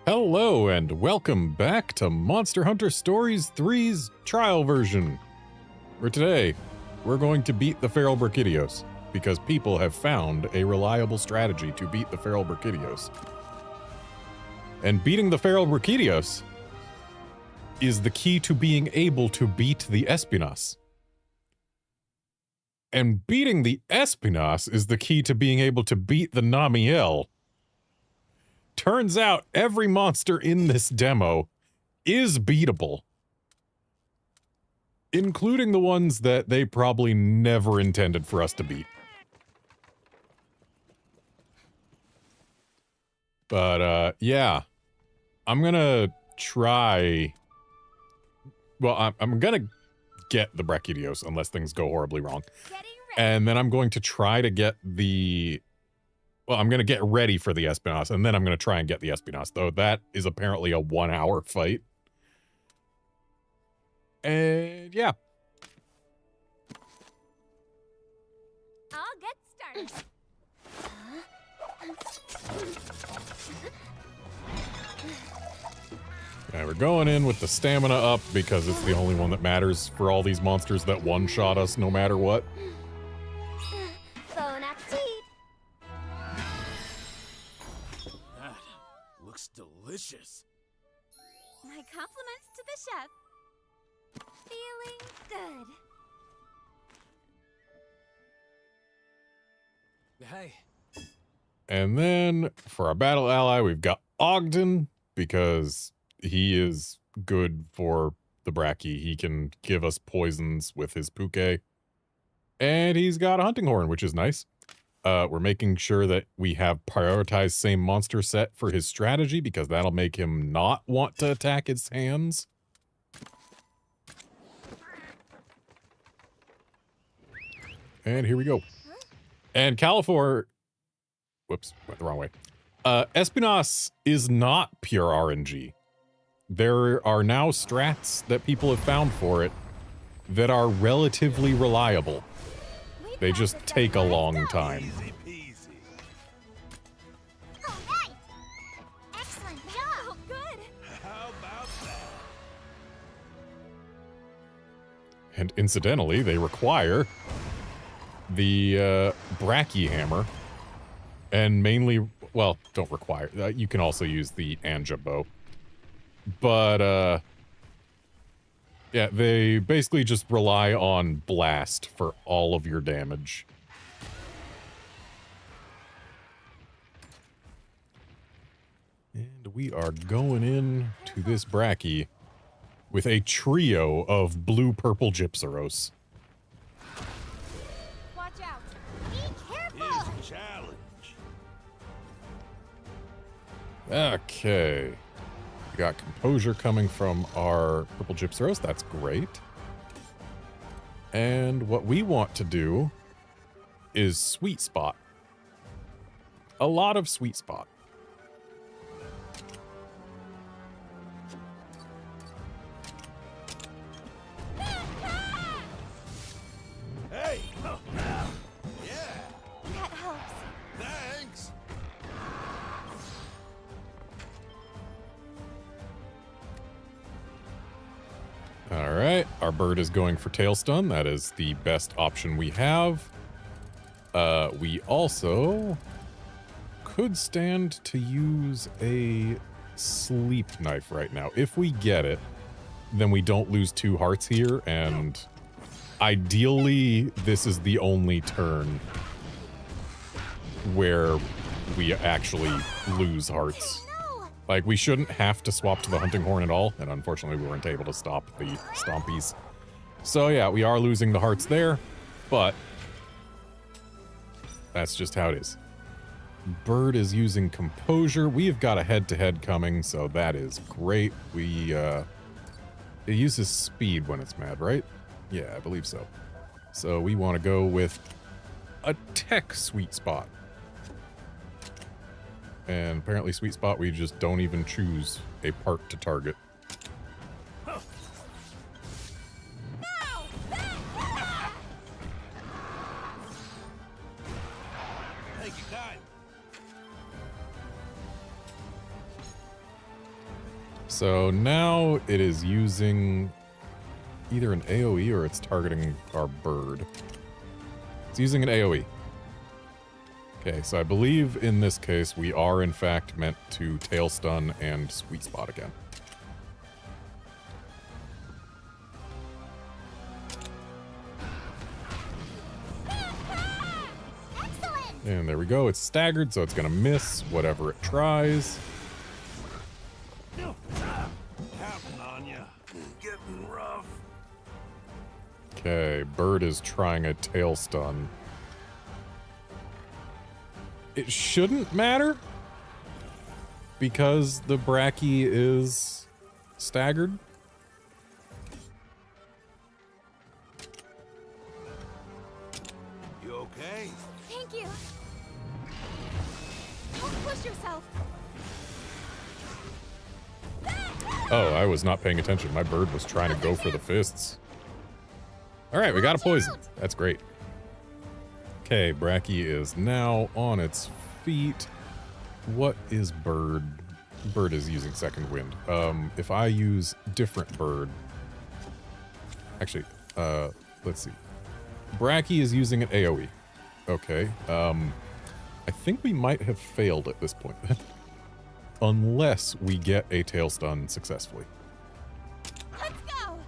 Hello and welcome back to Monster Hunter Stories 3's trial version. For today, we're going to beat the feral Brachydios, because people have found a reliable strategy to beat the feral Brachydios. And beating the feral Brachydios is the key to being able to beat the Espinas. And beating the Espinas is the key to being able to beat the Namiel. Turns out every monster in this demo is beatable, including the ones that they probably never intended for us to beat. But, yeah. I'm gonna try... Well, I'm gonna get the Brachydios, unless things go horribly wrong. And then I'm going to try to get the... Well, I'm going to get ready for the Espinas, and then I'm going to try and get the Espinas, though that is apparently a 1-hour fight. And, yeah. I'll get started. Yeah, we're going in with the stamina up, because it's the only one that matters for all these monsters that one-shot us no matter what. Bon appetit. Looks delicious. My compliments to the chef. Feeling good. Hey. And then, for our battle ally, we've got Ogden, because he is good for the Brachy. He can give us poisons with his Puke. And he's got a hunting horn, which is nice. We're making sure that we have prioritized same monster set for his strategy, because that'll make him not want to attack his hands. And here we go. And Califor... Whoops, went the wrong way. Espinas is not pure RNG. There are now strats that people have found for it that are relatively reliable. They just take a long time. Easy peasy. All right. Excellent job. Oh, good. How about that? And incidentally, they require the Brachy hammer, and mainly, well, don't require. You can also use the Anja bow, but yeah, they basically just rely on blast for all of your damage. And we are going in to this Brachy with a trio of blue-purple Gypsaros. Watch out. Be careful. Here's a challenge. Okay. We got composure coming from our purple Gypsaros. That's great. And what we want to do is sweet spot. A lot of sweet spot. Hey! Oh, yeah! That helps. Thanks! Alright, our bird is going for tail stun. That is the best option we have. We also could stand to use a sleep knife right now. If we get it, then we don't lose 2 hearts here, and ideally, this is the only turn where we actually lose hearts. No. Like, we shouldn't have to swap to the hunting horn at all, and unfortunately we weren't able to stop the stompies. So yeah, we are losing the hearts there, but that's just how it is. Bird is using composure. We have got a head-to-head coming, so that is great. It uses speed when it's mad, right? Yeah, I believe so. So we want to go with a tech sweet spot. And apparently sweet spot, we just don't even choose a part to target. Thank you, kind. So now it is using either an AoE or it's targeting our bird. It's using an AoE. Okay, so I believe in this case we are in fact meant to tail stun and sweet spot again. Excellent! And there we go, it's staggered, so it's gonna miss whatever it tries. Counting on ya. Getting rough. Okay, bird is trying a tail stun. It shouldn't matter because the Brachy is staggered. You okay? Thank you. Don't push yourself. Oh, I was not paying attention. My bird was trying to go for the fists. All right, we got a poison. That's great. Okay, Brachy is now on its feet. What is bird? Bird is using second wind. If I use different bird... Actually, let's see. Brachy is using an AoE. Okay, I think we might have failed at this point. Unless we get a tail stun successfully. Let's go.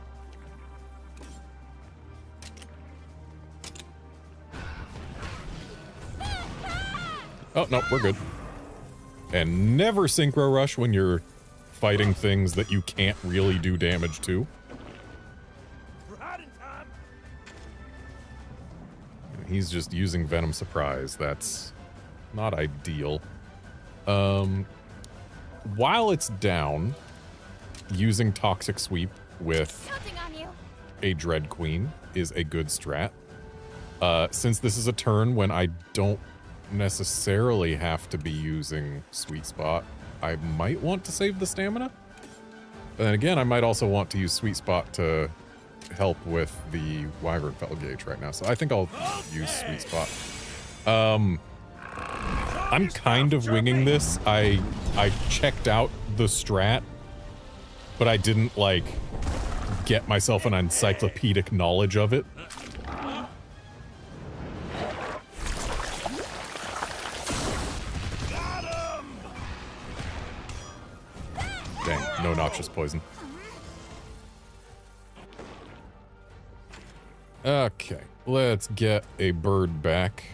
Oh, no, we're good. And never synchro rush when you're fighting things that you can't really do damage to. Right in time. He's just using Venom Surprise. That's not ideal. While it's down, using Toxic Sweep with Counting on you. a Dread Queen is a good strat. Since this is a turn when I don't necessarily have to be using Sweet Spot, I might want to save the stamina. But then again, I might also want to use Sweet Spot to help with the Wyvern Fell Gauge right now. So I think I'll use Sweet Spot. I'm kind of winging this. I checked out the strat, but I didn't, like, get myself an encyclopedic knowledge of it. Got him. Dang, no noxious poison. Okay, let's get a bird back.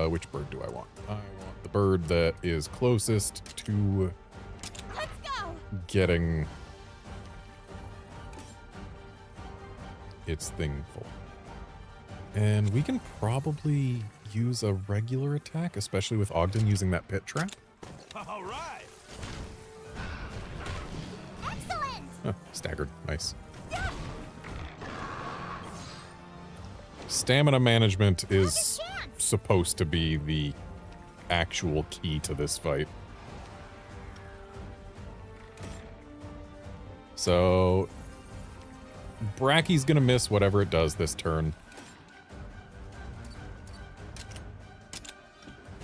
Which bird do I want? I want the bird that is closest to Let's go. getting its thing full. And we can probably use a regular attack, especially with Ogden using that pit trap. All right. Excellent. Huh, staggered. Nice. Stamina management is supposed to be the actual key to this fight. So, Brachy's gonna miss whatever it does this turn.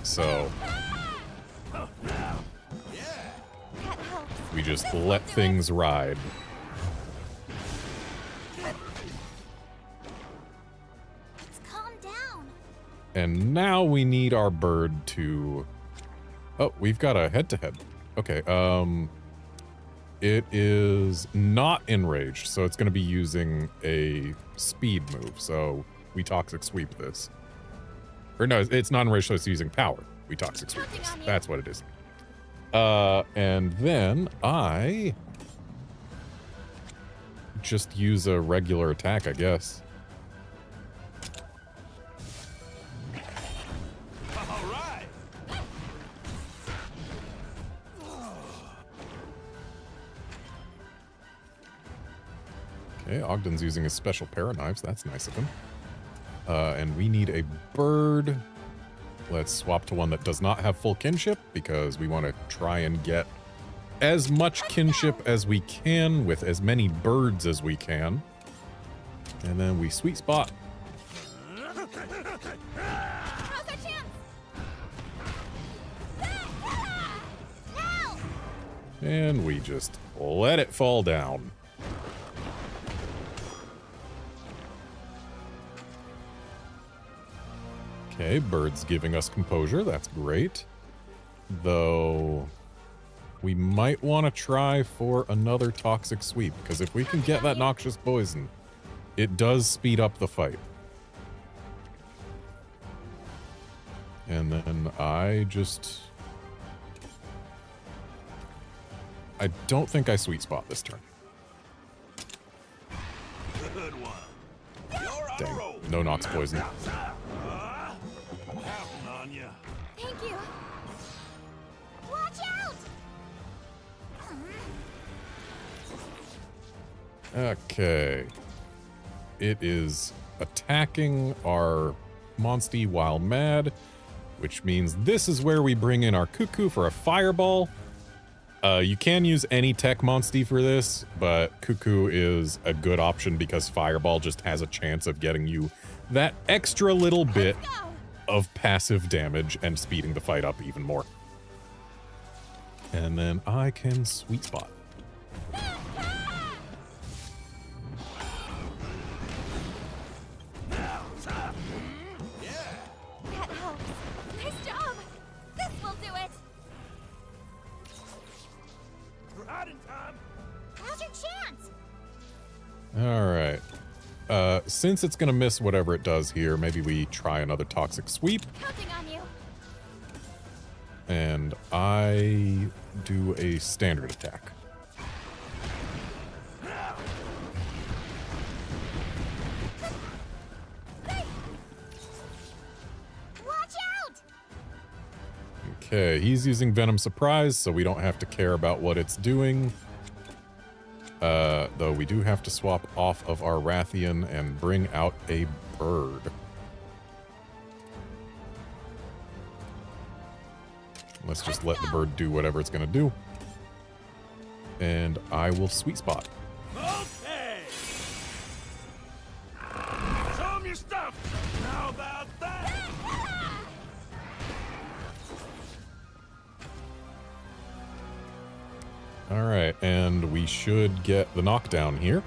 So, That helps. we just let things ride. Let's calm down. And now we need our bird to... Oh, we've got a head-to-head. Okay, it is not enraged, so it's going to be using a speed move, so we Toxic Sweep this. Or no, it's not enraged, so it's using power. We Toxic Sweep this. That's what it is. And then I... just use a regular attack, I guess. All right. Okay, Ogden's using his special pair of knives. That's nice of him. And we need a bird. Let's swap to one that does not have full kinship because we want to try and get as much kinship as we can with as many birds as we can. And then we sweet spot. Now's our chance. Now. And we just Let it fall down. Okay, bird's giving us composure. That's great. Though, we might want to try for another toxic sweep, because if we can get that noxious poison, it does speed up the fight. And then I don't think I sweet spot this turn. Good one. You're on a Dang, roll. no Nox poison. Counting on you. Thank you. Watch out! Okay. It is attacking our Monstie while mad, which means this is where we bring in our Cuckoo for a fireball. You can use any tech Monstie for this, but Cuckoo is a good option because fireball just has a chance of getting you that extra little bit Go! of passive damage and speeding the fight up even more. And then I can sweet spot. That helps. Nice job. This will do it. Right in time. How's your chance? All right. Since it's going to miss whatever it does here, maybe we try another toxic sweep. Counting on you. And I do a standard attack. Watch out! Okay, he's using Venom Surprise, so we don't have to care about what it's doing. Though we do have to swap off of our Rathian and bring out a bird. Let's just let the bird do whatever it's going to do. And I will sweet spot. Okay. Show 'em your stuff. How about that? All right, and we should get the knockdown here.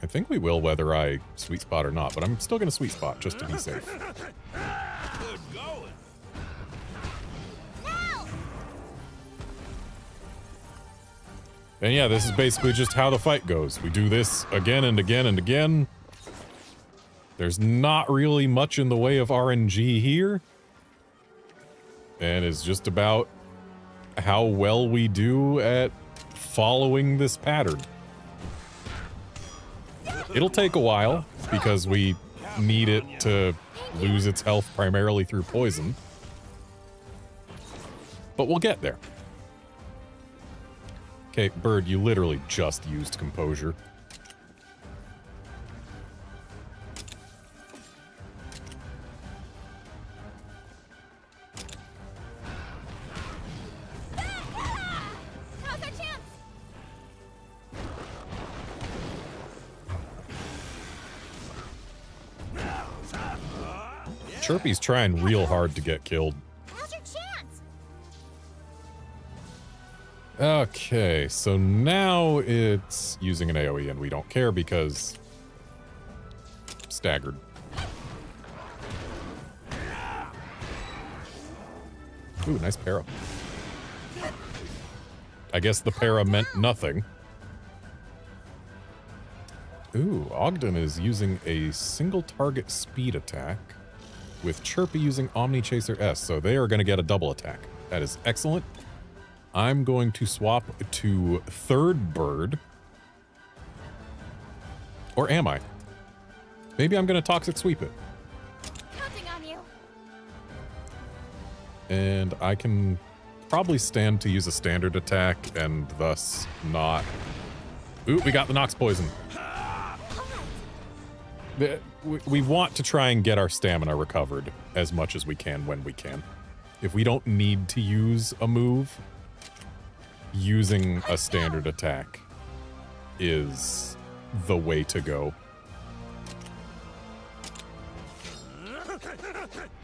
I think we will whether I sweet spot or not, but I'm still going to sweet spot just to be safe. Good going. Now! And yeah, this is basically just how the fight goes. We do this again and again and again. There's not really much in the way of RNG here. And it's just about how well we do at following this pattern. It'll take a while because we need it to lose its health primarily through poison. But we'll get there. Okay, Bird, you literally just used composure. How's our chance? Chirpy's trying real hard to get killed. How's your chance? Okay, so now it's using an AoE and we don't care because staggered. Ooh, nice para. I guess the para meant nothing. Ooh, Ogden is using a single target speed attack with Chirpy using Omni Chaser S, so they are going to get a double attack. That is excellent. I'm going to swap to third bird. Or am I? Maybe I'm going to toxic sweep it. Counting on you. And I can probably stand to use a standard attack and thus not... Ooh, we got the Nox poison. We want to try and get our stamina recovered as much as we can when we can. If we don't need to use a move, using a standard attack is the way to go.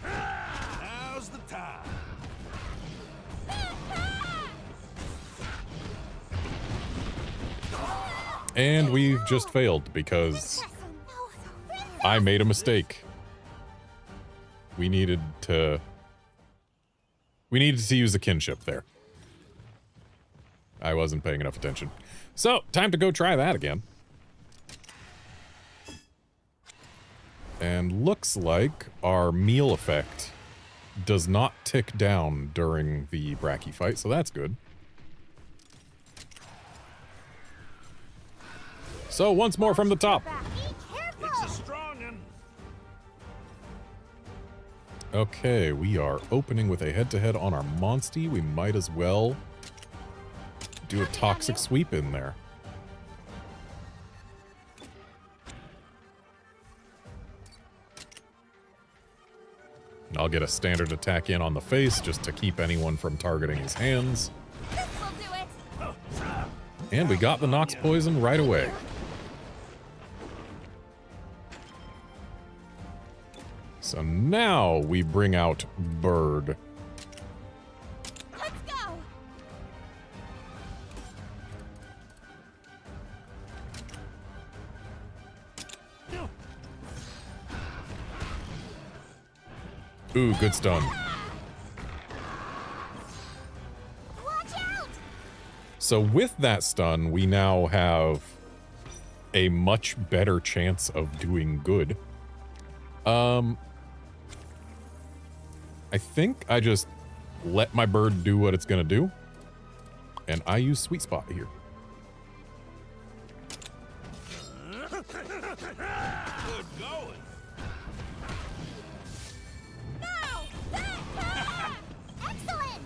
Now's the time. And we've just failed because I made a mistake. We needed to use a kinship there. I wasn't paying enough attention. So, time to go try that again. And looks like our meal effect does not tick down during the Brachy fight, so that's good. So, once more from the top. It's a strong one. Okay, we are opening with a head-to-head on our Monstie. We might as well do a toxic sweep in there. And I'll get a standard attack in on the face just to keep anyone from targeting his hands. This will do it. And we got the Nox Poison right away. So now we bring out Bird. Let's go. Ooh, good stun. Watch out. So with that stun, we now have a much better chance of doing good. I think I just let my bird do what it's gonna do. And I use Sweet Spot here. Good going. Now. Excellent.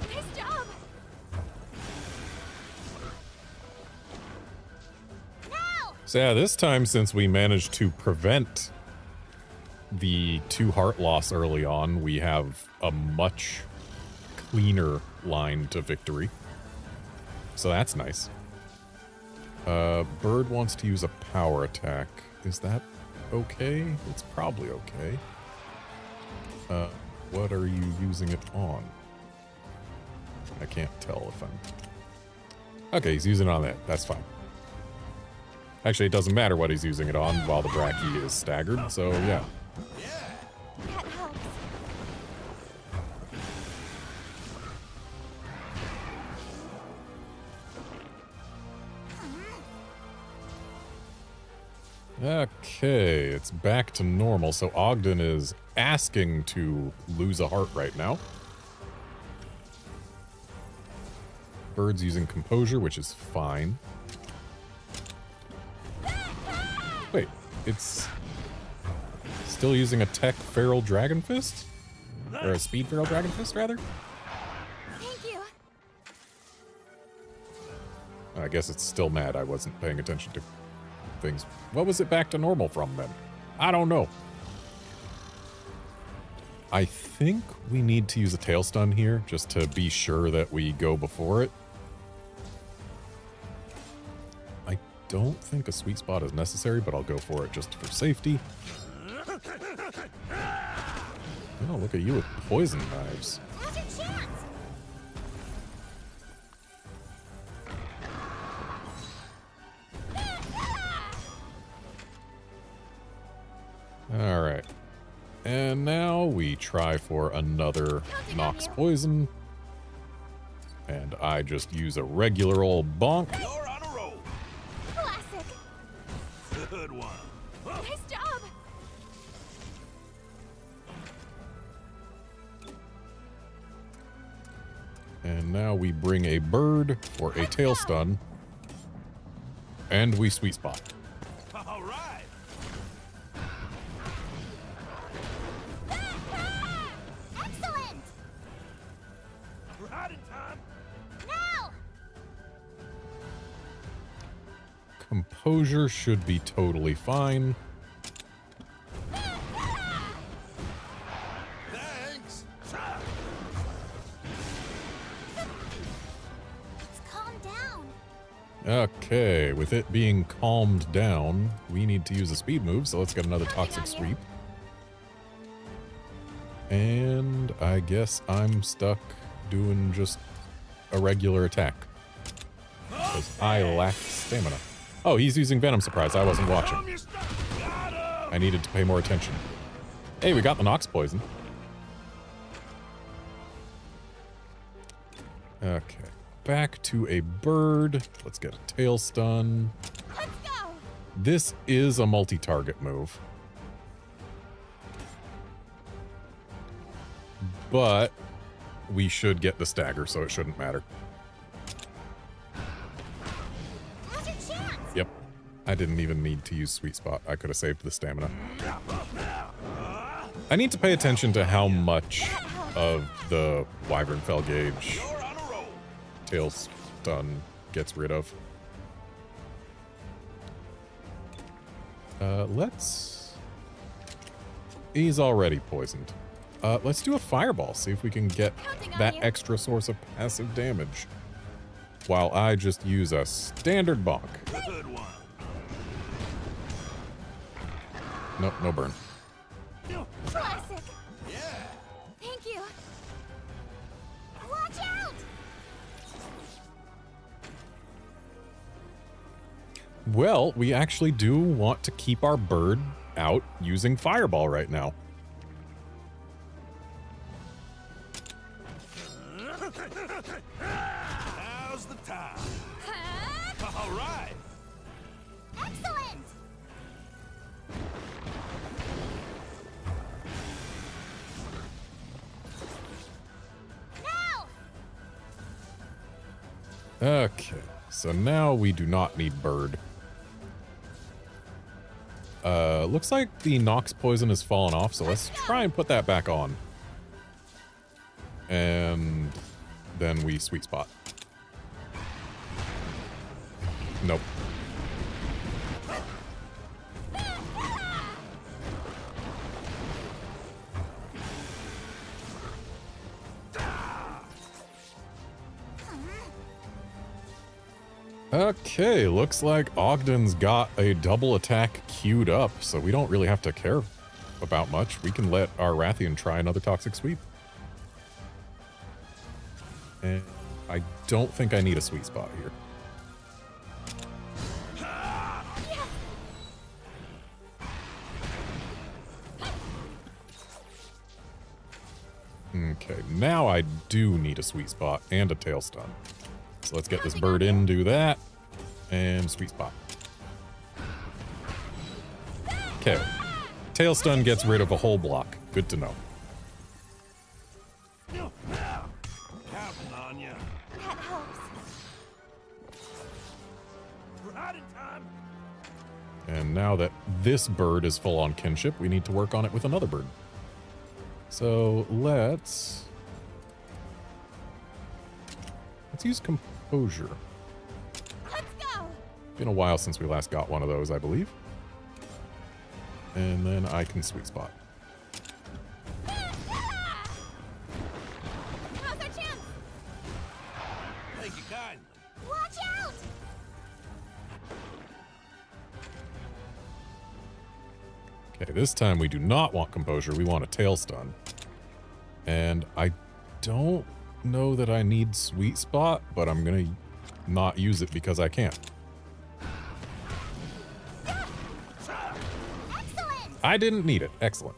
Nice job. Now. So yeah, this time, since we managed to prevent the 2 heart loss early on, we have a much cleaner line to victory. So that's nice. Bird wants to use a power attack. Is that okay? It's probably okay. What are you using it on? I can't tell if I'm... Okay, he's using it on that. That's fine. Actually, it doesn't matter what he's using it on while the Brachy is staggered, so yeah. That helps. Okay, it's back to normal. So Ogden is asking to lose a heart right now. Bird's using Composure, which is fine. Wait, it's still using a Tech Feral Dragon Fist? Or a Speed Feral Dragon Fist, rather? Thank you. I guess it's still mad I wasn't paying attention to things. What was it back to normal from then? I don't know. I think we need to use a tail stun here just to be sure that we go before it. I don't think a sweet spot is necessary, but I'll go for it just for safety. Oh, look at you with poison knives. Now's your chance. All right. And now we try for another Nox Poison. And I just use a regular old bonk. You're on a roll. Classic. Good one. Nice job. And now we bring a bird for a tail stun. And we sweet spot. All right. Excellent. Right in time. Now. Composure should be totally fine. Thanks. It's calmed down. Okay, with it being calmed down, we need to use a speed move, so let's get another toxic sweep. And I guess I'm stuck doing just a regular attack. because I lack stamina. Oh, he's using Venom Surprise. I wasn't watching. I needed to pay more attention. Hey, we got the Nox Poison. Okay. Back to a bird. Let's get a tail stun. Let's go. This is a multi-target move. But we should get the stagger, so it shouldn't matter. Now's your chance. Yep. I didn't even need to use Sweet Spot. I could have saved the stamina. I need to pay attention to how much of the Wyvern Fell Gauge tail stun gets rid of. He's already poisoned. Let's do a fireball, see if we can get that extra source of passive damage. While I just use a standard bonk. Nope, no burn. Classic. Yeah. Thank you. Watch out. Well, we actually do want to keep our bird out using fireball right now. Now's the time. All right. Excellent. Now. Okay, so now we do not need bird. Looks like the Nox poison has fallen off, so let's try and put that back on. And then we sweet spot. Nope. Okay, looks like Ogden's got a double attack queued up, so we don't really have to care about much. We can let our Rathian try another Toxic Sweep. And I don't think I need a sweet spot here. Okay, now I do need a sweet spot and a tail stun. So let's get this bird in, do that, and sweet spot. Okay, tail stun gets rid of a whole block. Good to know. Counting on you. That helps. We're out of time. And now that this bird is full on kinship, we need to work on it with another bird. So let's use composure. Let's go. Been a while since we last got one of those, I believe. And then I can sweet spot. Now's our chance. Thank you kindly. Watch out. Okay, this time we do not want composure. We want a tail stun. And I don't know that I need sweet spot, but I'm gonna not use it because I can't. Excellent. I didn't need it. Excellent.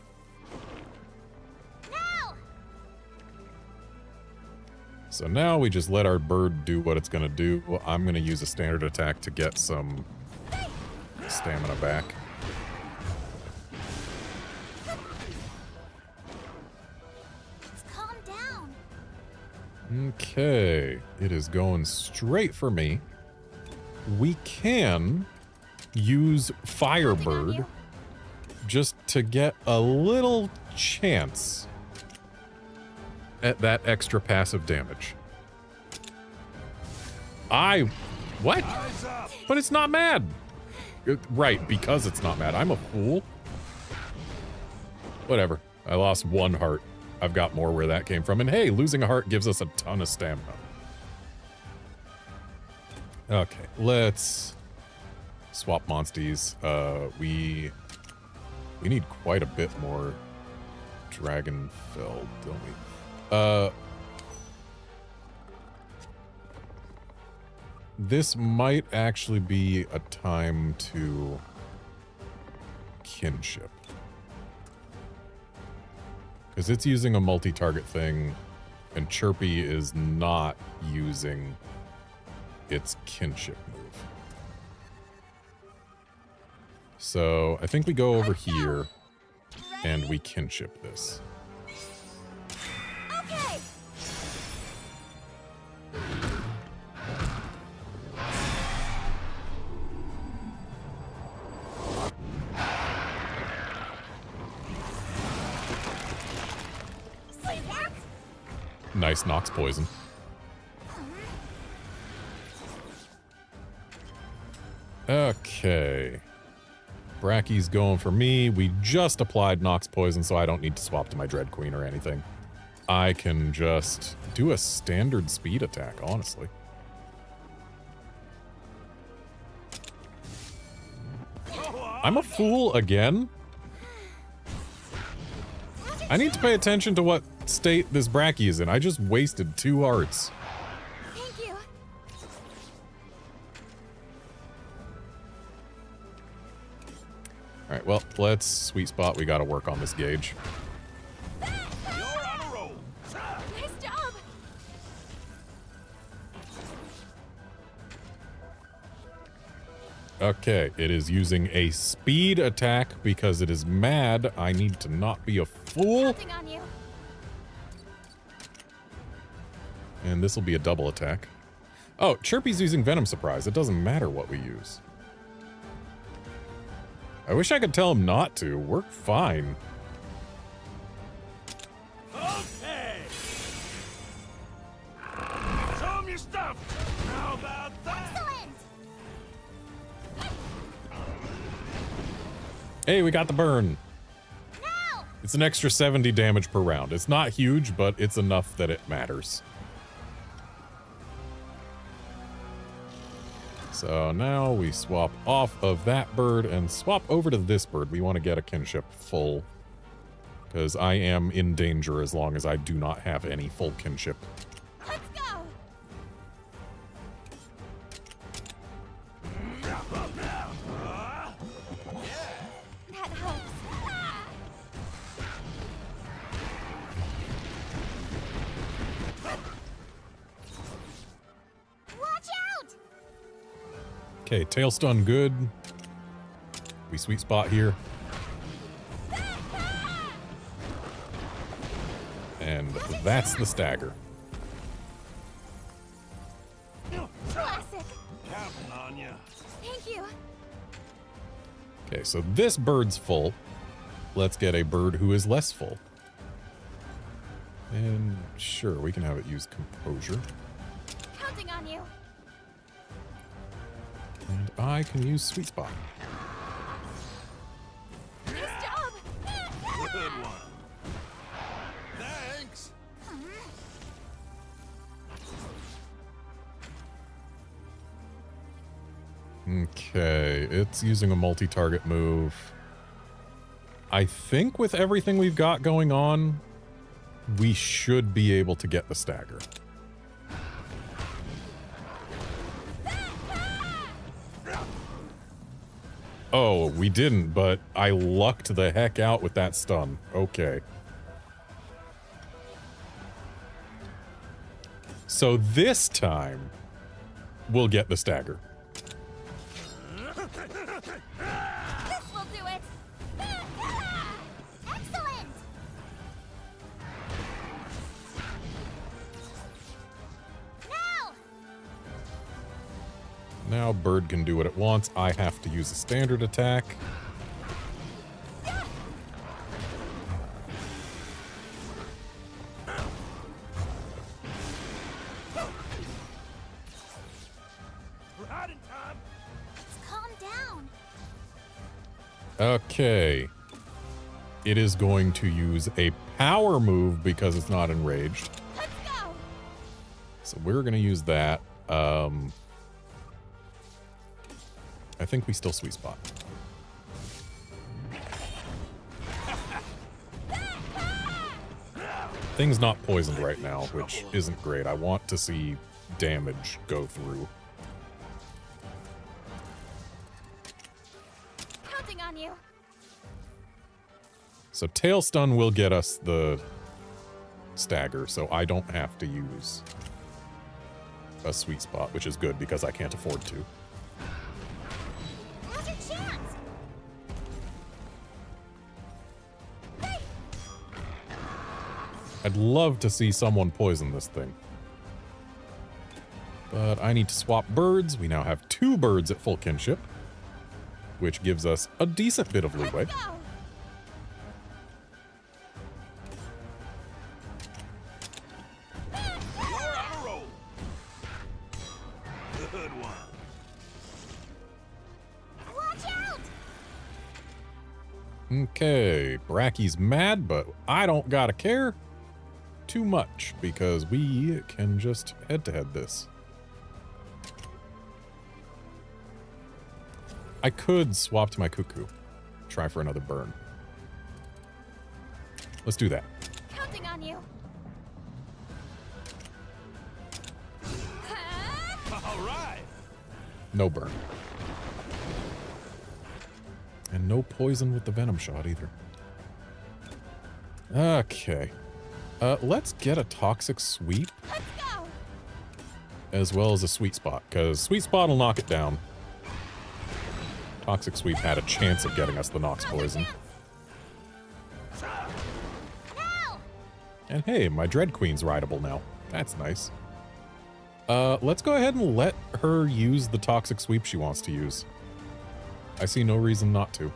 Now. So now we just let our bird do what it's gonna do. Well, I'm gonna use a standard attack to get some stamina back. Calm down. Okay, it is going straight for me. We can use Firebird just to get a little chance at that extra passive damage. What? Eyes up. But it's not mad. Right, because it's not mad. I'm a fool. Whatever. I lost one heart. I've got more where that came from. And hey, losing a heart gives us a ton of stamina. Okay, let's swap monsties. We need quite a bit more Dragonfell, don't we? this might actually be a time to kinship. Because it's using a multi-target thing, and Chirpy is not using its kinship move. So I think we go over here and we kinship this. Okay. Nice Nox poison. Okay. Brachy's going for me. We just applied Nox poison, so I don't need to swap to my Dread Queen or anything. I can just do a standard speed attack, honestly. I'm a fool again? I need to pay attention to what state this Brachy is in. I just wasted 2 hearts. Thank you. Alright, well, let's sweet spot. We gotta work on this gauge. You're on a roll. Nice job. Okay, it is using a speed attack because it is mad. I need to not be a fool. Counting on you. And this will be a double attack. Oh, Chirpy's using Venom Surprise. It doesn't matter what we use. I wish I could tell him not to. We're fine. Okay. Show him your stuff. How about that? Excellent. Hey, we got the burn. Now. It's an extra 70 damage per round. It's not huge, but it's enough that it matters. So now we swap off of that bird and swap over to this bird. We want to get a kinship full, because I am in danger as long as I do not have any full kinship. Let's go. That helps. Watch out! Okay, tail stun good. We sweet spot here. And that's the stagger. Classic. Counting on you. Thank you. Okay, so this bird's full. Let's get a bird who is less full. And sure, we can have it use composure. Counting on you. And I can use sweet spot. Nice job. Good one. Thanks. Okay, it's using a multi-target move. I think with everything we've got going on, we should be able to get the stagger. Oh, we didn't, but I lucked the heck out with that stun. Okay. So this time, we'll get the stagger. This will do it. Excellent. Now. Now bird can do what it wants. I have to use a standard attack. Right in time. Calm down. Okay. It is going to use a power move because it's not enraged. Let's go. So we're going to use that. I think we still sweet spot. Thing's not poisoned right now, which isn't great. I want to see damage go through. Counting on you. So tail stun will get us the stagger, so I don't have to use a sweet spot, which is good because I can't afford to. Now's your chance. Hey. I'd love to see someone poison this thing. But I need to swap birds. We now have 2 birds at full kinship, which gives us a decent bit of leeway. Let's go. You're on a roll. Good one. Watch out. Okay, Brachy's mad, but I don't gotta care too much because we can just head-to-head this. I could swap to my cuckoo. Try for another burn. Let's do that. Counting on you. All right. No burn. And no poison with the venom shot either. Okay. Let's get a toxic sweep Let's go. as well as a sweet spot, because sweet spot will knock it down. Toxic sweep had a chance of getting us the Nox poison. Now. And hey, my Dread Queen's rideable now. That's nice. Let's go ahead and let her use the toxic sweep she wants to use. I see no reason not to.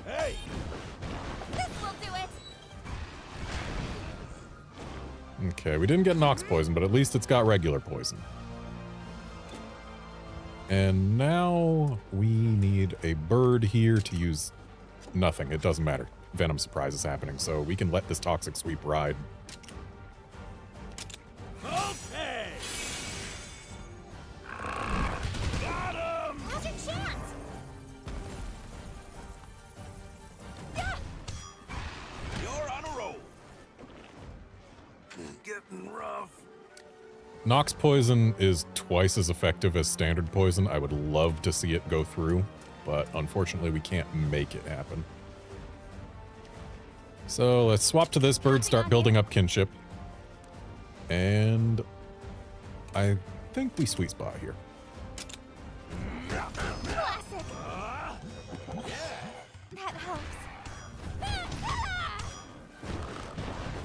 Hey. This will do it. Okay, we didn't get Nox poison, but at least it's got regular poison. And now we need a bird here to use nothing. It doesn't matter. Venom surprise is happening, so we can let this toxic sweep ride. Okay. Got him. Now's your chance. You're on a roll. Getting rough. Nox poison is twice as effective as standard poison. I would love to see it go through, but unfortunately we can't make it happen. So let's swap to this bird, start building up kinship. And I think we sweet spot here. Classic. That helps.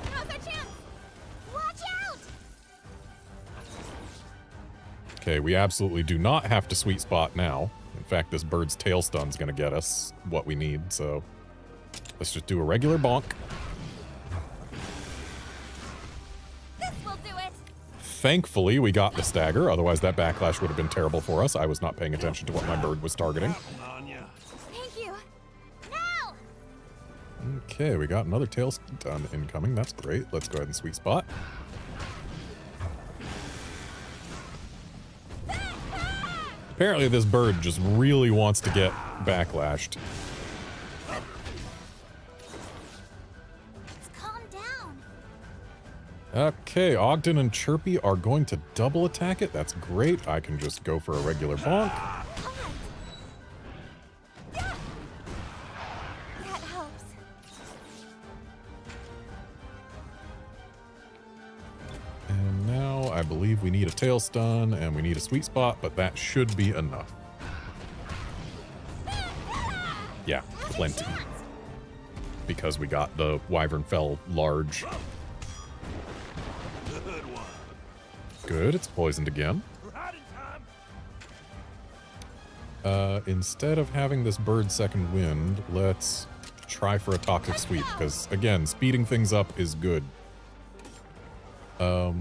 Now's our chance. Watch out. Okay, we absolutely do not have to sweet spot now. In fact, this bird's tail stun's gonna get us what we need, so let's just do a regular bonk. This will do it. Thankfully, we got the stagger, otherwise that backlash would have been terrible for us. I was not paying attention to what my bird was targeting. Counting on ya. Thank you. Now. Okay, we got another tail stun incoming. That's great. Let's go ahead and sweet spot. Apparently this bird just really wants to get backlashed. Let's calm down. Okay, Ogden and Chirpy are going to double attack it. That's great. I can just go for a regular bonk. All right. Yeah. That helps. And now I believe we need a tail stun and we need a sweet spot, but that should be enough. Yeah, plenty. Because we got the Wyvern Fell large. Good one. Good, it's poisoned again. Right in time. Instead of having this bird second wind, let's try for a toxic sweep, because again, speeding things up is good. I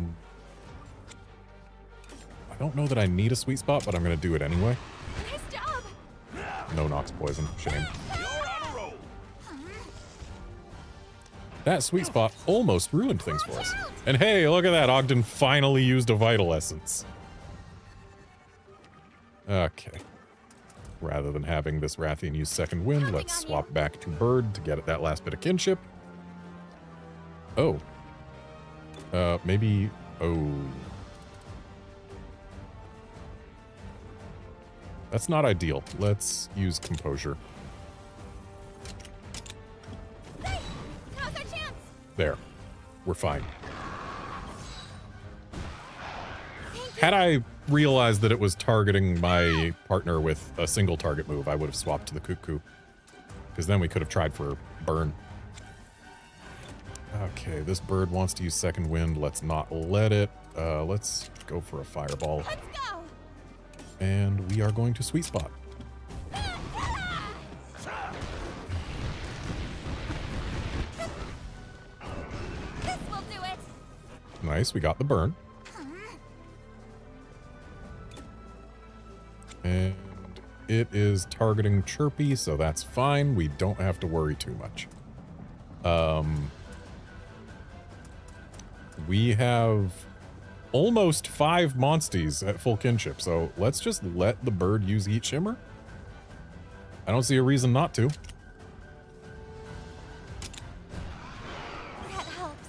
don't know that I need a sweet spot, but I'm gonna do it anyway. Nice job. No Nox poison, shame. You're on a roll. That sweet spot almost ruined things for us. And hey, look at that, Ogden finally used a Vital Essence. Okay. Rather than having this Rathian use second wind, let's swap back to bird to get at that last bit of kinship. Oh. Maybe... Oh. That's not ideal. Let's use composure. Hey, now's our chance. There. We're fine. Thank you. Had I realized that it was targeting my partner with a single target move, I would have swapped to the cuckoo. Because then we could have tried for burn. Okay, this bird wants to use second wind. Let's not let it. Let's go for a fireball. Let's go. And we are going to sweet spot. This will do it. Nice, we got the burn. And it is targeting Chirpy, so that's fine. We don't have to worry too much. We have almost 5 monsties at full kinship, so let's just let the bird use Eat Shimmer. I don't see a reason not to. That helps.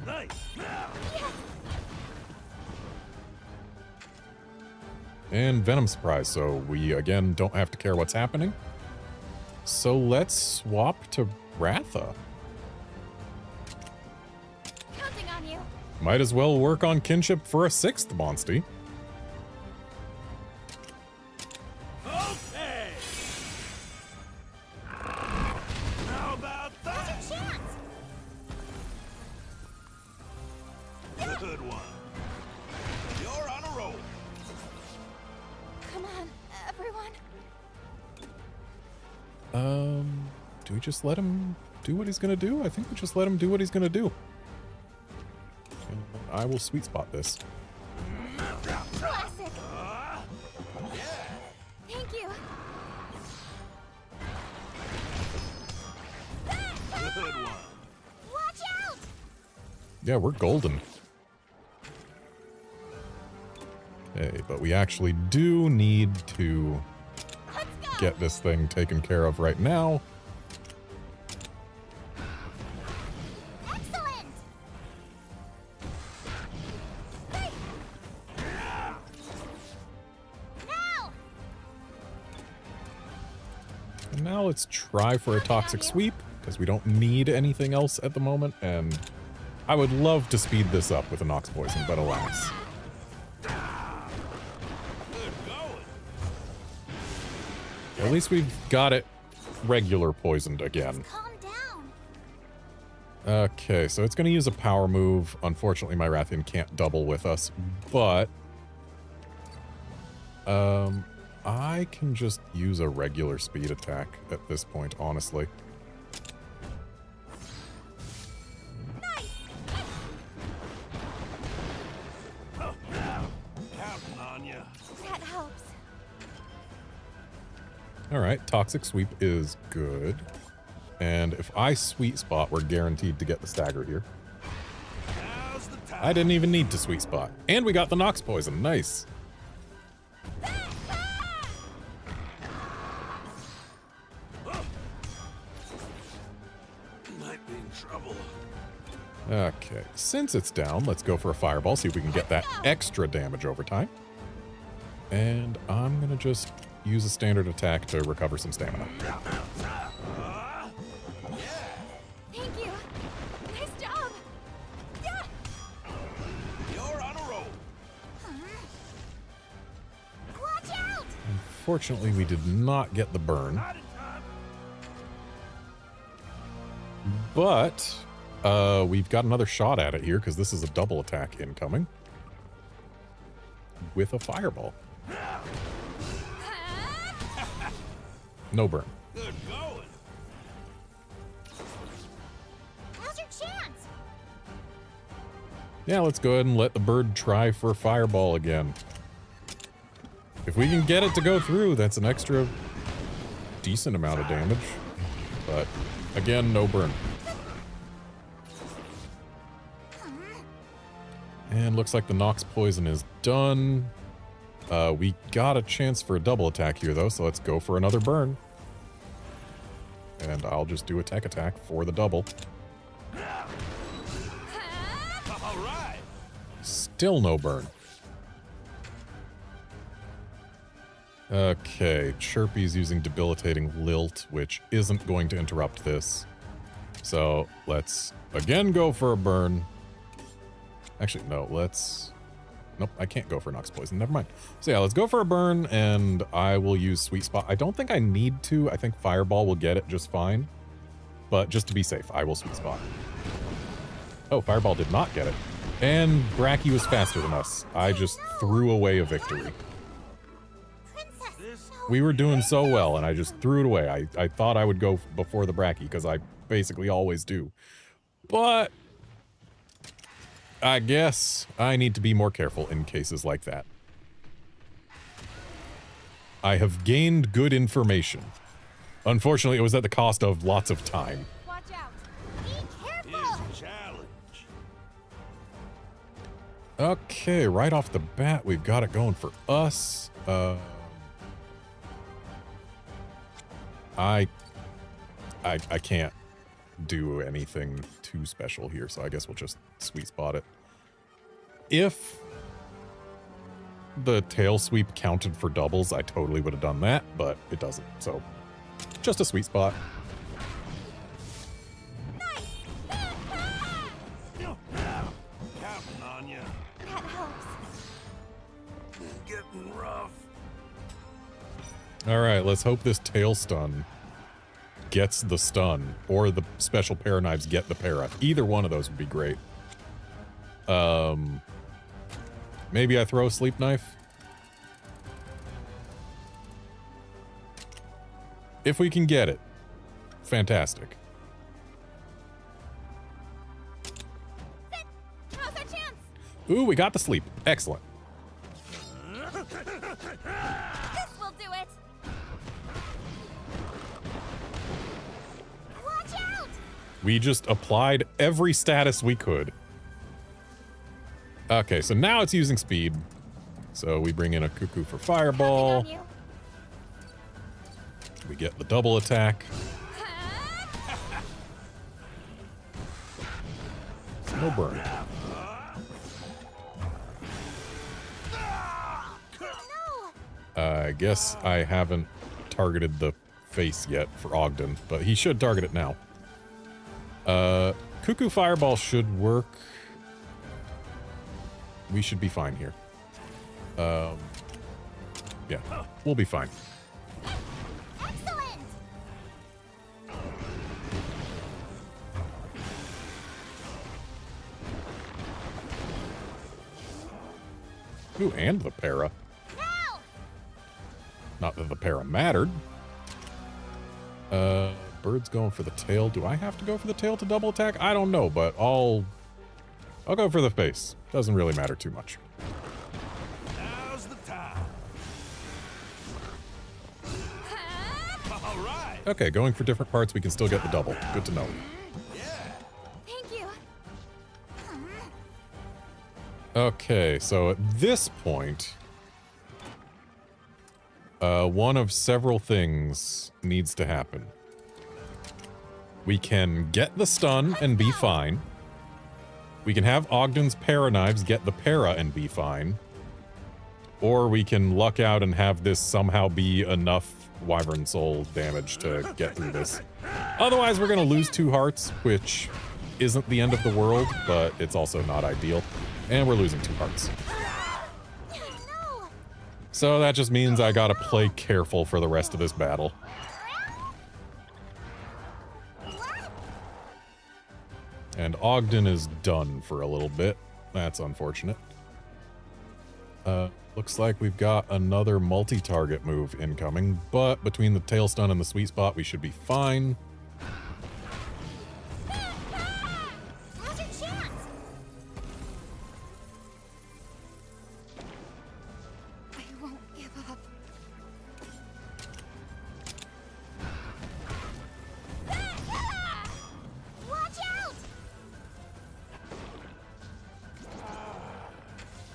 Nice. Now. Yes. And Venom Surprise, so we, again, don't have to care what's happening. So let's swap to Ratha. Counting on you. Might as well work on kinship for a 6th monstie. Okay. How about that? Now's your chance. Good one. You're on a roll. Come on, everyone. Do we just let him do what he's gonna do? I think we just let him do what he's gonna do. And I will sweet spot this. Classic. Thank you. Good one. Watch out. Yeah, we're golden. Hey, but we actually do need to Let's go. get this thing taken care of right now. Excellent. Hey. Now. And now let's try for a toxic sweep, because we don't need anything else at the moment, and I would love to speed this up with a Nox Poison, but alas. Good going. At least we've got it regular poisoned again. Calm down. Okay, so it's going to use a power move. Unfortunately, my Rathian can't double with us, but I can just use a regular speed attack at this point, honestly. Counting on you. That helps. All right, Toxic Sweep is good. And if I Sweet Spot, we're guaranteed to get the stagger here. Now's the time. I didn't even need to Sweet Spot. And we got the Nox Poison. Nice. Might be in trouble. Okay, since it's down, let's go for a Fireball, see if we can get that extra damage over time. And I'm going to just use a standard attack to recover some stamina. Thank you. Nice job. Yeah. You're on a roll. Watch out. Unfortunately, we did not get the burn, Out of time. but we've got another shot at it here because this is a double attack incoming with a Fireball. No burn. Good going. Now's your chance. Yeah, let's go ahead and let the bird try for Fireball again. If we can get it to go through, that's an extra decent amount of damage. But again, no burn. And looks like the Nox Poison is done. We got a chance for a double attack here, though, so let's go for another burn. And I'll just do a tech attack for the double. All right. Still no burn. Okay, Chirpy's using debilitating lilt, which isn't going to interrupt this. So let's again go for a burn. Actually, no, let's... Nope, I can't go for Nox Poison. Never mind. So yeah, let's go for a burn, and I will use Sweet Spot. I don't think I need to. I think Fireball will get it just fine. But just to be safe, I will Sweet Spot. Oh, Fireball did not get it. And Brachy was faster than us. I just threw away a victory. We were doing so well, and I just threw it away. I thought I would go before the Brachy, because I basically always do. But I guess I need to be more careful in cases like that. I have gained good information. Unfortunately, it was at the cost of lots of time. Watch out. Be careful. Here's a challenge. Okay, right off the bat, we've got it going for us. I can't do anything too special here, so I guess we'll just Sweet Spot it. If the tail sweep counted for doubles, I totally would have done that, but it doesn't, so just a Sweet Spot. Counting on you. That helps. Getting rough. All right, let's hope this tail stun gets the stun, or the special para knives get the para. Either one of those would be great. Maybe I throw a sleep knife. If we can get it, fantastic. Now's our chance. Ooh, we got the sleep. Excellent. This will do it. Watch out. We just applied every status we could. Okay, so now it's using speed. So we bring in a Cuckoo for Fireball. Counting on you. We get the double attack. No burn. I guess I haven't targeted the face yet for Ogden, but he should target it now. Cuckoo Fireball should work. We should be fine here. Yeah, we'll be fine. Excellent. Ooh, and the para. Now. Not that the para mattered. Bird's going for the tail. Do I have to go for the tail to double attack? I don't know, but I'll go for the face. Doesn't really matter too much. Now's the time. All right. Okay, going for different parts, we can still get the double. Good to know. Thank you. Okay, so at this point, one of several things needs to happen. We can get the stun and be fine. We can have Ogden's para knives get the para and be fine. Or we can luck out and have this somehow be enough Wyvern Soul damage to get through this. Otherwise, we're going to lose 2 hearts, which isn't the end of the world, but it's also not ideal. And we're losing 2 hearts. No. So that just means I gotta play careful for the rest of this battle. And Ogden is done for a little bit. That's unfortunate. Looks like we've got another multi-target move incoming, but between the tail stun and the sweet spot, we should be fine. Now's your chance. I won't give up. Watch out!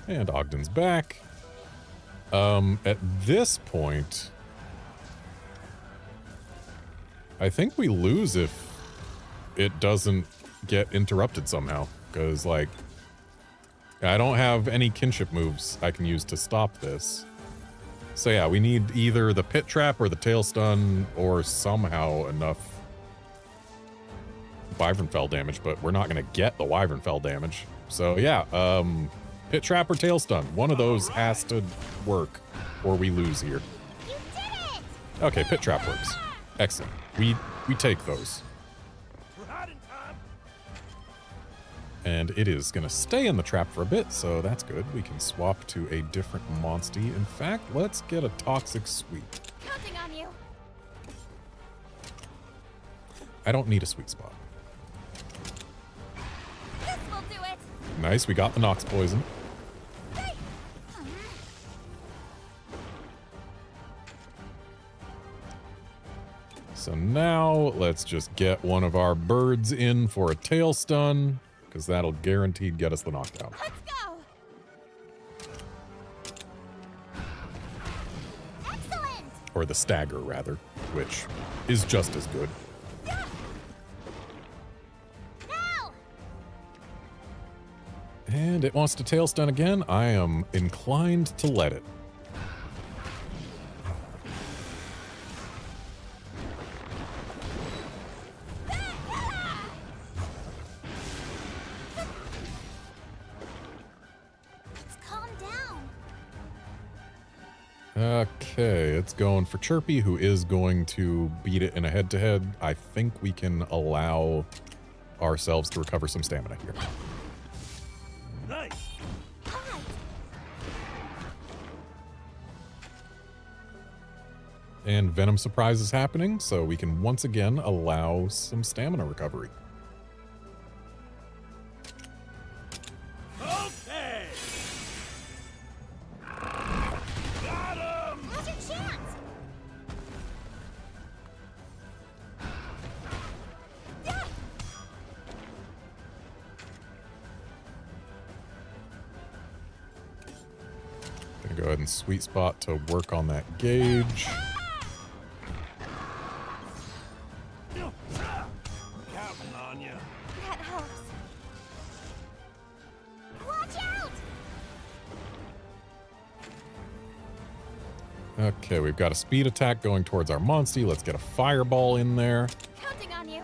And Ogden's back. At this point, I think we lose if it doesn't get interrupted somehow. Because, like, I don't have any kinship moves I can use to stop this. So yeah, we need either the pit trap or the tail stun or somehow enough wyvern fell damage, but we're not going to get the wyvern fell damage. So yeah, pit trap or tail stun. One of those has to work or we lose here. You did it! Okay, pit trap works. Excellent. We take those. Right in time. And it is going to stay in the trap for a bit, so that's good. We can swap to a different monstie. In fact, let's get a toxic sweep. Counting on you. I don't need a sweet spot. This will do it. Nice, we got the Nox poison. Hey. So now let's just get one of our birds in for a tail stun, because that'll guaranteed get us the knockdown. Let's go. Excellent. Or the stagger, rather, which is just as good. Yeah. Now. And it wants to tail stun again. I am inclined to let it. Let's calm down. Okay, it's going for Chirpy, who is going to beat it in a head-to-head. I think we can allow ourselves to recover some stamina here. Nice. All right. And Venom Surprise is happening, so we can once again allow some stamina recovery. Okay. Got him. Now's your chance. Yeah. Gonna go ahead and sweet spot to work on that gauge. Counting on you. That helps. Watch out. Okay, we've got a speed attack going towards our monstie. Let's get a fireball in there. Counting on you.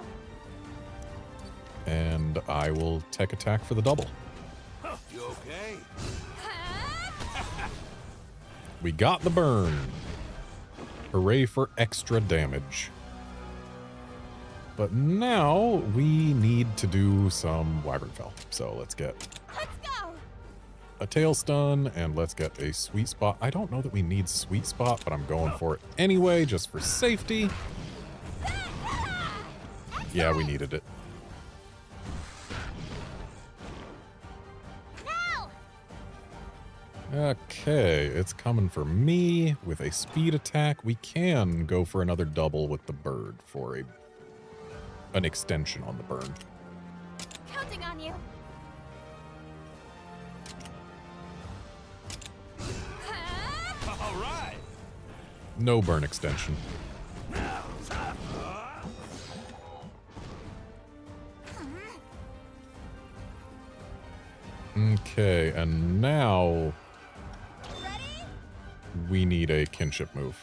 And I will tech attack for the double. Huh, you okay? We got the burn. Hooray for extra damage. But now we need to do some wyvern fell. So let's get Let's go. a tail stun and let's get a sweet spot. I don't know that we need sweet spot, but I'm going for it anyway, just for safety. Yeah, we needed it. Now. Okay, it's coming for me with a speed attack. We can go for another double with the bird for an extension on the burn. Counting on you. All right. No burn extension. Okay, and now Ready? we need a kinship move.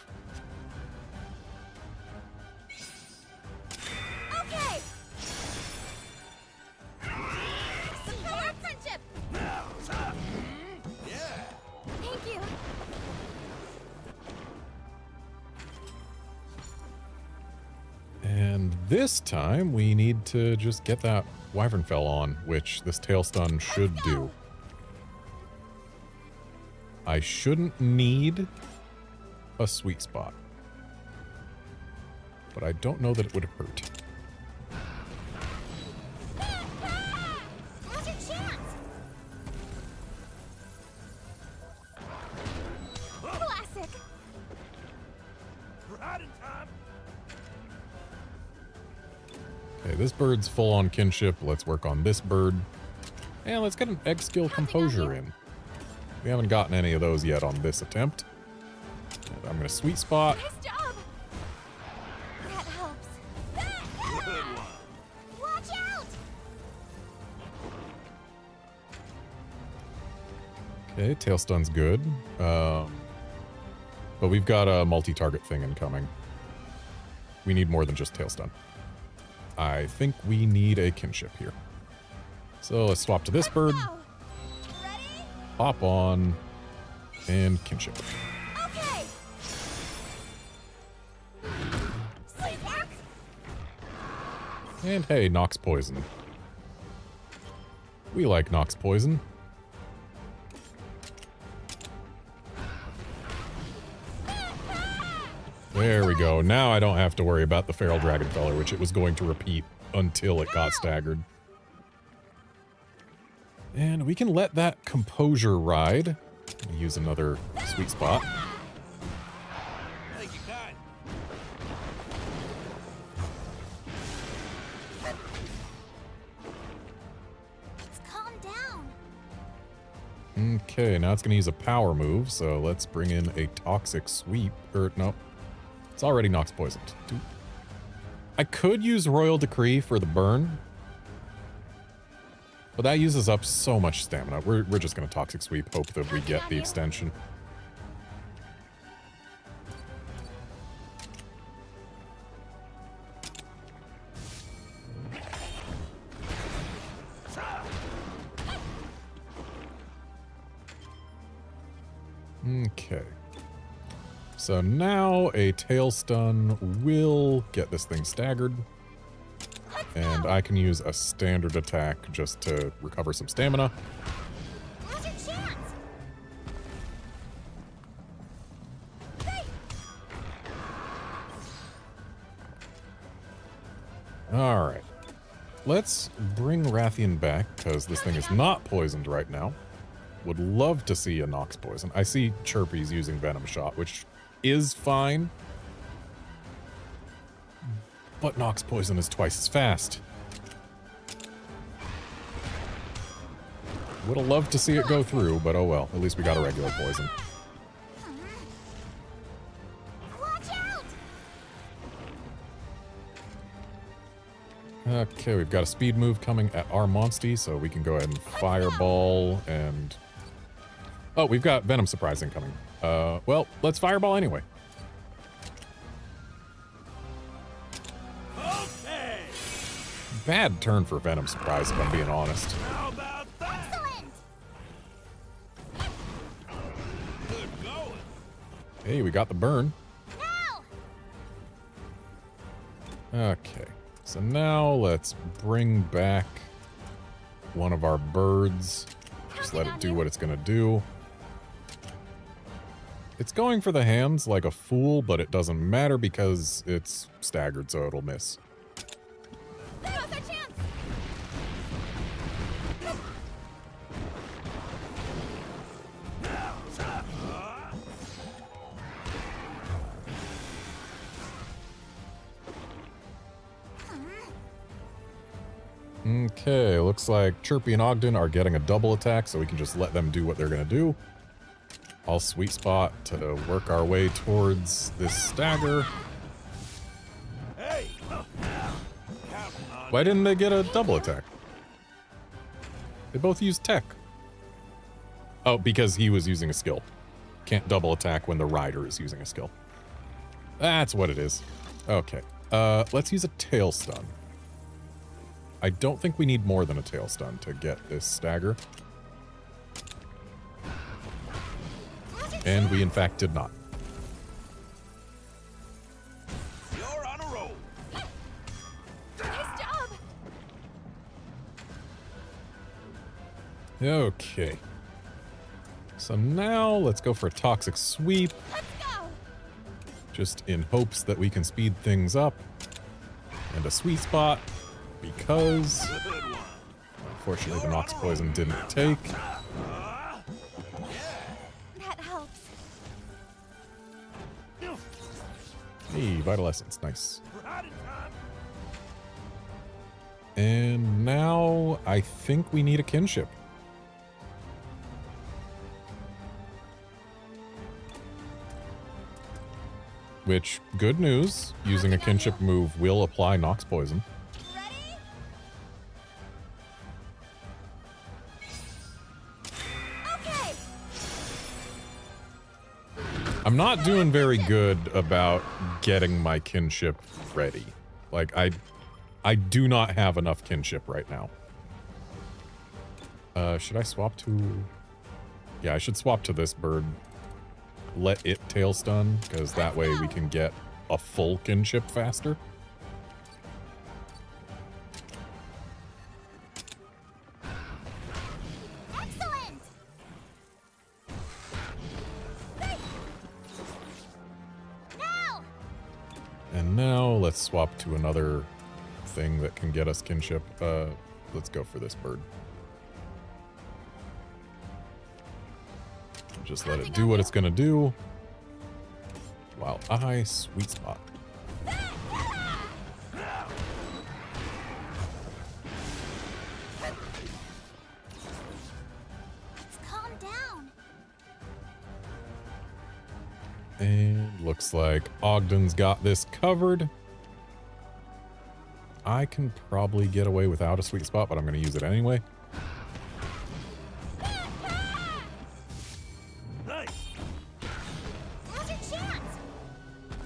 Okay. Support friendship. Yeah. Thank you. And this time we need to just get that wyvern fell on, which this tail stun should do. I shouldn't need a sweet spot, but I don't know that it would hurt. Now's your chance. Classic. Right in time. Okay, this bird's full on kinship. Let's work on this bird. And let's get an egg skill composure in. We haven't gotten any of those yet on this attempt. And I'm going to sweet spot. Nice job. That helps. Good one. Watch out. Okay, tail stun's good. But we've got a multi-target thing incoming. We need more than just tail stun. I think we need a kinship here. So let's swap to this bird. Go. Ready? Hop on. And kinship. Okay. Sleepwalk. And hey, Nox Poison. We like Nox Poison. There we go. Now I don't have to worry about the Feral Dragonfeller, which it was going to repeat until it got staggered. And we can let that composure ride. Use another sweet spot. Thank you, kind. Let's calm down. Okay, now it's going to use a power move, so let's bring in a Toxic Sweep. Or, no. It's already Nox Poisoned. I could use Royal Decree for the burn. But that uses up so much stamina. We're just going to Toxic Sweep, hope that we get the extension. Okay. So now a tail stun will get this thing staggered. And I can use a standard attack just to recover some stamina. Now's your chance. Hey. Alright. Let's bring Rathian back, because this thing is not poisoned right now. Would love to see a Nox Poison. I see Chirpy's using Venom Shot, which is fine. But Nox Poison is twice as fast. Would have loved to see it go through, but oh well. At least we got a regular poison. Watch out. Okay, we've got a speed move coming at our Monstie, so we can go ahead and Fireball and... Oh, we've got Venom Surprising coming. Well, let's Fireball anyway. Okay. Bad turn for Venom Surprise, if I'm being honest. How about that? Excellent. Good going. Hey, we got the burn. Now. Okay, so now let's bring back one of our birds. Just let it do what it's gonna do. It's going for the hands like a fool, but it doesn't matter because it's staggered, so it'll miss. Now's our chance. Okay, looks like Chirpy and Ogden are getting a double attack, so we can just let them do what they're gonna do. I'll sweet spot to work our way towards this stagger. Hey. Counting on Why didn't they get a double attack? They both used tech. Oh, because he was using a skill. Can't double attack when the rider is using a skill. That's what it is. Okay. Let's use a tail stun. I don't think we need more than a tail stun to get this stagger. And we in fact did not. You're on a roll. Nice job. Okay. So now let's go for a Toxic Sweep, Let's go. just in hopes that we can speed things up. And a sweet spot, because Good one. unfortunately the Nox Poison didn't take. That helps. Hey, Vital Essence, nice. Right in time. And now I think we need a kinship. Which, good news, using a kinship move will apply Nox Poison. Ready? Okay. I'm not doing very good about getting my kinship ready. Like, I do not have enough kinship right now. Should I swap to... Yeah, I should swap to this bird. Let it tail stun, because that way we can get a full kinship faster. Excellent. Now. And now let's swap to another thing that can get us kinship. Let's go for this bird. Just let it do what it's gonna do. While I sweet spot. Calm down. And looks like Ogden's got this covered. I can probably get away without a sweet spot, but I'm gonna use it anyway.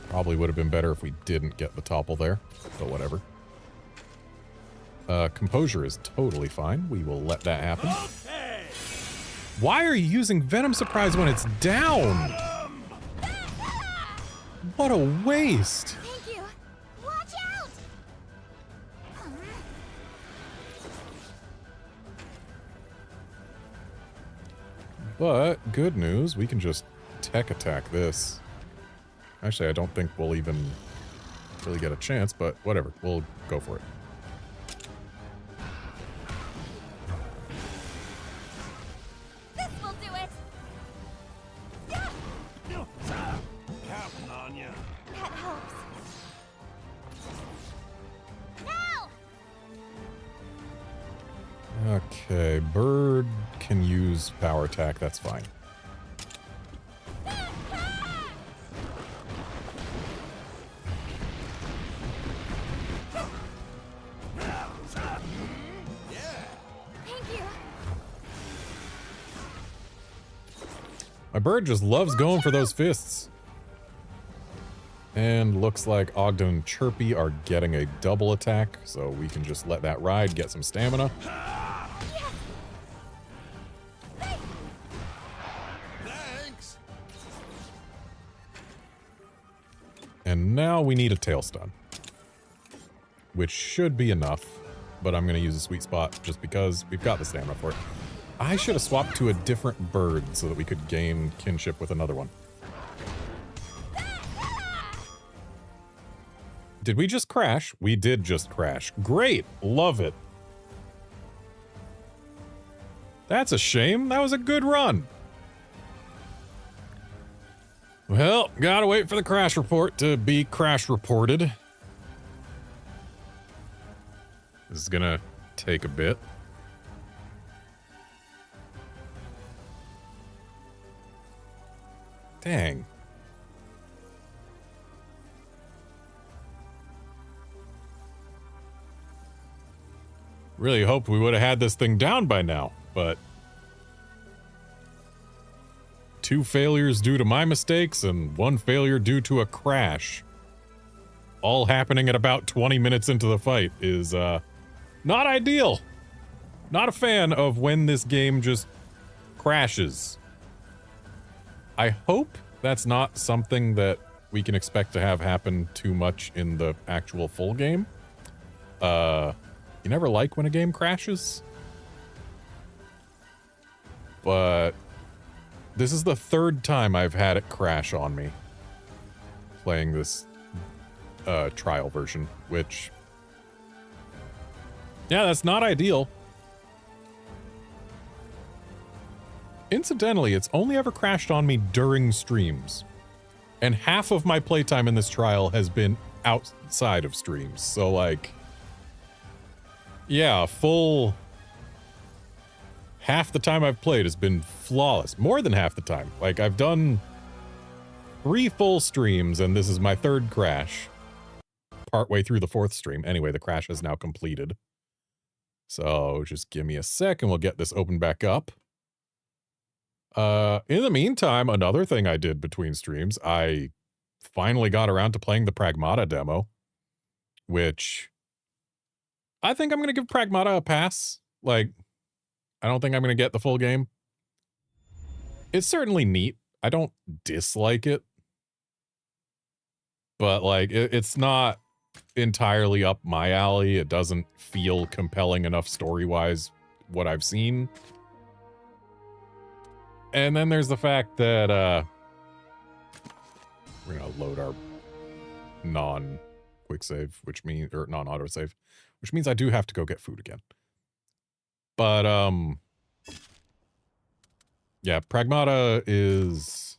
Probably would have been better if we didn't get the topple there, but whatever. Composure is totally fine. We will let that happen. Okay. Why are you using Venom Surprise when it's down? What a waste. Thank you. Watch out. But good news, we can just tech attack this. Actually, I don't think we'll even really get a chance, but whatever. We'll go for it. This will do it. Counting on you. That helps. Now. Okay, bird can use power attack. That's fine. My bird just loves going for those fists. And looks like Ogden and Chirpy are getting a double attack, so we can just let that ride, get some stamina. Thanks. And now we need a tail stun. Which should be enough, but I'm going to use a sweet spot just because we've got the stamina for it. I should have swapped to a different bird so that we could gain kinship with another one. Did we just crash? We did just crash. Great! Love it. That's a shame. That was a good run. Well, gotta wait for the crash report to be crash reported. This is gonna take a bit. Dang. Really hoped we would have had this thing down by now, but 2 failures due to my mistakes and 1 failure due to a crash, all happening at about 20 minutes into the fight, is not ideal. Not a fan of when this game just crashes. I hope that's not something that we can expect to have happen too much in the actual full game. You never like when a game crashes. But this is the 3rd time I've had it crash on me playing this trial version, which, yeah, that's not ideal. Incidentally, it's only ever crashed on me during streams. And half of my playtime in this trial has been outside of streams. So, like, yeah, full half the time I've played has been flawless. More than half the time. Like, I've done 3 full streams, and this is my 3rd crash. Partway through the 4th stream. Anyway, the crash is now completed. So, just give me a sec, and we'll get this open back up. In the meantime, another thing I did between streams, I finally got around to playing the Pragmata demo, which I think I'm going to give Pragmata a pass. Like, I don't think I'm going to get the full game. It's certainly neat. I don't dislike it. But, like, it's not entirely up my alley. It doesn't feel compelling enough story-wise, what I've seen. And then there's the fact that, we're gonna load our non-quick save, which means, or non-auto save, which means I do have to go get food again. But, yeah, Pragmata is...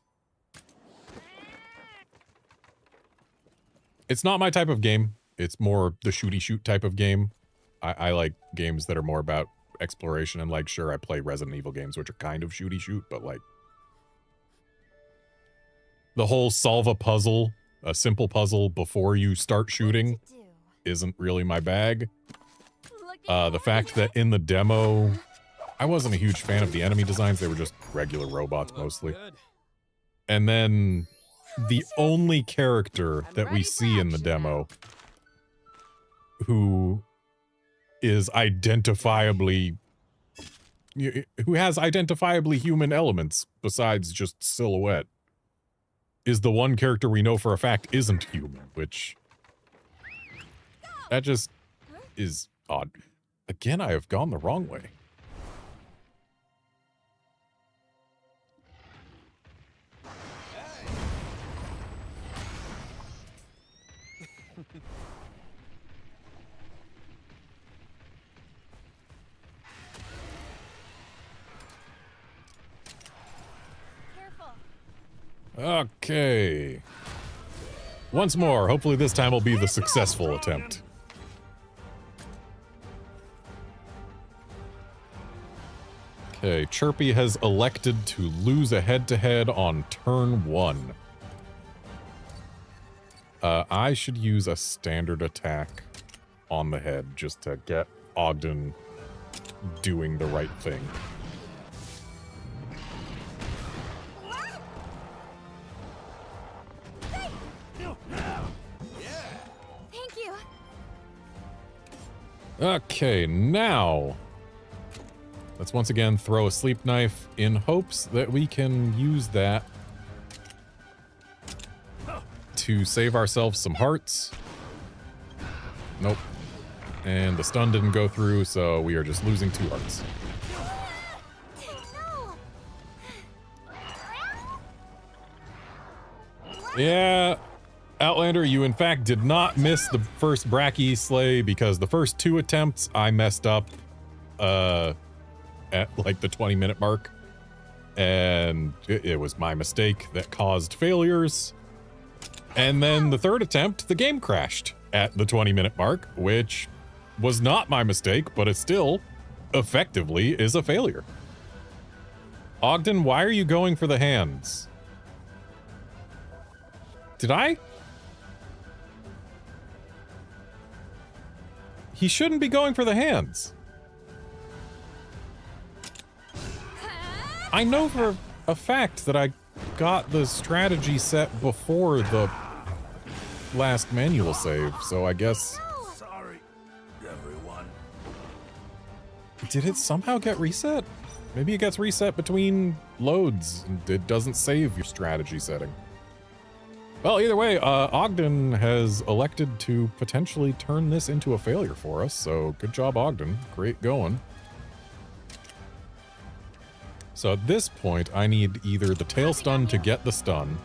It's not my type of game. It's more the shooty-shoot type of game. I like games that are more about exploration, and, like, sure, I play Resident Evil games, which are kind of shooty-shoot, but, like, the whole solve a puzzle, a simple puzzle before you start shooting, isn't really my bag. The fact that in the demo, I wasn't a huge fan of the enemy designs. They were just regular robots mostly. And then the only character that we see in the demo who is identifiably, who has identifiably human elements besides just silhouette, is the one character we know for a fact isn't human, which, that just is odd. Again, I have gone the wrong way. Okay. Once more, hopefully this time will be the successful attempt. Okay, Chirpy has elected to lose a head-to-head on turn 1. I should use a standard attack on the head just to get Ogden doing the right thing. Thank you. Okay, now let's once again throw a sleep knife in hopes that we can use that to save ourselves some hearts. Nope. And the stun didn't go through, so we are just losing 2 hearts. Yeah, Outlander, you in fact did not miss the first Brachy slay because the first 2 attempts I messed up at like the 20-minute mark, and it was my mistake that caused failures. And then the 3rd attempt, the game crashed at the 20-minute mark, which was not my mistake, but it still effectively is a failure. Ogden, why are you going for the hands? Did I? He shouldn't be going for the hands. I know for a fact that I got the strategy set before the last manual save, so I guess... Sorry, everyone. Did it somehow get reset? Maybe it gets reset between loads and it doesn't save your strategy setting. Well, either way, Ogden has elected to potentially turn this into a failure for us, so good job, Ogden. Great going. So at this point, I need either the tail stun to get the stun,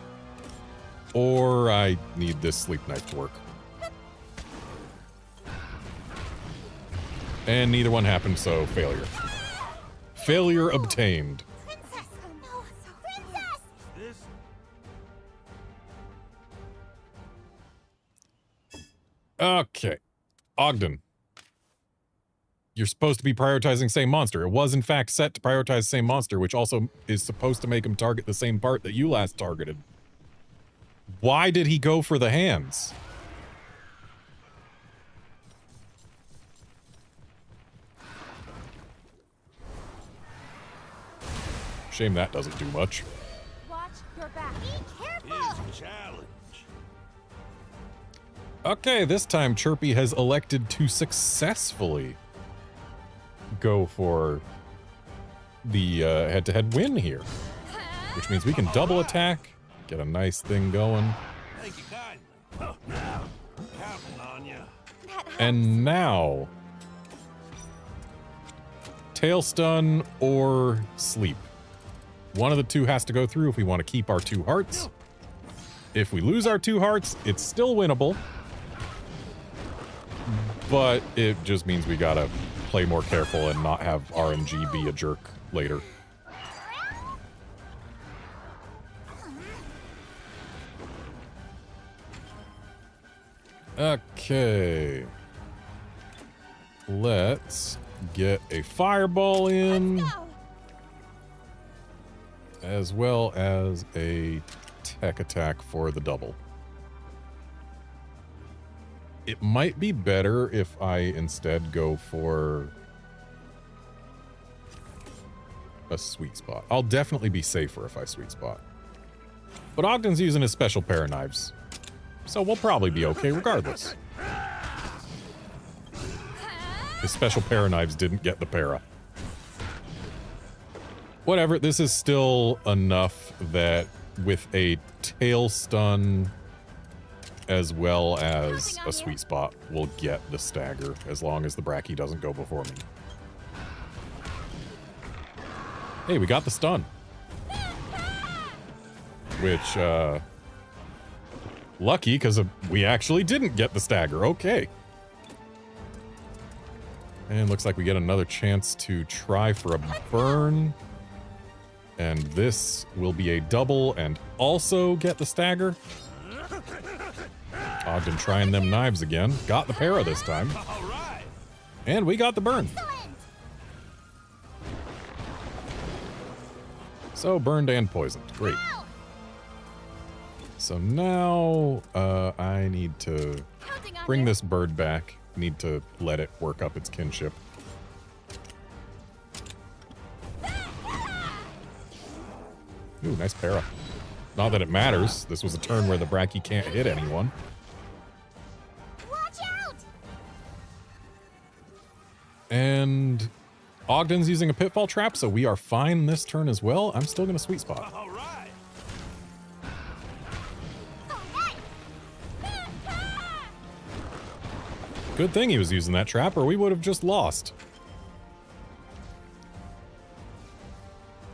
or I need this sleep knife to work. And neither one happened, so failure. Failure obtained. Princess! No! Princess! This Okay. Ogden. You're supposed to be prioritizing same monster. It was in fact set to prioritize same monster, which also is supposed to make him target the same part that you last targeted. Why did he go for the hands? Shame that doesn't do much. Watch your back. Be careful. Here's a challenge. Okay, this time Chirpy has elected to successfully go for the head-to-head win here, which means we can double attack, get a nice thing going. Thank you kindly. Oh, now, counting on you. And now, tail stun or sleep. One of the two has to go through if we want to keep our 2 hearts. If we lose our 2 hearts, it's still winnable. But it just means we gotta play more careful and not have RNG be a jerk later. Okay. Let's get a fireball in, as well as a tech attack for the double. It might be better if I instead go for a sweet spot. I'll definitely be safer if I sweet spot. But Ogden's using his special pair of knives, so we'll probably be okay regardless. His special pair of knives didn't get the para. Whatever, this is still enough that with a tail stun as well as a sweet spot, we'll get the stagger as long as the Brachy doesn't go before me. Hey, we got the stun. Which, lucky, because we actually didn't get the stagger. Okay. And looks like we get another chance to try for a burn. And this will be a double and also get the stagger. Ogden trying them knives again. Got the para this time. All right. And we got the burn. So burned and poisoned. Great. So now I need to bring this bird back. Need to let it work up its kinship. Ooh, nice para. Not that it matters. This was a turn where the Brachy can't hit anyone. Watch out! And Ogden's using a pitfall trap, so we are fine this turn as well. I'm still going to sweet spot. All right. Good thing he was using that trap, or we would have just lost.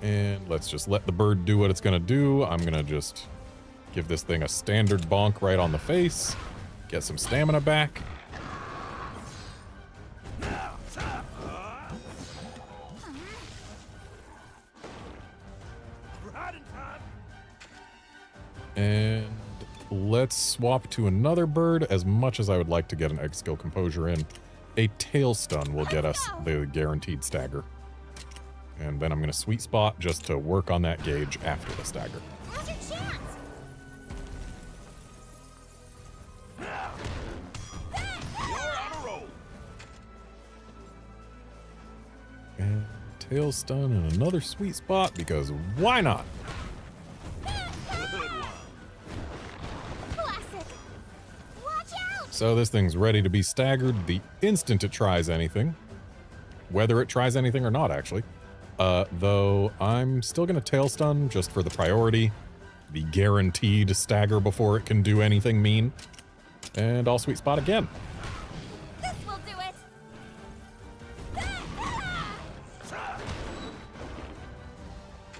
And let's just let the bird do what it's going to do. I'm going to just give this thing a standard bonk right on the face. Get some stamina back. And let's swap to another bird. As much as I would like to get an egg skill composure in, a tail stun will get us the guaranteed stagger. And then I'm going to sweet spot just to work on that gauge after the stagger. Now's your chance. You're on a roll. And tail stun and another sweet spot, because why not? Classic. Watch out! So this thing's ready to be staggered the instant it tries anything. Whether it tries anything or not, actually. Though I'm still going to tail stun just for the priority. The guaranteed stagger before it can do anything mean. And I'll sweet spot again. This will do it.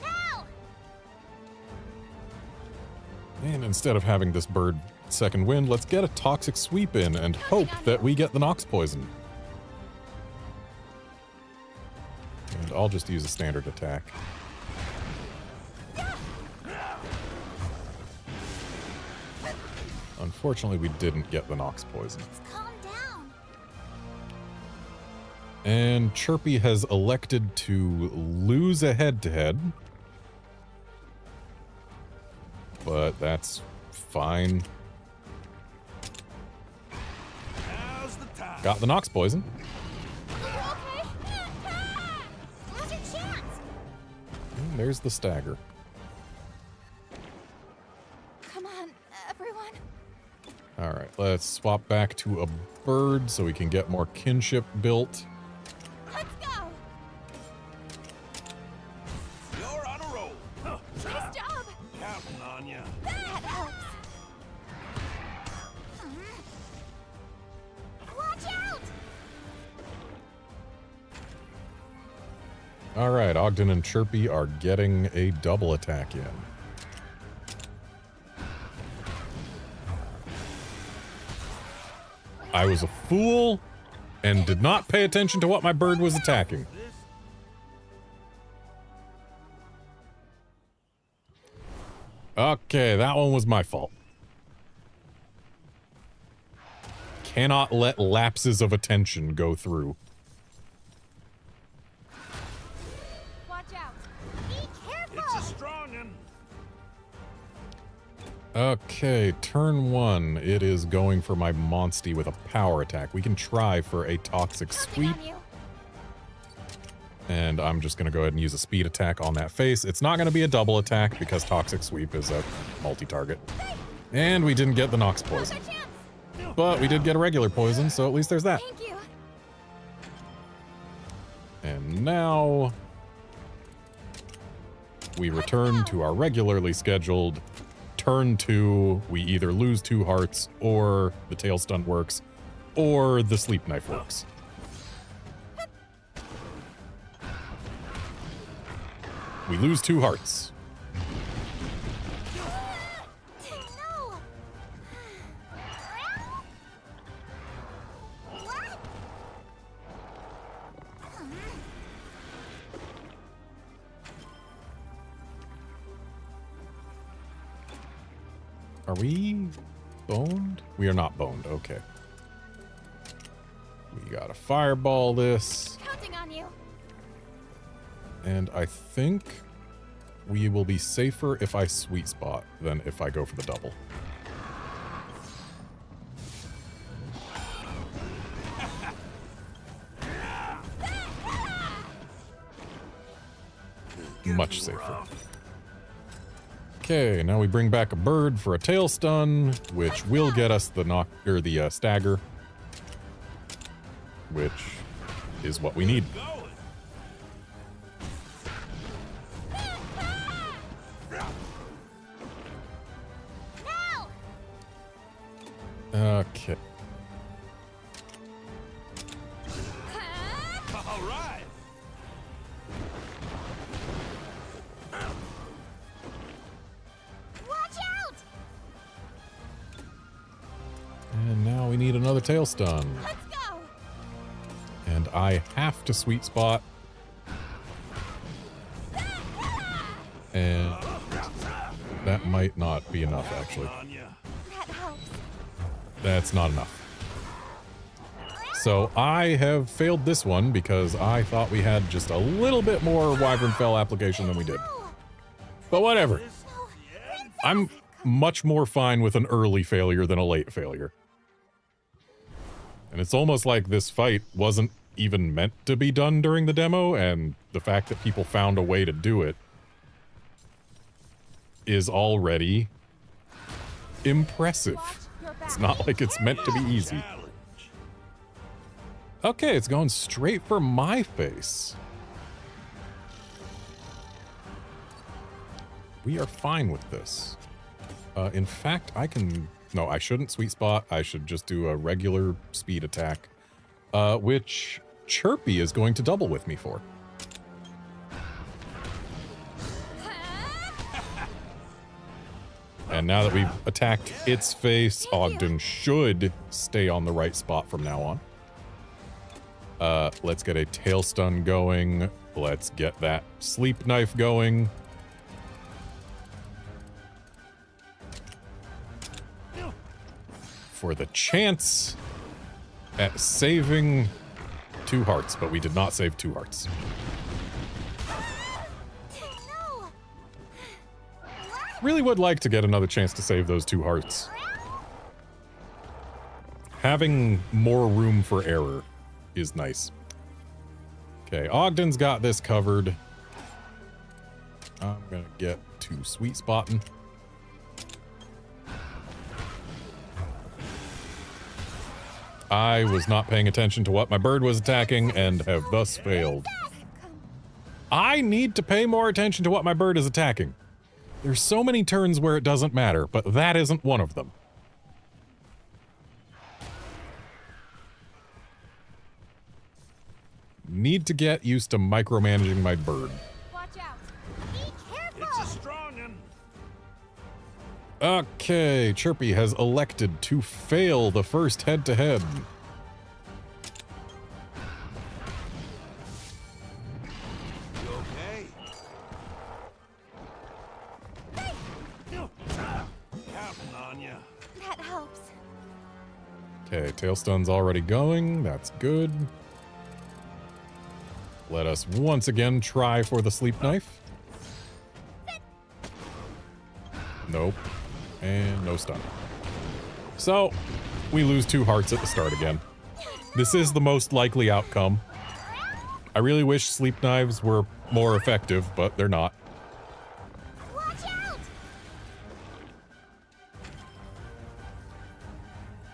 Now! And instead of having this bird second wind, let's get a toxic sweep in and hope that we get the Nox poison. And I'll just use a standard attack. Unfortunately, we didn't get the Nox poison. Calm down. And Chirpy has elected to lose a head-to-head. But that's fine. Now's the time. Got the Nox poison. Are you okay? Now's your chance. there's the stagger. Come on, everyone. All right, let's swap back to a bird so we can get more kinship built. Let's go. You're on a roll. Nice job. Counting on you. That helps. Watch out. All right, Ogden and Chirpy are getting a double attack in. I was a fool and did not pay attention to what my bird was attacking. Okay, that one was my fault. Cannot let lapses of attention go through. Watch out. Be careful. It's a strong one. Okay, turn 1. It is going for my Monstie with a power attack. We can try for a toxic sweep. On you. And I'm just going to go ahead and use a speed attack on that face. It's not going to be a double attack because toxic sweep is a multi-target. And we didn't get the Nox Now's poison. our chance. But we did get a regular poison, so at least there's that. Thank you. And now we return to our regularly scheduled turn 2. We either lose 2 hearts, or the tail stun works, or the sleep knife works. We lose 2 hearts. No. What? Are we boned? We are not boned. Okay. We gotta fireball this. Counting on you. And I think we will be safer if I sweet spot than if I go for the double. Much safer. Okay, now we bring back a bird for a tail stun, which will get us the knock or the stagger, which is what we need. Okay. All right. Watch out. And now we need another tail stun. Let's go. And I have to sweet spot. And that might not be enough, actually. On you. That helps. That's not enough. So I have failed this one because I thought we had just a little bit more Wyvern Fell application than we did. No. But whatever. No. I'm much more fine with an early failure than a late failure. And it's almost like this fight wasn't even meant to be done during the demo, and the fact that people found a way to do it is already impressive. Watch your back. It's not like it's meant to be easy. Challenge. Okay, it's going straight for my face. We are fine with this. In fact, I can... No, I shouldn't sweet spot. I should just do a regular speed attack, which Chirpy is going to double with me for. And now that we've attacked its face, Ogden should stay on the right spot from now on. Let's get a tail stun going. Let's get that sleep knife going. For the chance at saving 2 hearts, but we did not save 2 hearts. No. Really would like to get another chance to save those 2 hearts. Having more room for error is nice. Okay, Ogden's got this covered. I'm gonna get to sweet spotting. I was not paying attention to what my bird was attacking and have thus failed. I need to pay more attention to what my bird is attacking. There's so many turns where it doesn't matter, but that isn't one of them. Need to get used to micromanaging my bird. Watch out. Be careful. It's a strong one. Okay, Chirpy has elected to fail the first head-to-head. You okay? Counting on you. That helps. Okay, tail stun's already going. That's good. Let us once again try for the sleep knife. Nope. And no stun. So, we lose 2 hearts at the start again. This is the most likely outcome. I really wish sleep knives were more effective, but they're not. Watch out.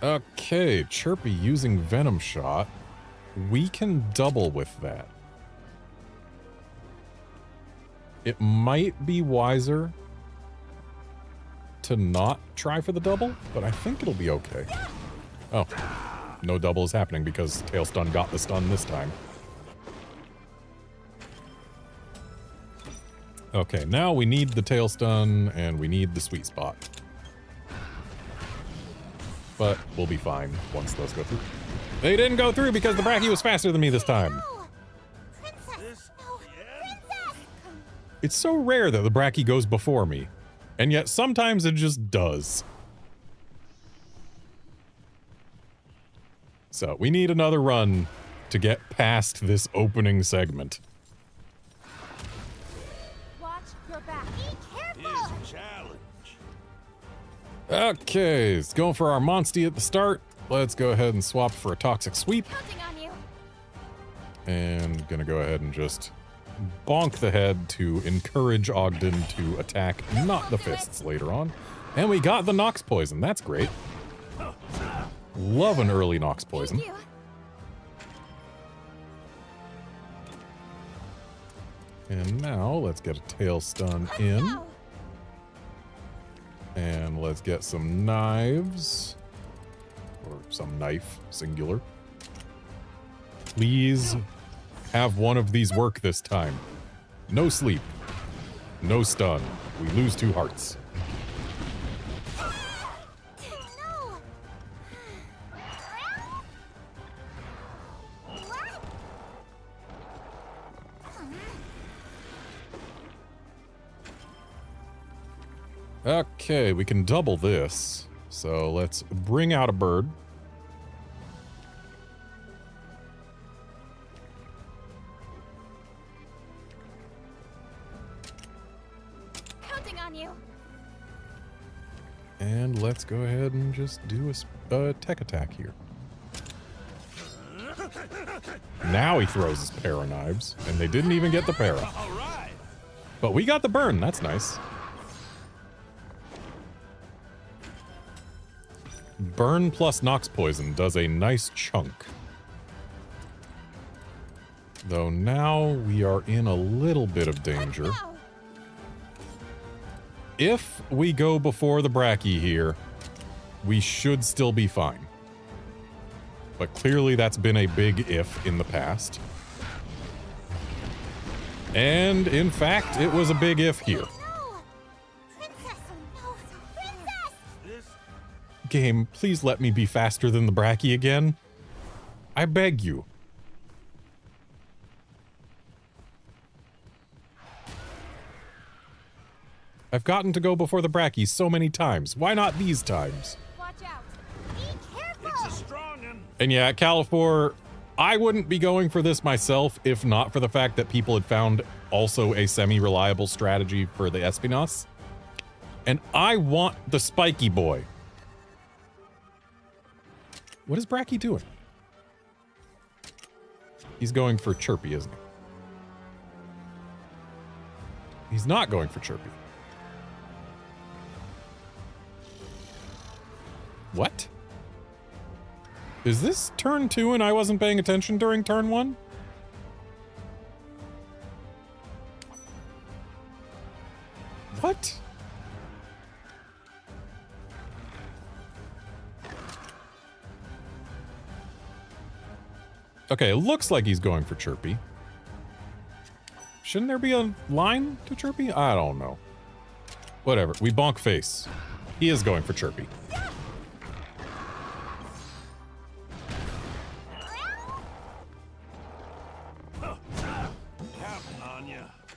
Okay, Chirpy using Venom Shot. We can double with that. It might be wiser to not try for the double, but I think it'll be okay. Oh, no double is happening because tail stun got the stun this time. Okay, now we need the tail stun and we need the sweet spot. But we'll be fine once those go through. They didn't go through because the Brachy was faster than me this time. No. Princess. No. Princess. It's so rare that the Brachy goes before me, and yet sometimes it just does. So we need another run to get past this opening segment. Watch your back. Be Here's careful. a challenge. Okay, it's going for our Monstie at the start. Let's go ahead and swap for a Toxic Sweep. Counting on you. And gonna go ahead and just bonk the head to encourage Ogden to attack not the fists later on. And we got the Nox Poison. That's great. Love an early Nox Poison. Thank you. And now let's get a tail stun Let's in. go. And let's get some knives. Or some knife, singular. Please have one of these work this time. No sleep. No stun. We lose 2 hearts. No. Okay, we can double this. So let's bring out a bird. Counting on you. And let's go ahead and just do a tech attack here. Now he throws his para knives, and they didn't even get the para. All right. But we got the burn, that's nice. Burn plus Nox Poison does a nice chunk. Though now we are in a little bit of danger. Now. If we go before the Brachy here, we should still be fine. But clearly that's been a big if in the past. And in fact, it was a big if here. No. Princess. No. Princess. This Game, please let me be faster than the Brachy again. I beg you. I've gotten to go before the Brachy so many times. Why not these times? Watch out. Be careful. it's a strong one. And yeah, Califor, I wouldn't be going for this myself if not for the fact that people had found also a semi-reliable strategy for the Espinas. And I want the spiky boy. What is Brachy doing? He's going for Chirpy, isn't he? He's not going for Chirpy. What? Is this turn 2 and I wasn't paying attention during turn 1? What? Okay, it looks like he's going for Chirpy. Shouldn't there be a line to Chirpy? I don't know. Whatever. We bonk face. He is going for Chirpy.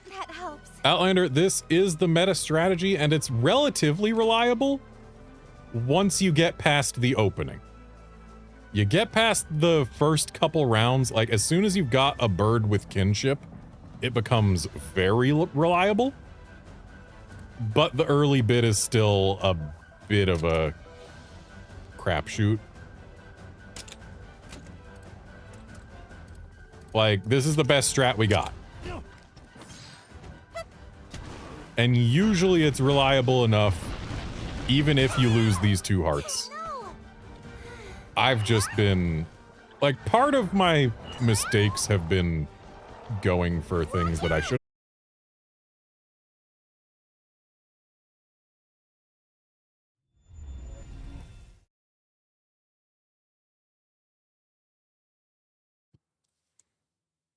That helps. Outlander, this is the meta strategy, and it's relatively reliable once you get past the opening. You get past the first couple rounds, like as soon as you've got a bird with kinship, it becomes very reliable. But the early bit is still a bit of a crapshoot. Like, this is the best strat we got. And usually it's reliable enough, even if you lose these 2 hearts. I've just been... like, part of my mistakes have been going for things that I should.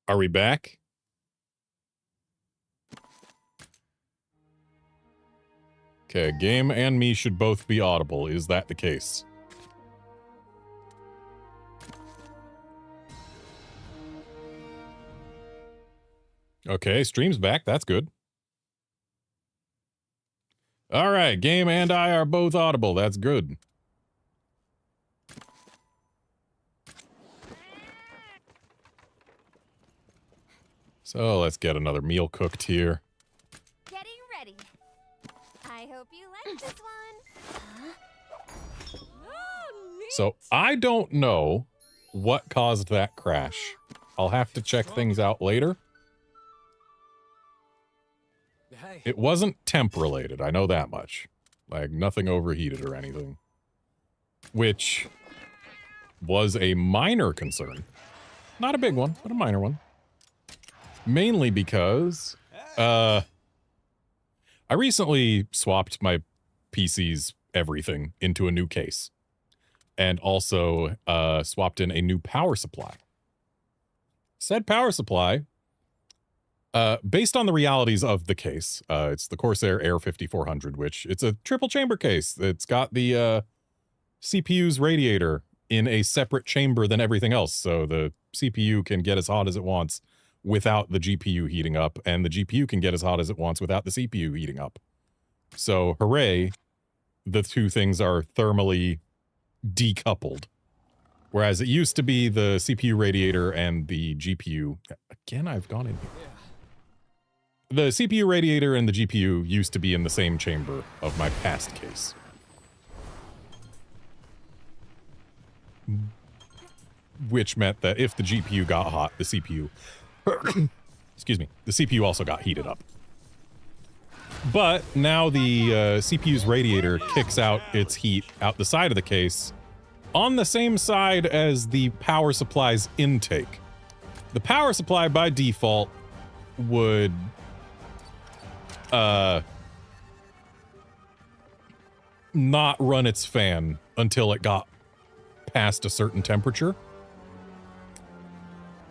Are we back? Okay, game and me should both be audible. Is that the case? Okay, stream's back. That's good. All right, game and I are both audible. That's good. So let's get another meal cooked here. Getting ready. I hope you like this one. Oh, neat. So I don't know what caused that crash. I'll have to check things out later. It wasn't temp related, I know that much. Like, nothing overheated or anything. Which was a minor concern. Not a big one, but a minor one. Mainly because, I recently swapped my PC's everything into a new case. And also, swapped in a new power supply. Said power supply, based on the realities of the case, it's the Corsair Air 5400, which it's a triple chamber case. It's got the CPU's radiator in a separate chamber than everything else, so the CPU can get as hot as it wants without the GPU heating up, and the GPU can get as hot as it wants without the CPU heating up. So, hooray, the 2 things are thermally decoupled. Whereas it used to be the CPU radiator and the GPU. Again, I've gone in here. The CPU radiator and the GPU used to be in the same chamber of my past case. Which meant that if the GPU got hot, the CPU... excuse me. The CPU also got heated up. But now the CPU's radiator kicks out its heat out the side of the case on the same side as the power supply's intake. The power supply, by default, would... not run its fan until it got past a certain temperature.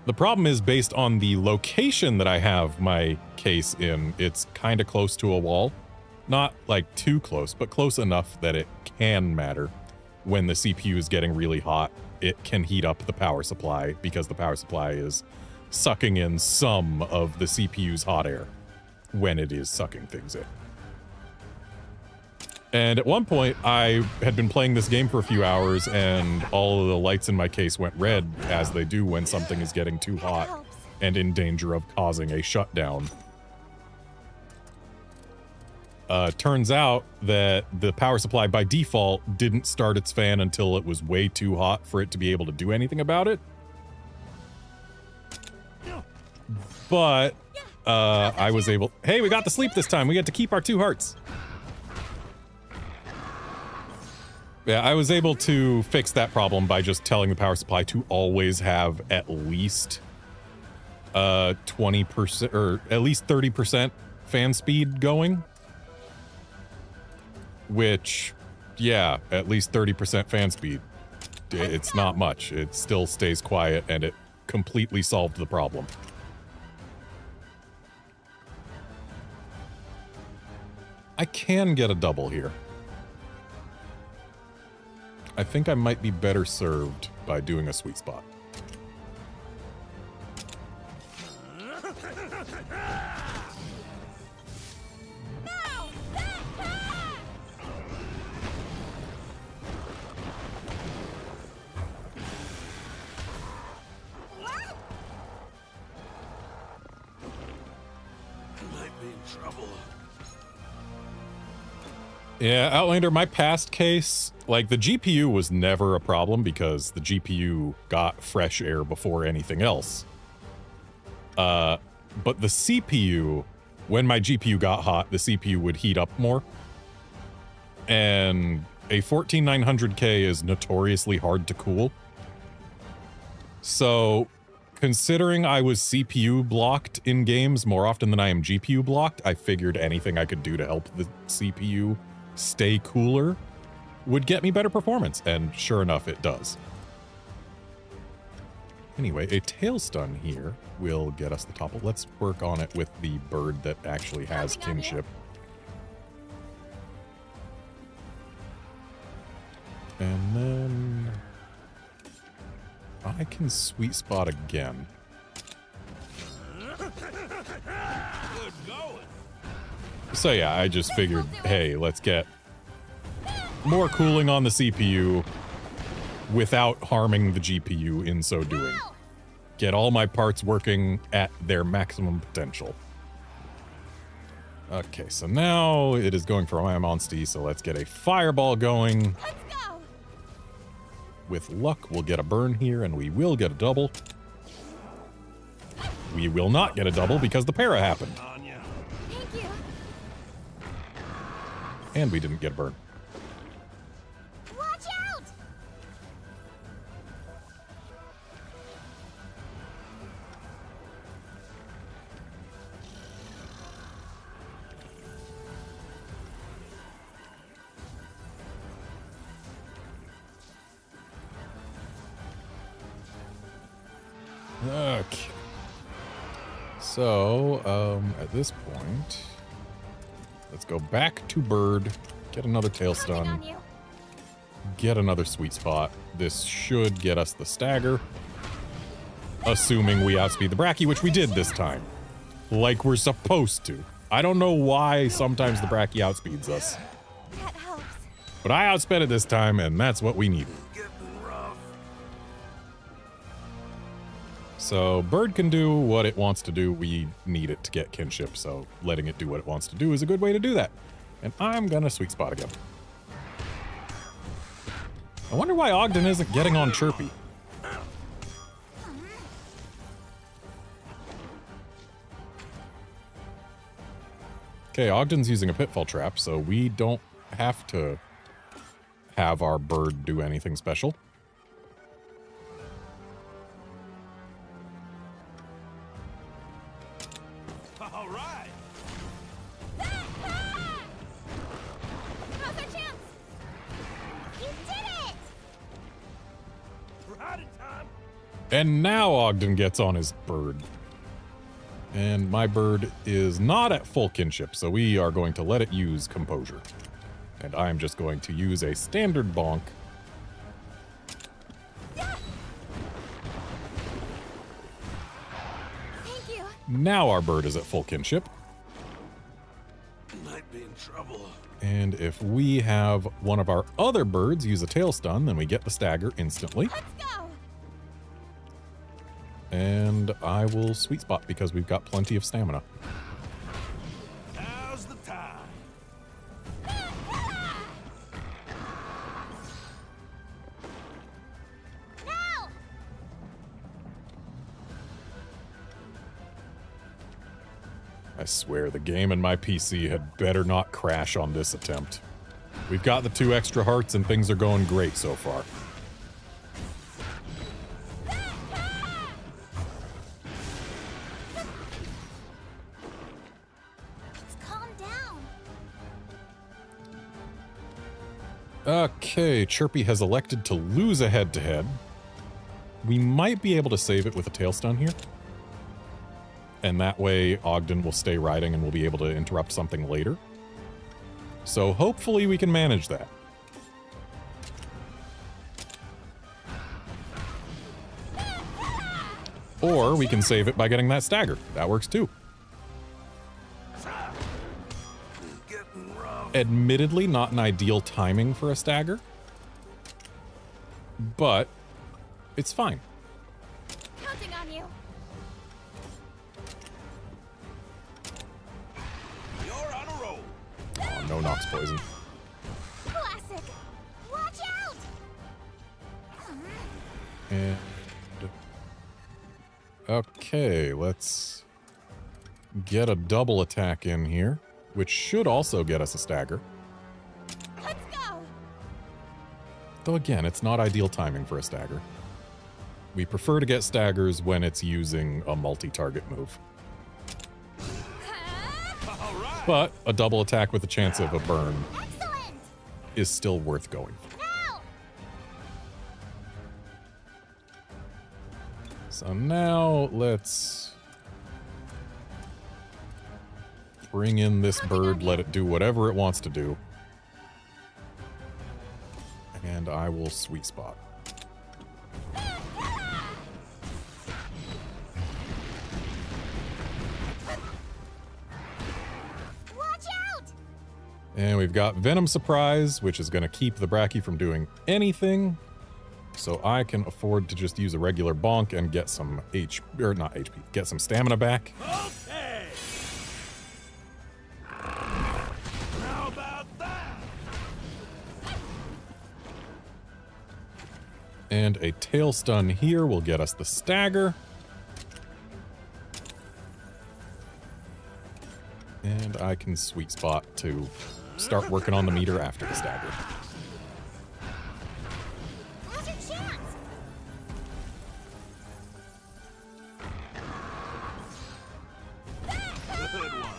The problem is, based on the location that I have my case in, it's kind of close to a wall. Not like too close, but close enough that it can matter. When the CPU is getting really hot, it can heat up the power supply because the power supply is sucking in some of the CPU's hot air when it is sucking things in. And at one point, I had been playing this game for a few hours, and all of the lights in my case went red, as they do when something is getting too hot and in danger of causing a shutdown. Turns out that the power supply, by default, didn't start its fan until it was way too hot for it to be able to do anything about it. But I was able... Hey, we got to sleep this time. We get to keep our 2 hearts. Yeah, I was able to fix that problem by just telling the power supply to always have at least 20% or at least 30% fan speed going. Which, yeah, at least 30% fan speed. It's not much. It still stays quiet and it completely solved the problem. I can get a double here. I think I might be better served by doing a sweet spot. Yeah, Outlander, my past case, like, the GPU was never a problem because the GPU got fresh air before anything else. But the CPU, when my GPU got hot, the CPU would heat up more. And a 14900K is notoriously hard to cool. So, considering I was CPU blocked in games more often than I am GPU blocked, I figured anything I could do to help the CPU stay cooler would get me better performance, and sure enough, it does. Anyway, a tail stun here will get us the topple. Let's work on it with the bird that actually has kinship. And then I can sweet spot again. So yeah, I just figured, hey, let's get more cooling on the CPU without harming the GPU in so doing. Get all my parts working at their maximum potential. Okay, so now it is going for RedmondStache, so let's get a fireball going. Let's go. With luck, we'll get a burn here, and we will get a double. We will not get a double because the para happened. Thank you. And we didn't get a burn. Watch out! Okay. So, at this point, let's go back to bird, get another tail stun, get another sweet spot. This should get us the stagger, assuming we outspeed the Brachy, which we did this time. Like we're supposed to. I don't know why sometimes the Brachy outspeeds us. That helps. But I outsped it this time, and that's what we needed. So, bird can do what it wants to do. We need it to get kinship, so letting it do what it wants to do is a good way to do that. And I'm gonna sweet spot again. I wonder why Ogden isn't getting on Chirpy. Okay, Ogden's using a pitfall trap, so we don't have to have our bird do anything special. All right. Now's our chance. You did it! We're out of time. And now Ogden gets on his bird. And my bird is not at full kinship, so we are going to let it use composure. And I'm just going to use a standard bonk. Thank you. Now our bird is at full kinship. Might be in trouble. And if we have one of our other birds use a tail stun, then we get the stagger instantly. Let's go. And I will sweet spot because we've got plenty of stamina. Now's the time. Now. I swear, the game and my PC had better not crash on this attempt. We've got the 2 extra hearts and things are going great so far. Calm down. Okay, Chirpy has elected to lose a head-to-head. We might be able to save it with a tail stun here. And that way Ogden will stay riding and we'll be able to interrupt something later. So hopefully we can manage that. Or we can save it by getting that stagger. That works too. Getting rough. Admittedly, not an ideal timing for a stagger. But it's fine. Counting on you. You're on a roll. Oh, no Nox poison. Classic. Watch out. And okay, let's get a double attack in here, which should also get us a stagger. Let's go. Though again, it's not ideal timing for a stagger. We prefer to get staggers when it's using a multi-target move. All right. But a double attack with a chance of a burn Excellent. is still worth going for. Now. So now let's bring in this bird, let it do whatever it wants to do. And I will sweet spot. Watch out. And we've got Venom Surprise, which is going to keep the Brachy from doing anything. So I can afford to just use a regular bonk and get some get some stamina back. Okay. How about that? And a tail stun here will get us the stagger. And I can sweet spot to start working on the meter after the stagger. Now's your chance. Good one.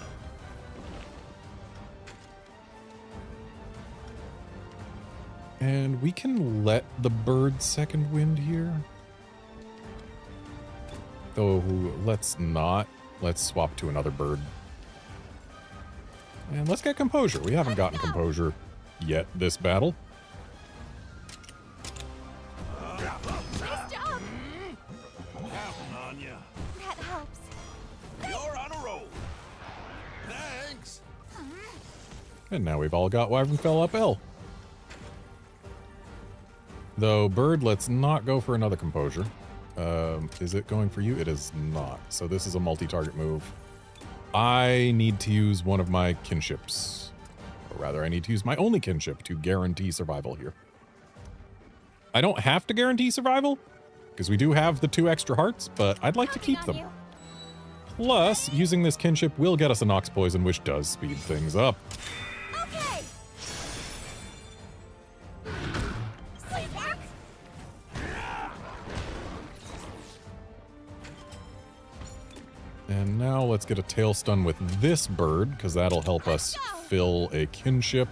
And we can let the bird second wind here. Though, let's not. Let's swap to another bird. And let's get composure. We haven't gotten composure yet this battle. Nice job. Counting on you. That helps. You're on a roll. Thanks. And now we've all got Wyvern Fell up L. Though, bird, let's not go for another composure. Is it going for you? It is not. So this is a multi-target move. I need to use one of my kinships. Or rather, I need to use my only kinship to guarantee survival here. I don't have to guarantee survival, because we do have the 2 extra hearts, but I'd like to keep them. You. Plus, using this kinship will get us a Nox Poison, which does speed things up. Okay. Sleep back. And now let's get a tail stun with this bird, because that'll help us fill a kinship.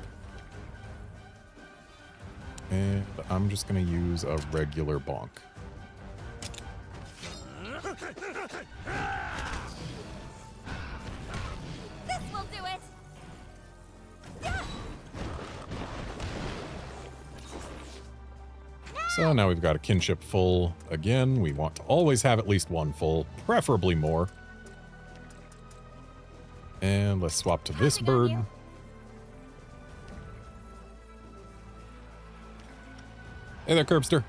And I'm just going to use a regular bonk. This will do it. So now we've got a kinship full. Again, we want to always have at least one full, preferably more. And let's swap to this Counting on bird. you. Hey there, Curbster.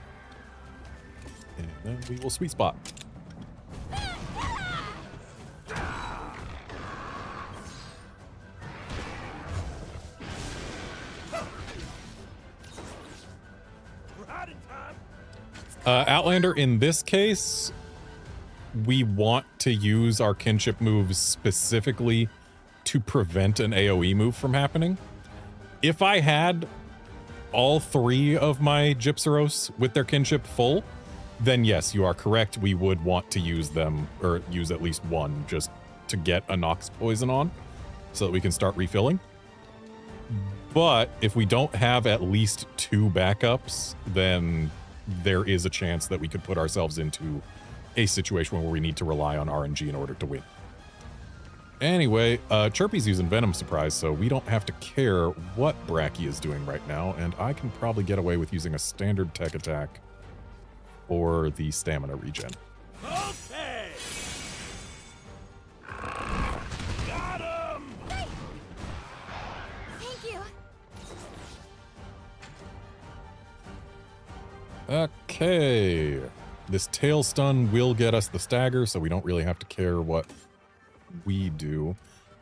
And then we will sweet spot. Right in time. Outlander, in this case, we want to use our kinship moves specifically to prevent an AoE move from happening. If I had all 3 of my Gypsyros with their kinship full, then yes, you are correct. We would want to use them, or use at least one, just to get a Nox poison on, so that we can start refilling. But if we don't have at least 2 backups, then there is a chance that we could put ourselves into a situation where we need to rely on RNG in order to win. Anyway, Chirpy's using Venom Surprise, so we don't have to care what Brachy is doing right now, and I can probably get away with using a standard tech attack for the stamina regen. Okay. Got him. Hey. Thank you. Okay. This tail stun will get us the stagger, so we don't really have to care what we do.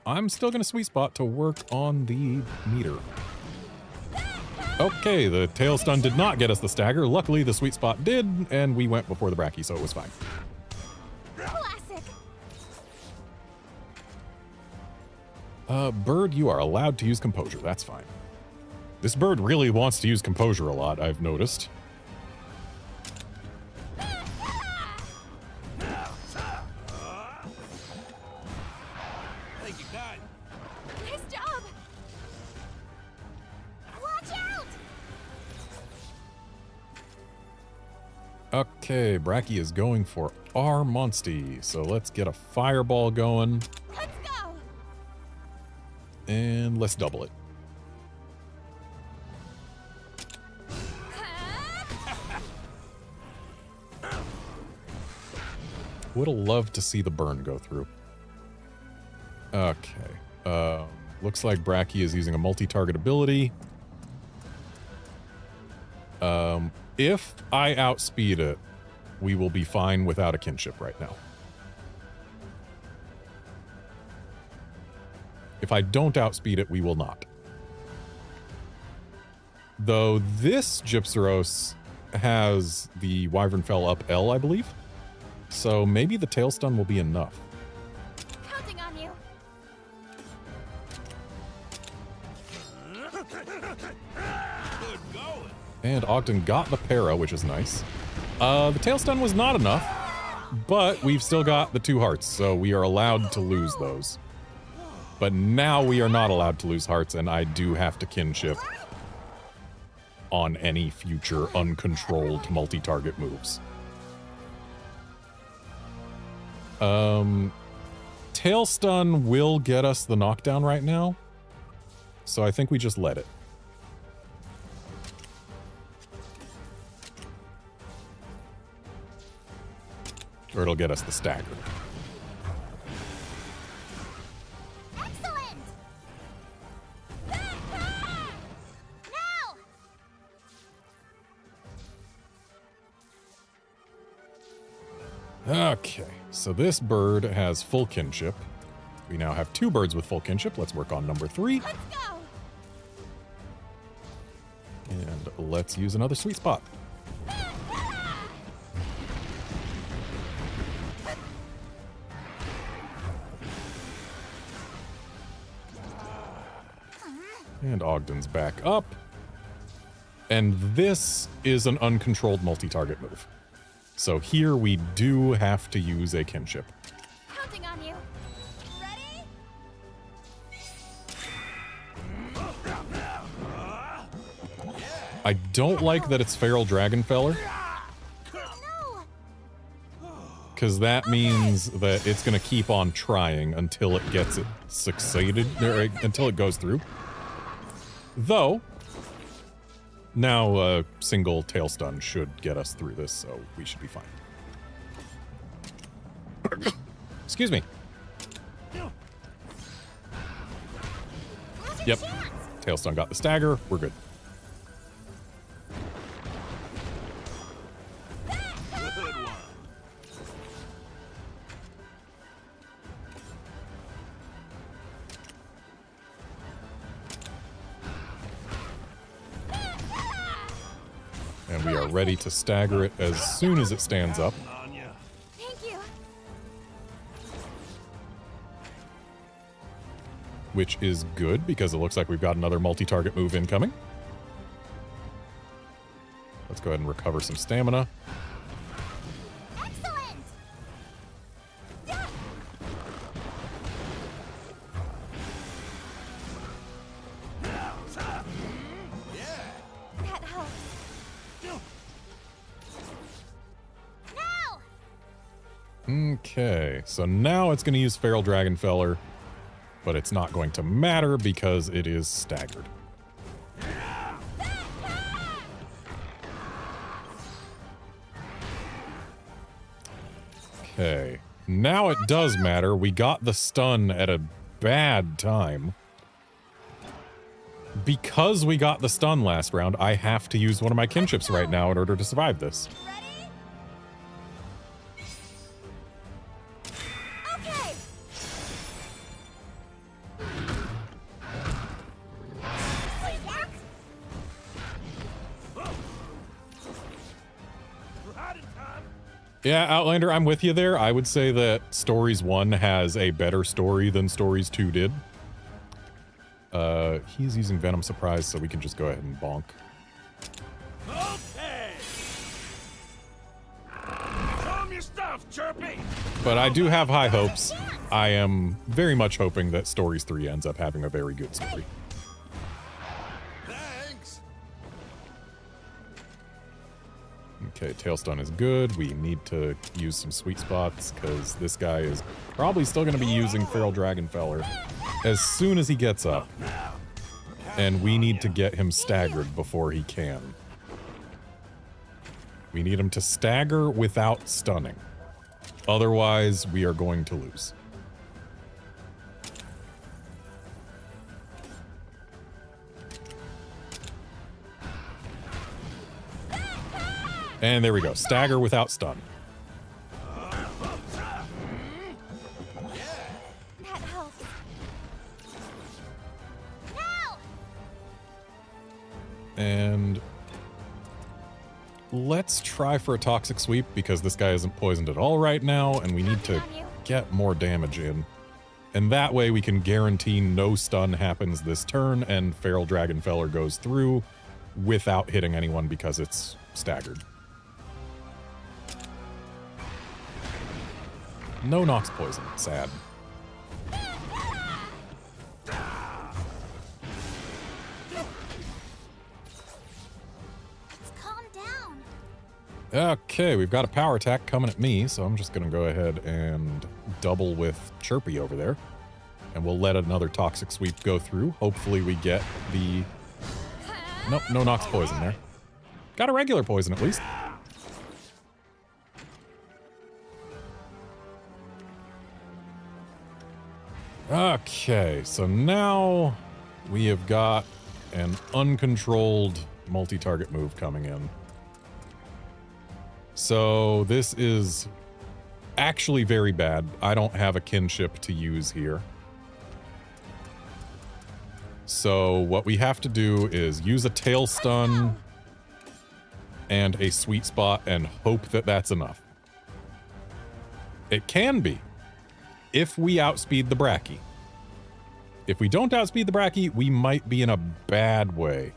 I'm still going to sweet spot to work on the meter. Okay, the tail stun did not get us the stagger. Luckily, the sweet spot did, and we went before the Brachy, so it was fine. Classic. Bird, you are allowed to use composure. That's fine. This bird really wants to use composure a lot, I've noticed. Thank you, God. Nice job. Watch out. Okay, Brachy is going for our Monstie, so let's get a fireball going, Let's go. and let's double it. Would've loved to see the burn go through. Okay. Looks like Brachy is using a multi-target ability. If I outspeed it, we will be fine without a kinship right now. If I don't outspeed it, we will not. Though this Gypsyros has the Wyvern Fell up L, I believe. So maybe the tail stun will be enough. Counting on you. Good going. And Ogden got the para, which is nice. The tail stun was not enough, but we've still got the 2 hearts, so we are allowed to lose those. But now we are not allowed to lose hearts, and I do have to kinship on any future uncontrolled multi-target moves. Tail stun will get us the knockdown right now, so I think we just let it. Or it'll get us the stagger. Excellent. Now. Okay, so this bird has full kinship. We now have 2 birds with full kinship. Let's work on number 3. Let's go. And let's use another sweet spot. And Ogden's back up. And this is an uncontrolled multi-target move. So here we do have to use a kinship. Counting on you. Ready? I don't like that it's Feral Dragonfeller, No. because that means that it's going to keep on trying until it gets it succeeded, or until it goes through. Though, now a single tail stun should get us through this, so we should be fine. Excuse me. Yep. Tail stun got the stagger. We're good. Good one. And we are ready to stagger it as soon as it stands up. On ya. Thank you. which is good because it looks like we've got another multi-target move incoming. Let's go ahead and recover some stamina. Excellent. Yeah. That helps. Now. Okay, so now it's going to use Feral Dragonfeller, but it's not going to matter because it is staggered. Okay, now it does matter. We got the stun at a bad time. Because we got the stun last round, I have to use one of my kinships right now in order to survive this. Ready? Okay. Please work. Right in time. Yeah, Outlander, I'm with you there. I would say that Stories 1 has a better story than Stories 2 did. He's using Venom Surprise, so we can just go ahead and bonk. Okay. Show 'em your stuff, Chirpy. But I do have high hopes. I am very much hoping that Stories 3 ends up having a very good story. Thanks. Okay, Tailstone is good. We need to use some sweet spots because this guy is probably still going to be using Feral Dragonfeller as soon as he gets up. And we need to get him staggered before he can. We need him to stagger without stunning. Otherwise, we are going to lose. And there we go. Stagger without stun. That helps. Now. And let's try for a toxic sweep because this guy isn't poisoned at all right now, and we need to get more damage in. And that way we can guarantee no stun happens this turn and Feral Dragonfeller goes through without hitting anyone because it's staggered. No Nox poison. Sad. Calm down. Okay, we've got a power attack coming at me, so I'm just going to go ahead and double with Chirpy over there. And we'll let another toxic sweep go through. Hopefully we get the... Nope, no Nox poison there. Got a regular poison at least. Okay, so now we have got an uncontrolled multi-target move coming in. So this is actually very bad. I don't have a kinship to use here. So what we have to do is use a tail stun and a sweet spot and hope that that's enough. It can be. If we outspeed the Brachy. If we don't outspeed the Brachy, we might be in a bad way.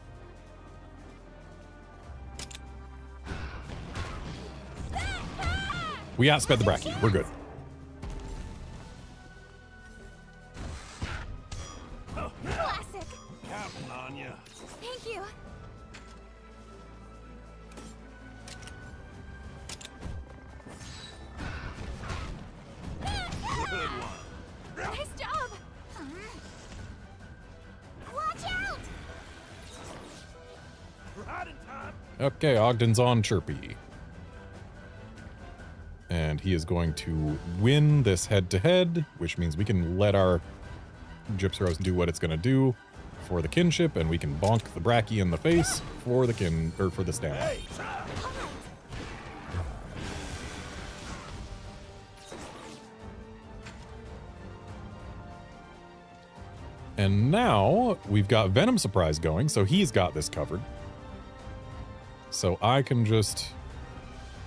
We outsped the Brachy. We're good. Classic. Counting on you. Thank you. Good one. Nice job. Watch out. Right in time. Okay, Ogden's on Chirpy. And he is going to win this head-to-head, which means we can let our Gyps Rose do what it's going to do for the kinship, and we can bonk the Brachy in the face for the for the stamina. Hey. And now we've got Venom Surprise going, so he's got this covered. So I can just,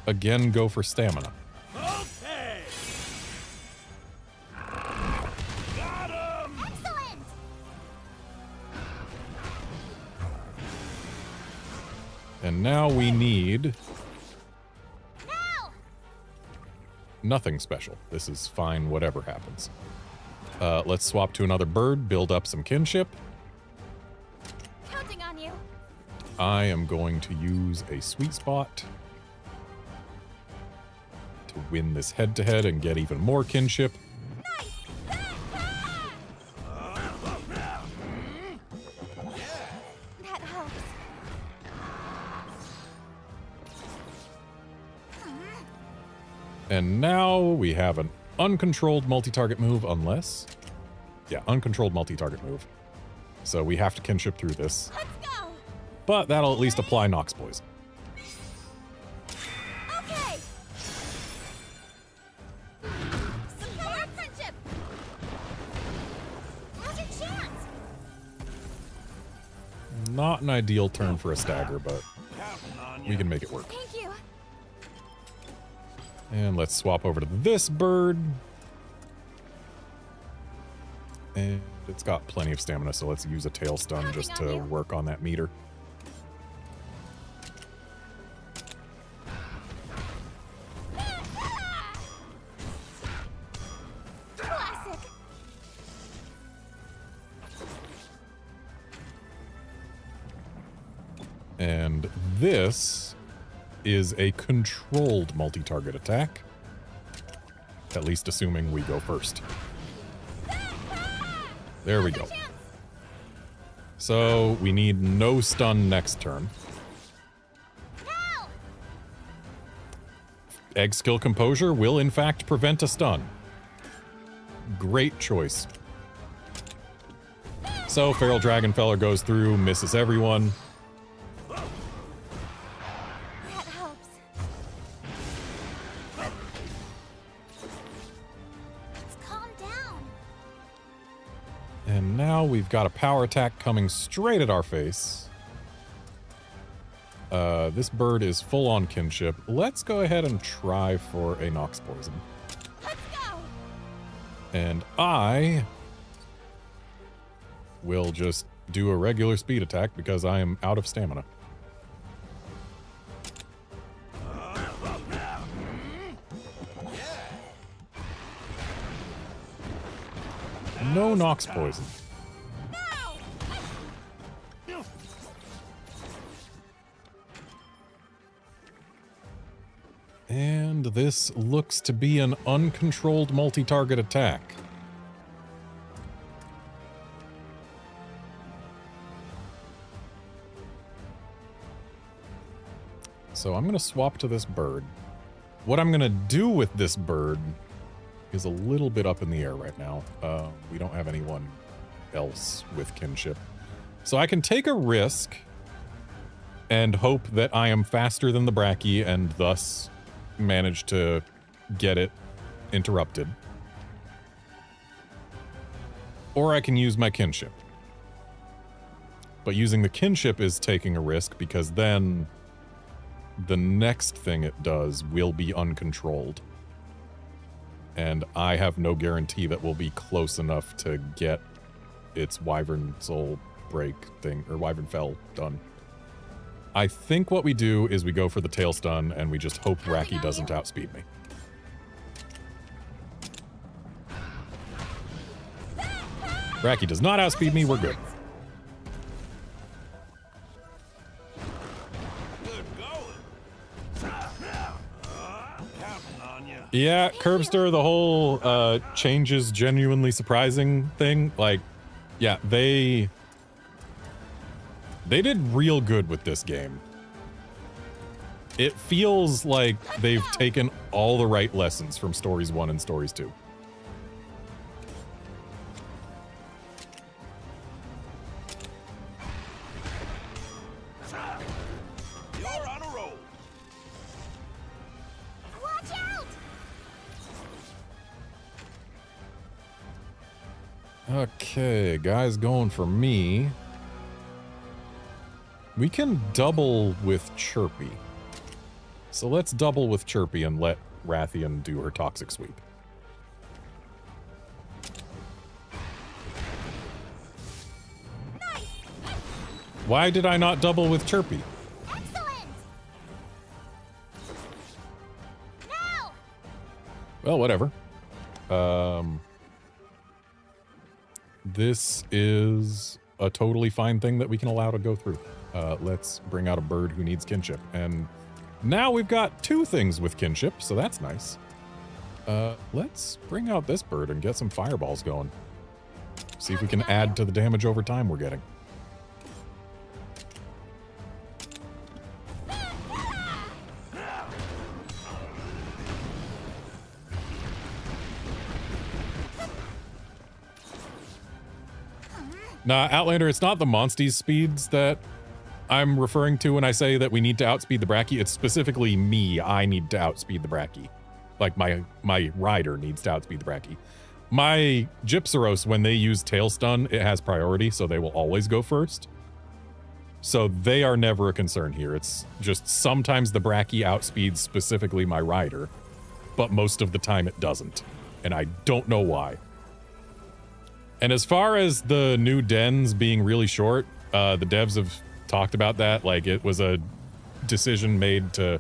again, go for stamina. Okay. Got him. Excellent. And now we need Now! nothing special. This is fine, whatever happens. Let's swap to another bird, build up some kinship. Counting on you. I am going to use a sweet spot to win this head-to-head and get even more kinship. Nice! That helps. And now we have an uncontrolled multi-target move, unless... Yeah, uncontrolled multi-target move. So we have to kinship through this. Let's go! But that'll at least apply Nox Poison. Okay! Support our friendship! How's your chance? Not an ideal turn for a stagger, but Counting on you. we can make it work. Thank you. And let's swap over to this bird. And it's got plenty of stamina, so let's use a tail stun just to work on that meter. Classic. And this is a controlled multi-target attack. At least assuming we go first. There we go. So we need no stun next turn. Now! Egg Skill Composure will in fact prevent a stun. Great choice. So Feral Dragonfeller goes through, misses everyone. That helps. Let's calm down. And now we've got a power attack coming straight at our face. This bird is full on kinship. Let's go ahead and try for a Nox Poison. Let's go! And I will just do a regular speed attack because I am out of stamina. No Nox Poison. And this looks to be an uncontrolled multi-target attack. So I'm going to swap to this bird. What I'm going to do with this bird is a little bit up in the air right now. We don't have anyone else with kinship. So I can take a risk and hope that I am faster than the Brachy and thus manage to get it interrupted. Or I can use my kinship. But using the kinship is taking a risk because then the next thing it does will be uncontrolled. And I have no guarantee that we'll be close enough to get its Wyvern Soul break thing, or Wyvern Fell done. I think what we do is we go for the tail stun and we just hope Brachy doesn't outspeed me. Brachy does not outspeed me, we're good. Good going. Counting on you. Yeah, Curbster, the whole changes genuinely surprising thing, like, yeah, they did real good with this game. It feels like they've taken all the right lessons from Stories 1 and Stories 2. You're on a roll. Watch out! Okay, guys going for me. We can double with Chirpy. So let's double with Chirpy and let Rathian do her Toxic Sweep. Nice! Why did I not double with Chirpy? Excellent! Well, whatever. This is a totally fine thing that we can allow to go through. Let's bring out a bird who needs kinship. And now we've got 2 things with kinship, so that's nice. Let's bring out this bird and get some fireballs going. See if we can add to the damage over time we're getting. Nah, Outlander, it's not the Monsties speeds that I'm referring to when I say that we need to outspeed the Brachy. It's specifically me. I need to outspeed the Brachy. Like, my rider needs to outspeed the Brachy. My Gypsaros, when they use Tail Stun, it has priority, so they will always go first. So they are never a concern here. It's just sometimes the Brachy outspeeds specifically my rider, but most of the time it doesn't. And I don't know why. And as far as the new dens being really short, the devs have talked about that. Like, it was a decision made to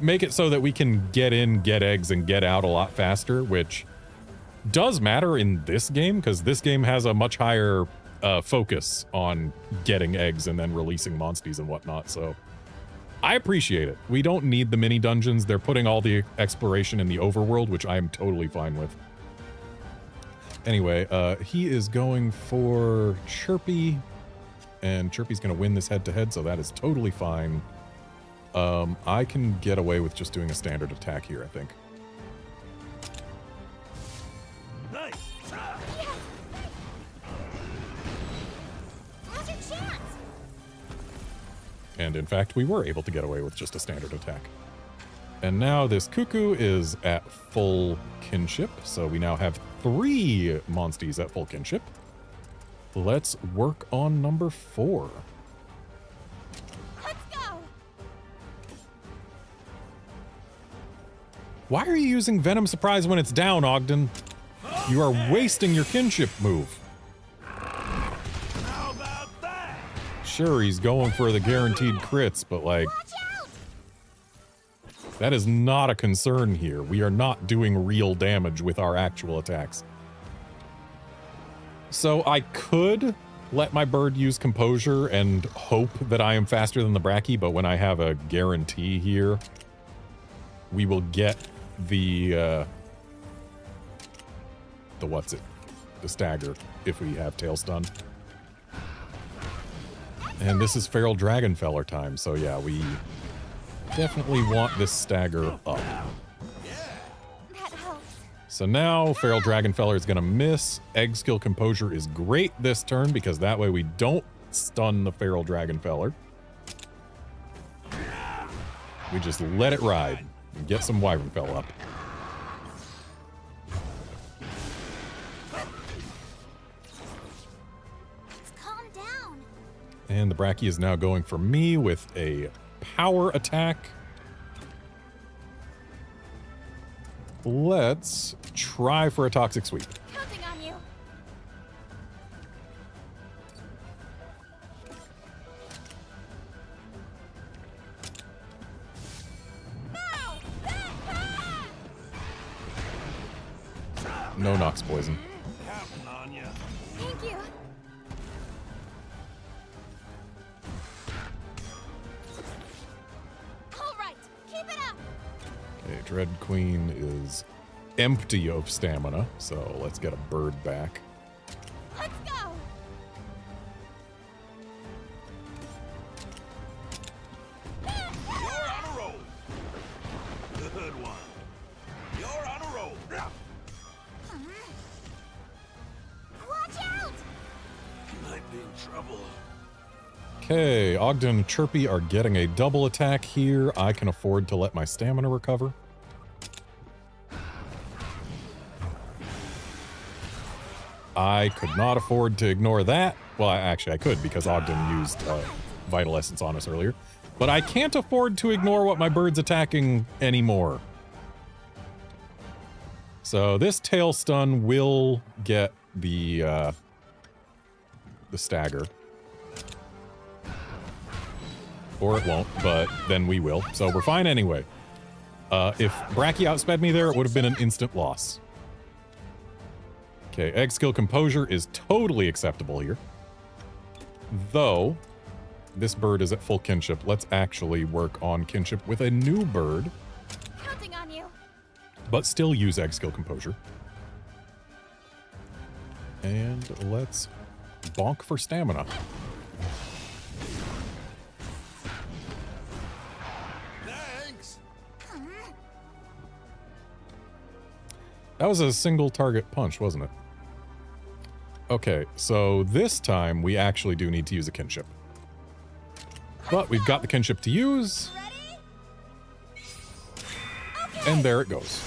make it so that we can get in, get eggs, and get out a lot faster, which does matter in this game, because this game has a much higher focus on getting eggs and then releasing monsties and whatnot, so I appreciate it. We don't need the mini dungeons. They're putting all the exploration in the overworld, which I am totally fine with. Anyway, he is going for Chirpy, and Chirpy's going to win this head-to-head, so that is totally fine. I can get away with just doing a standard attack here, I think. Nice. Now's your chance. And in fact, we were able to get away with just a standard attack. And now this Cuckoo is at full kinship, so we now have 3 monsties at full kinship. Let's work on number 4. Let's go. Why are you using Venom Surprise when it's down, Ogden? You are wasting your kinship move. How about that? Sure, he's going for the guaranteed crits, but like, Watch out. that is not a concern here. We are not doing real damage with our actual attacks. So I could let my bird use Composure and hope that I am faster than the Brachy, but when I have a guarantee here, we will get the the stagger if we have Tail Stun. And this is Feral Dragonfeller time, so yeah, we definitely want this stagger up. That helps. So now Feral Dragonfeller is going to miss. Egg Skill Composure is great this turn because that way we don't stun the Feral Dragonfeller. We just let it ride and get some Wyvernfell up. Calm down. And the Brachy is now going for me with a power attack. Let's try for a Toxic Sweep. Counting on you. No Nox Poison. Counting on you. Thank you. All right, keep it up. Okay, Dread Queen is empty of stamina, so let's get a bird back. Let's go. You're on a roll. Good one. You're on a roll. Watch out. You might be in trouble. Okay, Ogden and Chirpy are getting a double attack here. I can afford to let my stamina recover. I could not afford to ignore that. Well, actually I could because Ogden used Vital Essence on us earlier. But I can't afford to ignore what my bird's attacking anymore. So this Tail Stun will get the stagger. Or it won't, but then we will. So we're fine anyway. If Brachy outsped me there, it would have been an instant loss. Okay, egg skill composure is totally acceptable here. Though, this bird is at full kinship. Let's actually work on kinship with a new bird. Counting on you. But still use egg skill composure. And let's bonk for stamina. Thanks. That was a single target punch, wasn't it? Okay, so this time we actually do need to use a kinship. But we've got the kinship to use. Ready? Okay. And there it goes.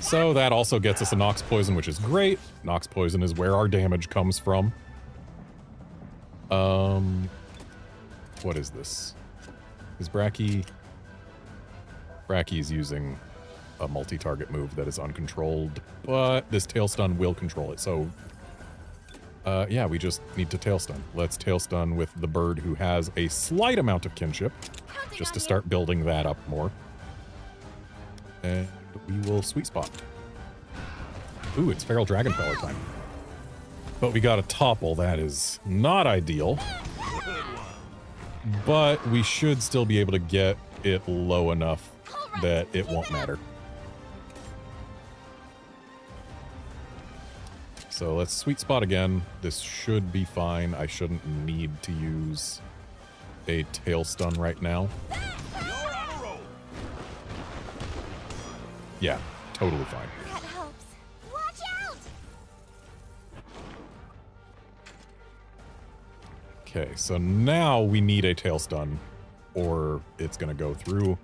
So that also gets us a Nox Poison, which is great. Nox Poison is where our damage comes from. What is this? Is Brachy... Brachy's using a multi-target move that is uncontrolled, but this Tail Stun will control it, so... yeah, we just need to Tail Stun. Let's Tail Stun with the bird who has a slight amount of kinship, just to start building that up more. And we will Sweet Spot. Ooh, it's Feral Dragonfeller time. But we gotta topple, that is not ideal. But we should still be able to get it low enough that it won't matter. So let's Sweet Spot again. This should be fine. I shouldn't need to use a Tail Stun right now. You're on a roll. Yeah, totally fine. That helps. Watch out! Okay, so now we need a Tail Stun, or it's gonna go through.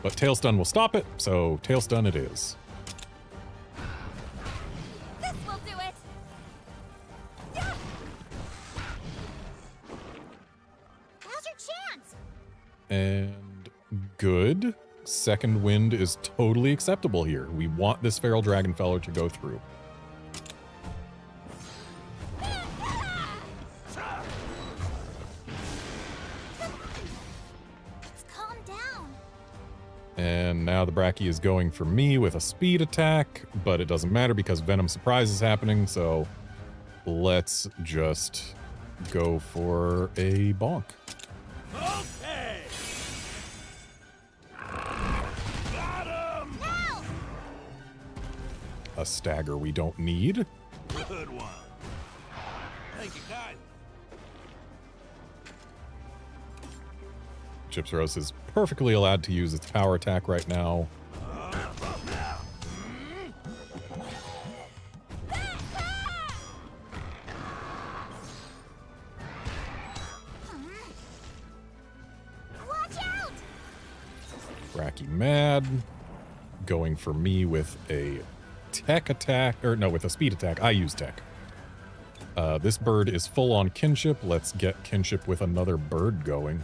But Tail Stun will stop it, so Tail Stun it is. This will do it. Yeah. Now's your chance. And good. Second wind is totally acceptable here. We want this Feral Dragonfeller to go through. Let's calm down. And now the Brachy is going for me with a speed attack, but it doesn't matter because Venom Surprise is happening, so let's just go for a bonk. Okay. Got him. Now! A stagger we don't need. Good one. Thank you, guys. Chips Rose is perfectly allowed to use its power attack right now. Watch out! Brachy mad. Going for me with a tech attack, or no, with a speed attack. I use tech. This bird is full on kinship. Let's get kinship with another bird going.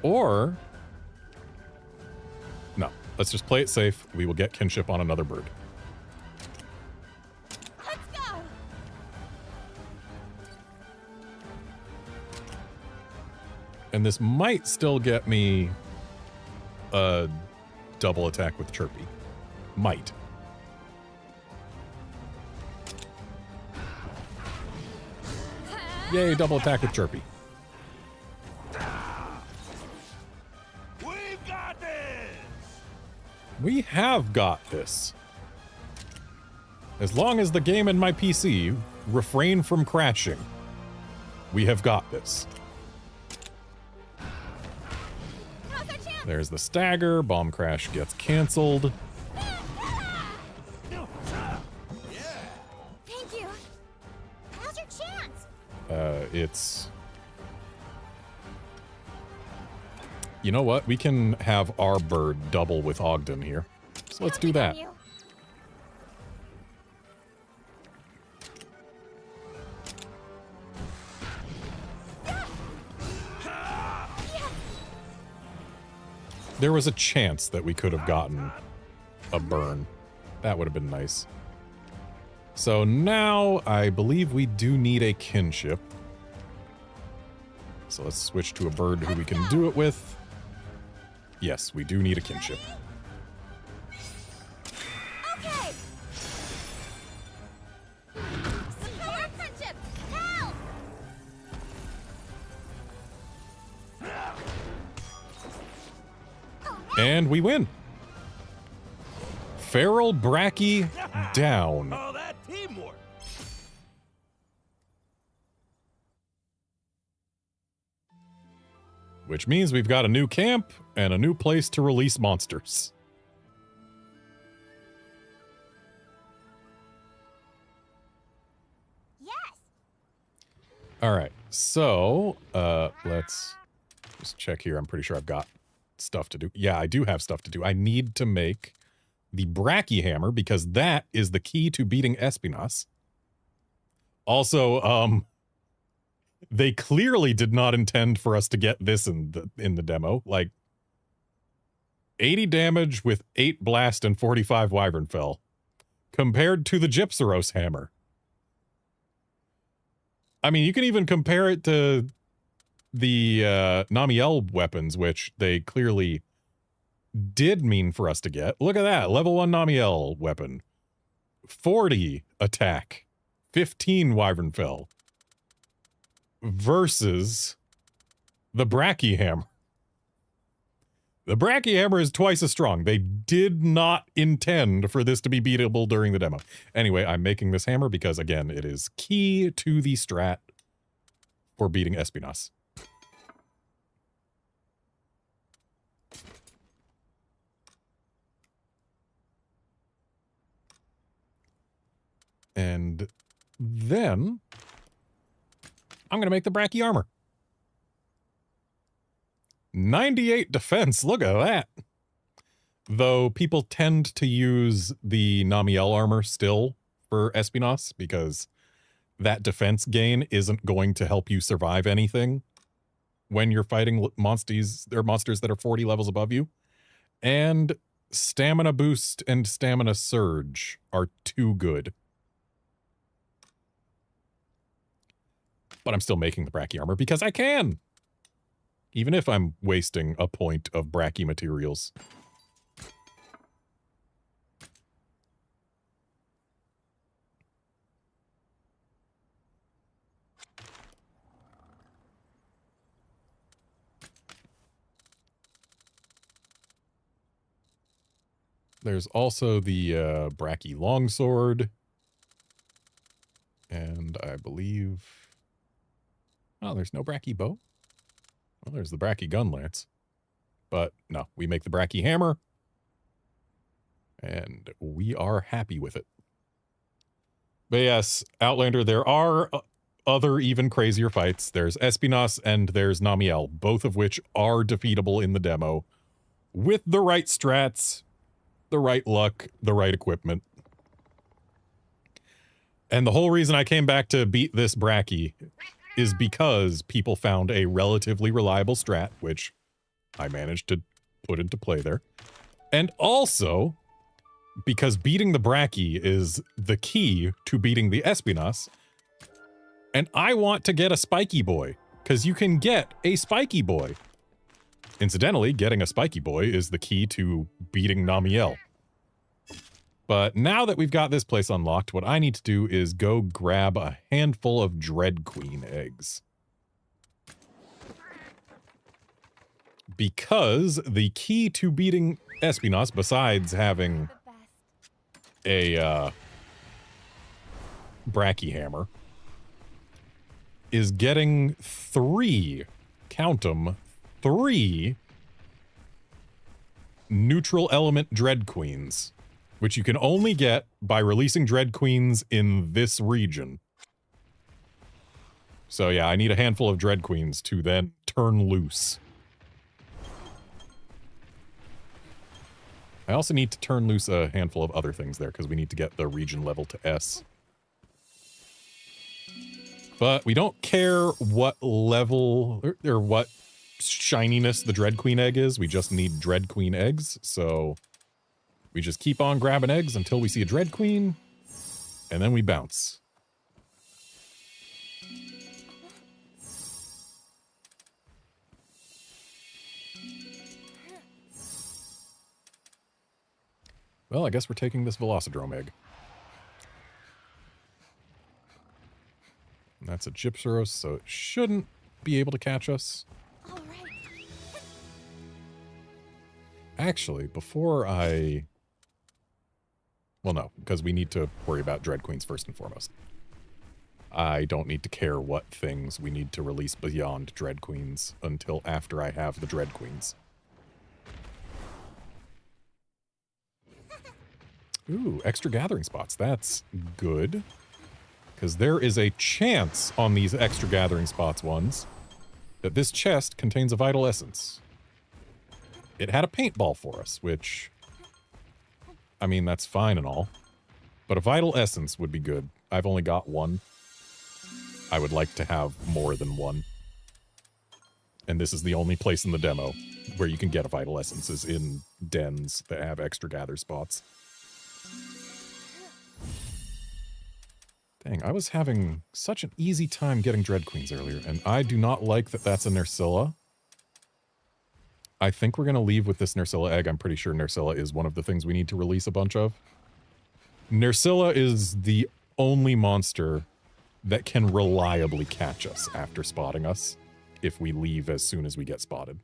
Or, no, let's just play it safe. We will get kinship on another bird. Let's go! And this might still get me a double attack with Chirpy. Might. Yay, double attack with Chirpy. We've got this. We have got this. As long as the game and my PC refrain from crashing, we have got this. Now's our chance. There's the stagger. Bomb crash gets canceled. Thank you. Now's your chance. It's... You know what? We can have our bird double with Ogden here. So let's do that. Counting on you. There was a chance that we could have gotten a burn. That would have been nice. So now I believe we do need a kinship. So let's switch to a bird who we can do it with. Yes, we do need a kinship. Okay. Support friendship. Help. And we win. Feral Brachy down. Oh, that teamwork. Which means we've got a new camp and a new place to release monsters. Yes. All right, so let's just check here. I'm pretty sure I've got stuff to do. Yeah, I do have stuff to do. I need to make the Brachy hammer because that is the key to beating Espinas. Also, they clearly did not intend for us to get this in the demo. Like 80 damage with 8 blast and 45 wyvern fell compared to the Gypsaros hammer. I mean, you can even compare it to the Namiel weapons, which they clearly did mean for us to get. Look at that. Level 1 Namiel weapon. 40 attack. 15 wyvern fell. Versus the Brachy hammer. The Brachy hammer is twice as strong. They did not intend for this to be beatable during the demo. Anyway, I'm making this hammer because, again, it is key to the strat for beating Espinas. And then I'm going to make the Brachy armor. 98 defense, look at that. Though people tend to use the Namiel armor still for Espinas because that defense gain isn't going to help you survive anything when you're fighting monsters that are 40 levels above you. And stamina boost and stamina surge are too good. But I'm still making the Brachy armor because I can. Even if I'm wasting a point of Brachy materials. There's also the Brachy longsword. And I believe... Oh, there's no Brachy bow. Well, there's the Brachy gun lance. But no, we make the Brachy hammer. And we are happy with it. But yes, Outlander, there are other even crazier fights. There's Espinas and there's Namiel, both of which are defeatable in the demo. With the right strats, the right luck, the right equipment. And the whole reason I came back to beat this Brachy is because people found a relatively reliable strat, which I managed to put into play there. And also, because beating the Brachy is the key to beating the Espinas, and I want to get a Spiky Boy, because you can get a Spiky Boy. Incidentally, getting a Spiky Boy is the key to beating Namiel. But now that we've got this place unlocked, what I need to do is go grab a handful of Dread Queen eggs. Because the key to beating Espinas, besides having a Brachy hammer, is getting 3, count 'em, 3 neutral element Dread Queens. Which you can only get by releasing Dread Queens in this region. So yeah, I need a handful of Dread Queens to then turn loose. I also need to turn loose a handful of other things there, because we need to get the region level to S. But we don't care what level, or what shininess the Dread Queen egg is, we just need Dread Queen eggs, so... We just keep on grabbing eggs until we see a Dread Queen, and then we bounce. Well, I guess we're taking this Velocidrome egg. And that's a Gypceros, so it shouldn't be able to catch us. All right. Actually, before I... Well, no, because we need to worry about Dread Queens first and foremost. I don't need to care what things we need to release beyond Dread Queens until after I have the Dread Queens. Ooh, extra gathering spots. That's good. Because there is a chance on these extra gathering spots ones that this chest contains a vital essence. It had a paintball for us, which... I mean, that's fine and all. But a vital essence would be good. I've only got one. I would like to have more than one. And this is the only place in the demo where you can get a vital essence, is in dens that have extra gather spots. Dang, I was having such an easy time getting Dread Queens earlier, and I do not like that that's a Nerscylla. I think we're going to leave with this Nerscylla egg. I'm pretty sure Nerscylla is one of the things we need to release a bunch of. Nerscylla is the only monster that can reliably catch us after spotting us if we leave as soon as we get spotted.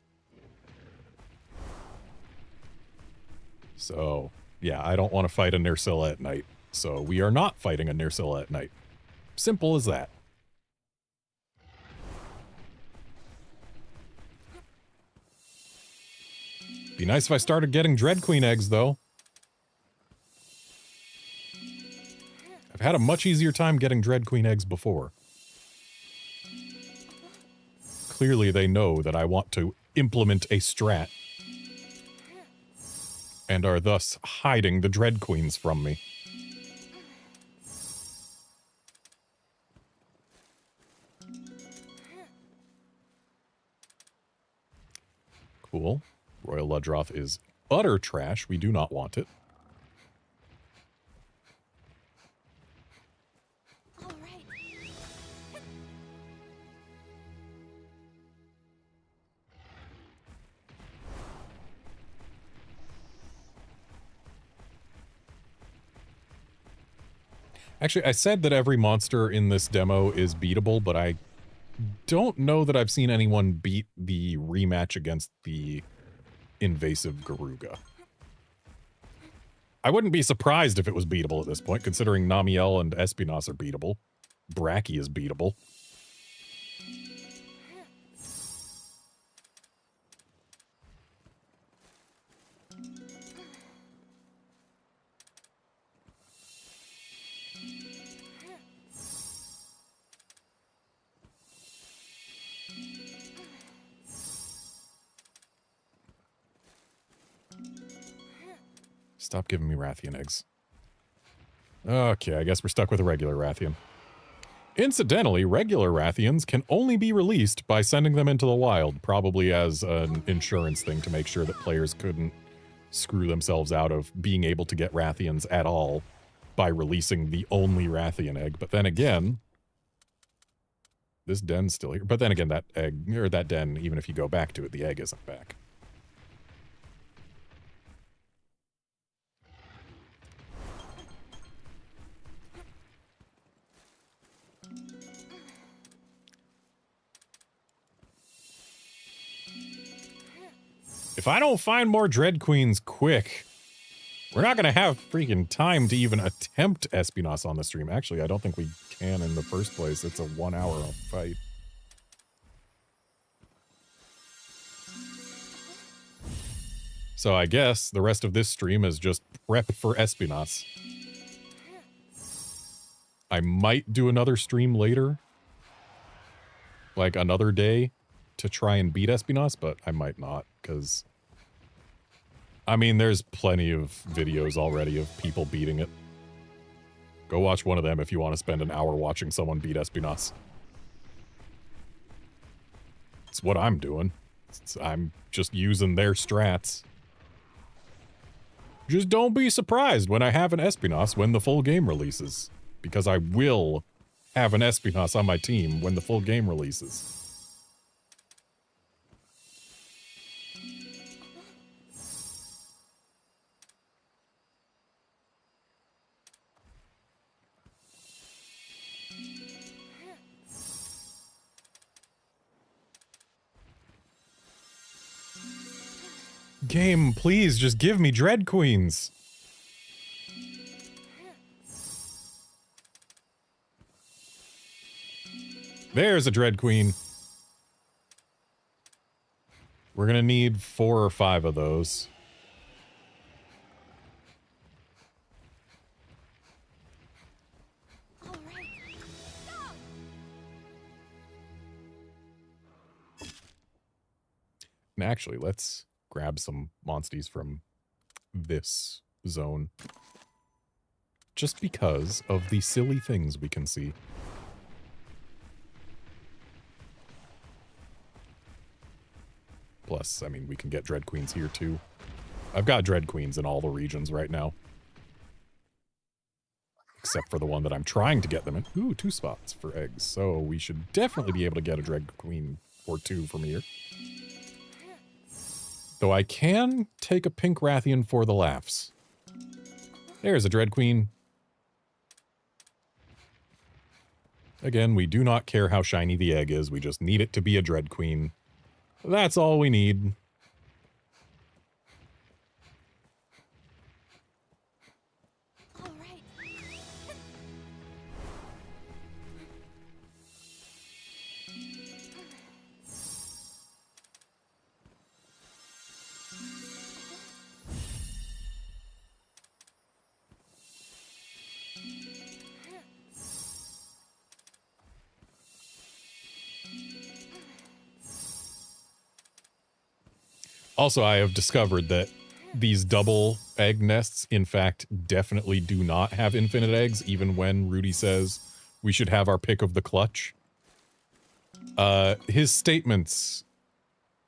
So, yeah, I don't want to fight a Nerscylla at night. So we are not fighting a Nerscylla at night. Simple as that. Be nice if I started getting Dread Queen eggs, though. I've had a much easier time getting Dread Queen eggs before. Clearly they know that I want to implement a strat. And are thus hiding the Dread Queens from me. Cool. Royal Ludroth is utter trash. We do not want it. All right. Actually, I said that every monster in this demo is beatable, but I don't know that I've seen anyone beat the rematch against the invasive Garuga. I wouldn't be surprised if it was beatable at this point, considering Namiel and Espinas are beatable. Brachy is beatable. Stop giving me Rathian eggs. Okay, I guess we're stuck with a regular Rathian. Incidentally, regular Rathians can only be released by sending them into the wild, probably as an insurance thing to make sure that players couldn't screw themselves out of being able to get Rathians at all by releasing the only Rathian egg. But then again, this den's still here. But then again, that egg, or that den, even if you go back to it, the egg isn't back. If I don't find more Dread Queens quick, we're not going to have freaking time to even attempt Espinas on the stream. Actually, I don't think we can in the first place. It's a 1 hour fight. So I guess the rest of this stream is just prep for Espinas. I might do another stream later. Like another day to try and beat Espinas, but I might not, because... I mean, there's plenty of videos already of people beating it. Go watch one of them if you want to spend an hour watching someone beat Espinas. It's what I'm doing. I'm just using their strats. Just don't be surprised when I have an Espinas when the full game releases. Because I will have an Espinas on my team when the full game releases. Game, please just give me Dread Queens. There's a Dread Queen. We're gonna need 4 or 5 of those. All right. Go! And actually, let's grab some monsties from this zone. Just because of the silly things we can see. Plus, I mean, we can get Dread Queens here too. I've got Dread Queens in all the regions right now. Except for the one that I'm trying to get them in. Ooh, 2 spots for eggs. So we should definitely be able to get a Dread Queen or 2 from here. Though I can take a pink Rathian for the laughs. There's a Dread Queen. Again, we do not care how shiny the egg is. We just need it to be a Dread Queen. That's all we need. All right. Also, I have discovered that these double egg nests, in fact, definitely do not have infinite eggs, even when Rudy says we should have our pick of the clutch. His statements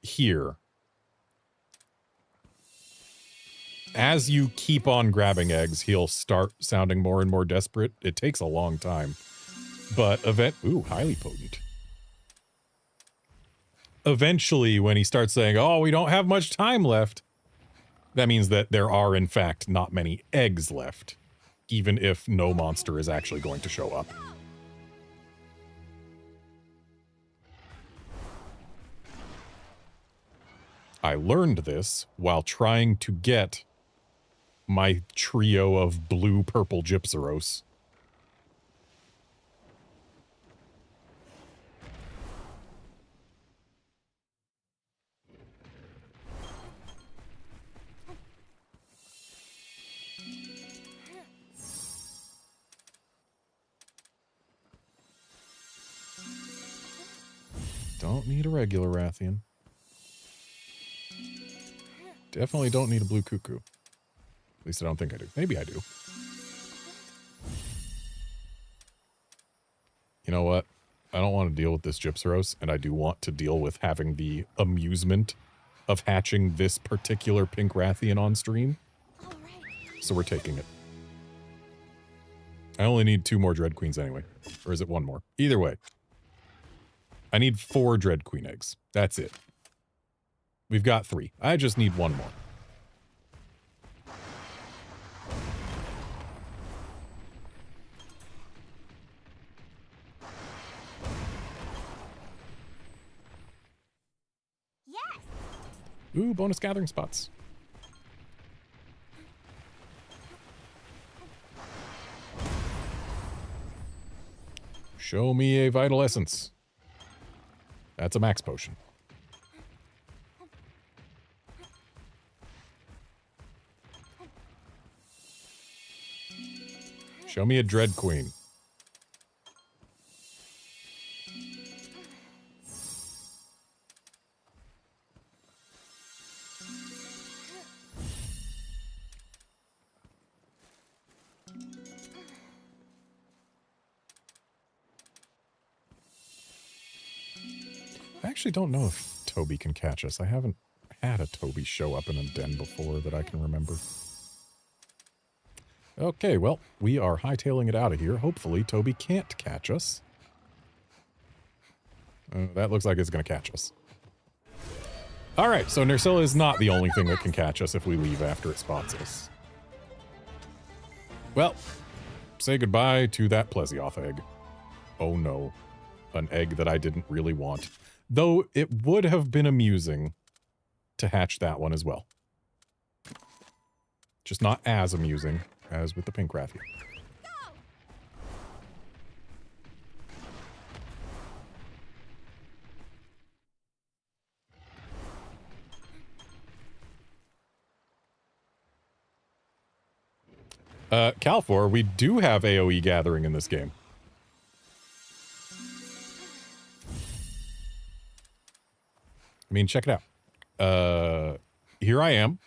here, as you keep on grabbing eggs, he'll start sounding more and more desperate. It takes a long time. But ooh, highly potent. Eventually, when he starts saying, oh, we don't have much time left, that means that there are, in fact, not many eggs left, even if no monster is actually going to show up. I learned this while trying to get my trio of blue-purple Gypsaros. Don't need a regular Rathian. Definitely don't need a blue cuckoo. At least I don't think I do. Maybe I do. You know what? I don't want to deal with this Gypsaros, and I do want to deal with having the amusement of hatching this particular pink Rathian on stream. All right. So we're taking it. I only need 2 more Dread Queens anyway. Or is it 1 more? Either way. I need 4 Dread Queen eggs. That's it. We've got 3. I just need 1 more. Yes. Ooh, bonus gathering spots. Show me a vital essence. That's a max potion. Show me a Dread Queen. I actually don't know if Toby can catch us. I haven't had a Toby show up in a den before that I can remember. Okay, well, we are hightailing it out of here. Hopefully, Toby can't catch us. That looks like it's going to catch us. Alright, so Nerscylla is not the only thing that can catch us if we leave after it spots us. Well, say goodbye to that Plesioth egg. Oh no. An egg that I didn't really want. Though it would have been amusing to hatch that one as well. Just not as amusing as with the pink Rathian. Calfor, we do have AoE gathering in this game. I mean, check it out. Here I am.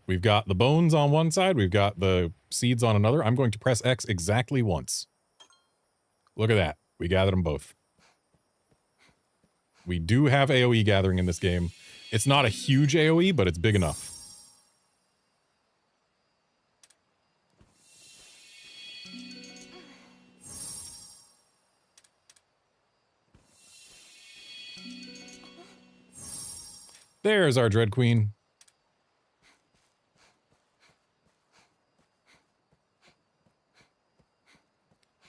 We've got the bones on one side. We've got the seeds on another. I'm going to press X exactly once. Look at that. We gathered them both. We do have AoE gathering in this game. It's not a huge AoE, but it's big enough. There's our Dread Queen.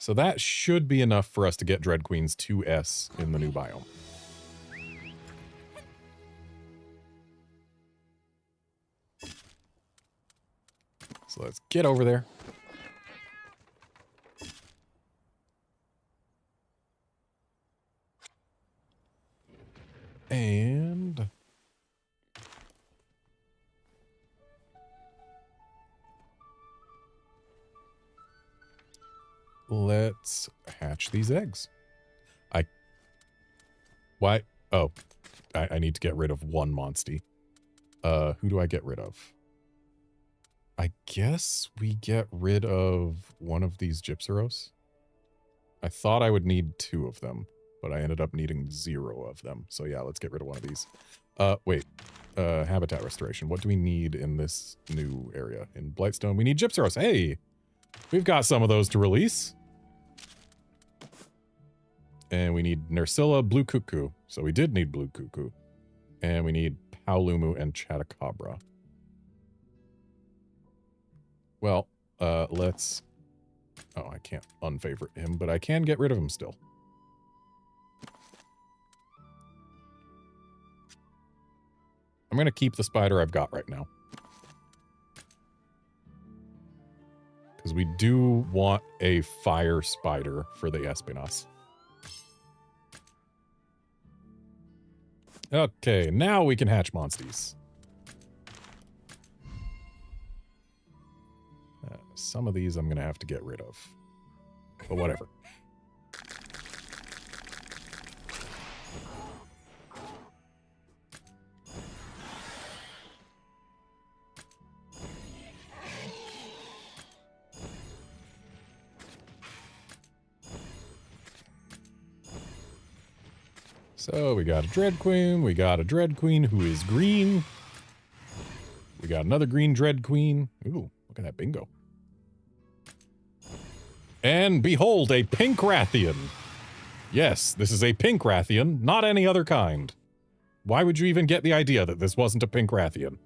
So that should be enough for us to get Dread Queens 2S in the new biome. So let's get over there. And let's hatch these eggs. Why? Oh, I need to get rid of one Monstie. Who do I get rid of? I guess we get rid of one of these Gypseros. I thought I would need 2 of them, but I ended up needing 0 of them. So yeah, let's get rid of one of these. Wait. Habitat restoration. What do we need in this new area? In Blightstone, we need Gypseros. Hey! We've got some of those to release. And we need Nersilla, Blue Cuckoo. So we did need Blue Cuckoo. And we need Paolumu and Chatacabra. Well, let's... Oh, I can't unfavorite him, but I can get rid of him still. I'm going to keep the spider I've got right now. Because we do want a fire spider for the Espinas. Okay, now we can hatch Monsties. Some of these I'm going to have to get rid of. But whatever. So we got a Dread Queen, we got a Dread Queen who is green. We got another green Dread Queen. Ooh, look at that bingo. And behold, a pink Rathian. Yes, this is a pink Rathian, not any other kind. Why would you even get the idea that this wasn't a pink Rathian?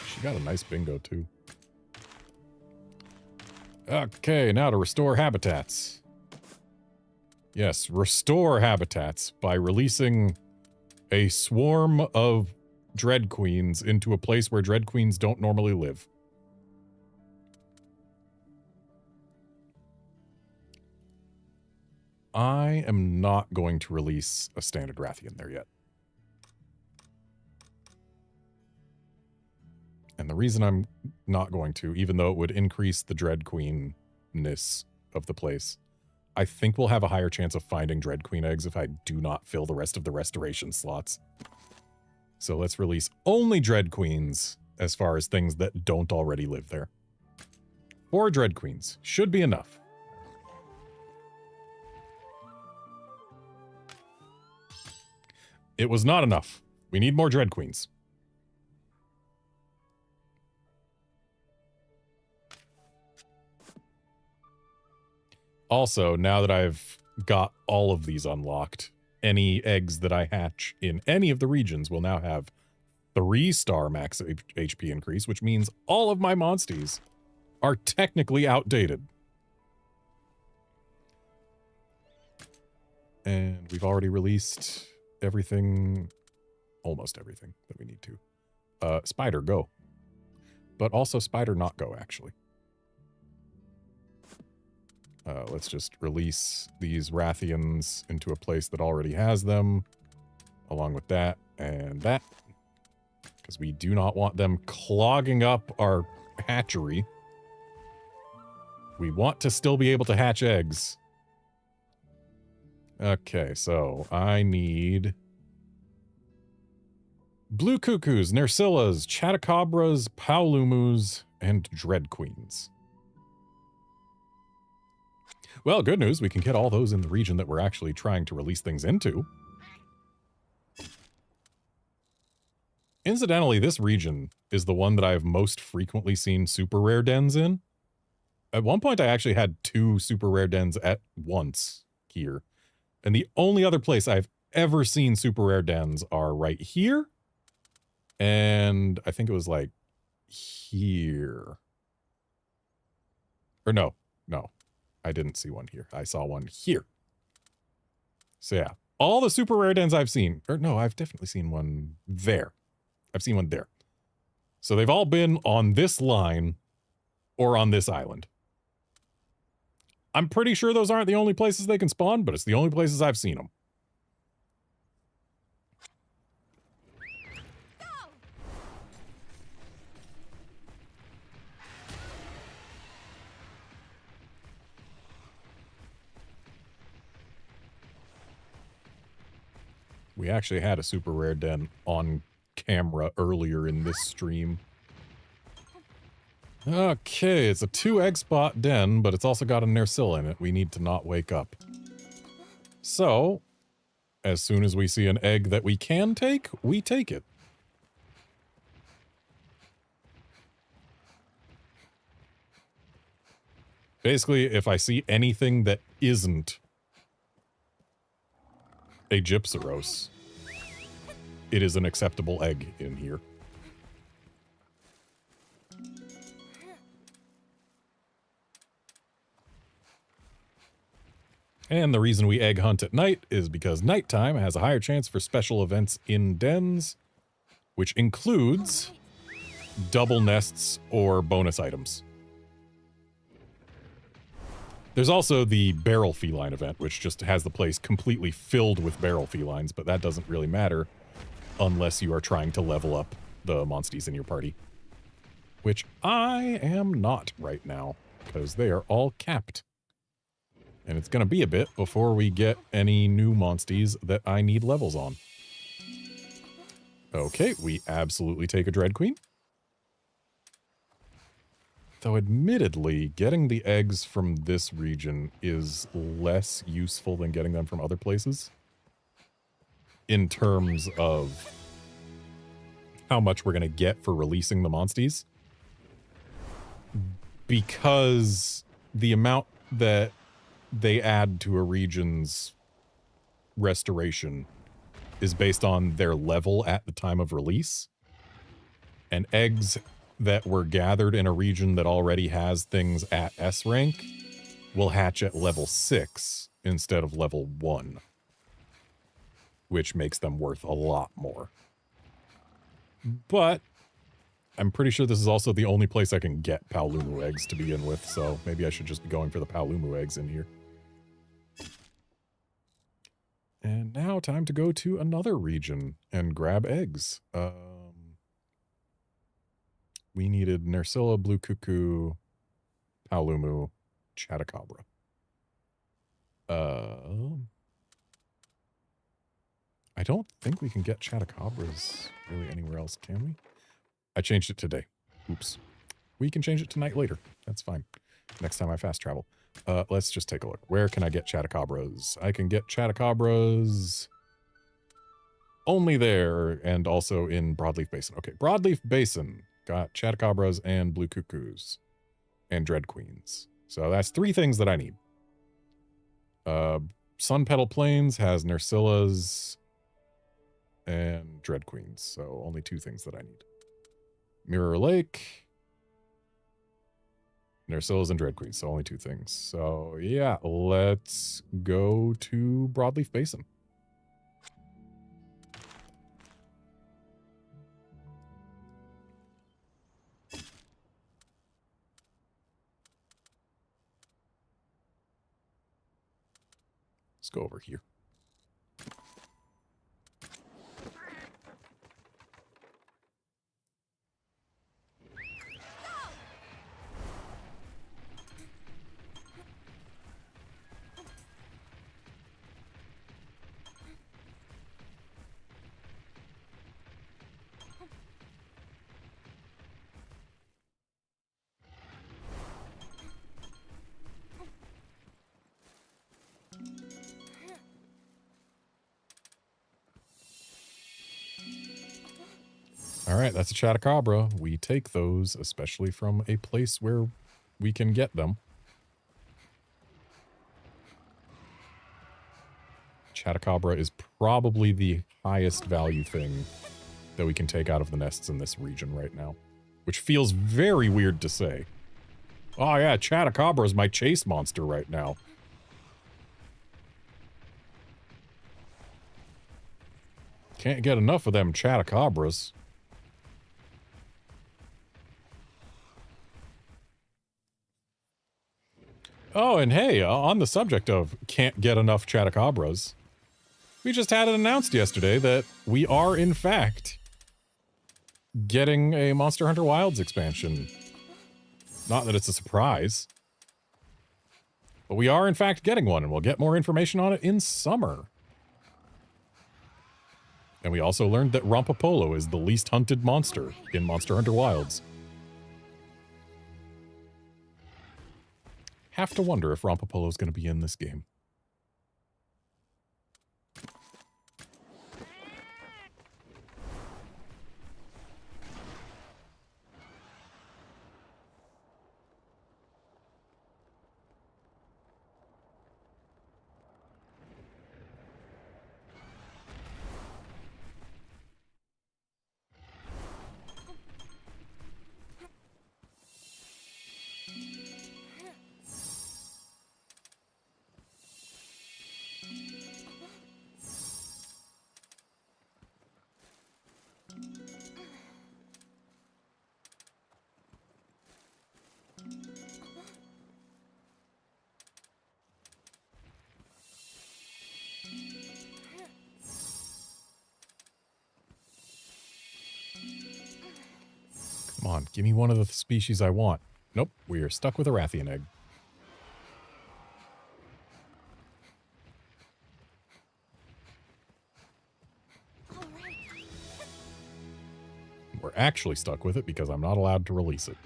She got a nice bingo, too. Okay, now to restore habitats. Yes, restore habitats by releasing a swarm of Dread Queens into a place where Dread Queens don't normally live. I am not going to release a standard Rathian there yet. And the reason I'm not going to, even though it would increase the Dread Queen-ness of the place, I think we'll have a higher chance of finding Dread Queen eggs if I do not fill the rest of the restoration slots. So let's release only Dread Queens as far as things that don't already live there. 4 Dread Queens should be enough. It was not enough. We need more Dread Queens. Also, now that I've got all of these unlocked, any eggs that I hatch in any of the regions will now have 3-star max HP increase, which means all of my Monsties are technically outdated. And we've already released everything, almost everything that we need to. Spider, go. But also spider, not go, actually. Let's just release these Rathians into a place that already has them, along with that and that, because we do not want them clogging up our hatchery. We want to still be able to hatch eggs. Okay, so I need blue cuckoos, nersillas, chatacabras, paulumus, and dread queens. Well, good news, we can get all those in the region that we're actually trying to release things into. Incidentally, this region is the one that I've most frequently seen super rare dens in. At one point, I actually had 2 super rare dens at once here. And the only other place I've ever seen super rare dens are right here. And I think it was like here. Or no. I didn't see one here. I saw one here. So yeah, all the super rare dens I've seen, or no, I've definitely seen one there. I've seen one there. So they've all been on this line or on this island. I'm pretty sure those aren't the only places they can spawn, but it's the only places I've seen them. We actually had a super rare den on camera earlier in this stream. Okay, it's a 2 egg spot den, but it's also got a Nersilla in it. We need to not wake up. So, as soon as we see an egg that we can take, we take it. Basically, if I see anything that isn't a Gypseros, it is an acceptable egg in here. And the reason we egg hunt at night is because nighttime has a higher chance for special events in dens, which includes double nests or bonus items. There's also the barrel feline event, which just has the place completely filled with barrel felines, but that doesn't really matter unless you are trying to level up the monsties in your party. Which I am not right now, because they are all capped. And it's going to be a bit before we get any new monsties that I need levels on. Okay, we absolutely take a Dread Queen. Though admittedly, getting the eggs from this region is less useful than getting them from other places. In terms of how much we're going to get for releasing the monsties. Because the amount that they add to a region's restoration is based on their level at the time of release. And eggs that were gathered in a region that already has things at S rank will hatch at level 6 instead of level 1. Which makes them worth a lot more. But I'm pretty sure this is also the only place I can get Paolumu eggs to begin with, so maybe I should just be going for the Paolumu eggs in here. And now time to go to another region and grab eggs. We needed Nersilla, Blue Cuckoo, Paolumu, Chatacabra. I don't think we can get Chatacabras really anywhere else, can we? I changed it today. Oops. We can change it tonight later. That's fine. Next time I fast travel. Let's just take a look. Where can I get Chatacabras? I can get Chatacabras only there and also in Broadleaf Basin. Okay, Broadleaf Basin. Got Chatacabras and Blue Cuckoos and Dread Queens. So that's 3 things that I need. Sun Petal Plains has Nersillas and Dread Queens. So only 2 things that I need. Mirror Lake, Nersillas and Dread Queens. So only 2 things. So yeah, let's go to Broadleaf Basin. Let's go over here. All right, that's a Chatacabra. We take those, especially from a place where we can get them. Chatacabra is probably the highest value thing that we can take out of the nests in this region right now, which feels very weird to say. Oh yeah, Chatacabra is my chase monster right now. Can't get enough of them Chatacabras. Oh, and hey, on the subject of can't get enough Chatacabras, we just had it announced yesterday that we are, in fact, getting a Monster Hunter Wilds expansion. Not that it's a surprise, but we are, in fact, getting one, and we'll get more information on it in summer. And we also learned that Rompopolo is the least hunted monster in Monster Hunter Wilds. Have to wonder if Rompopolo is going to be in this game. Come on, give me one of the species I want. Nope, we are stuck with a Rathian egg. We're actually stuck with it because I'm not allowed to release it.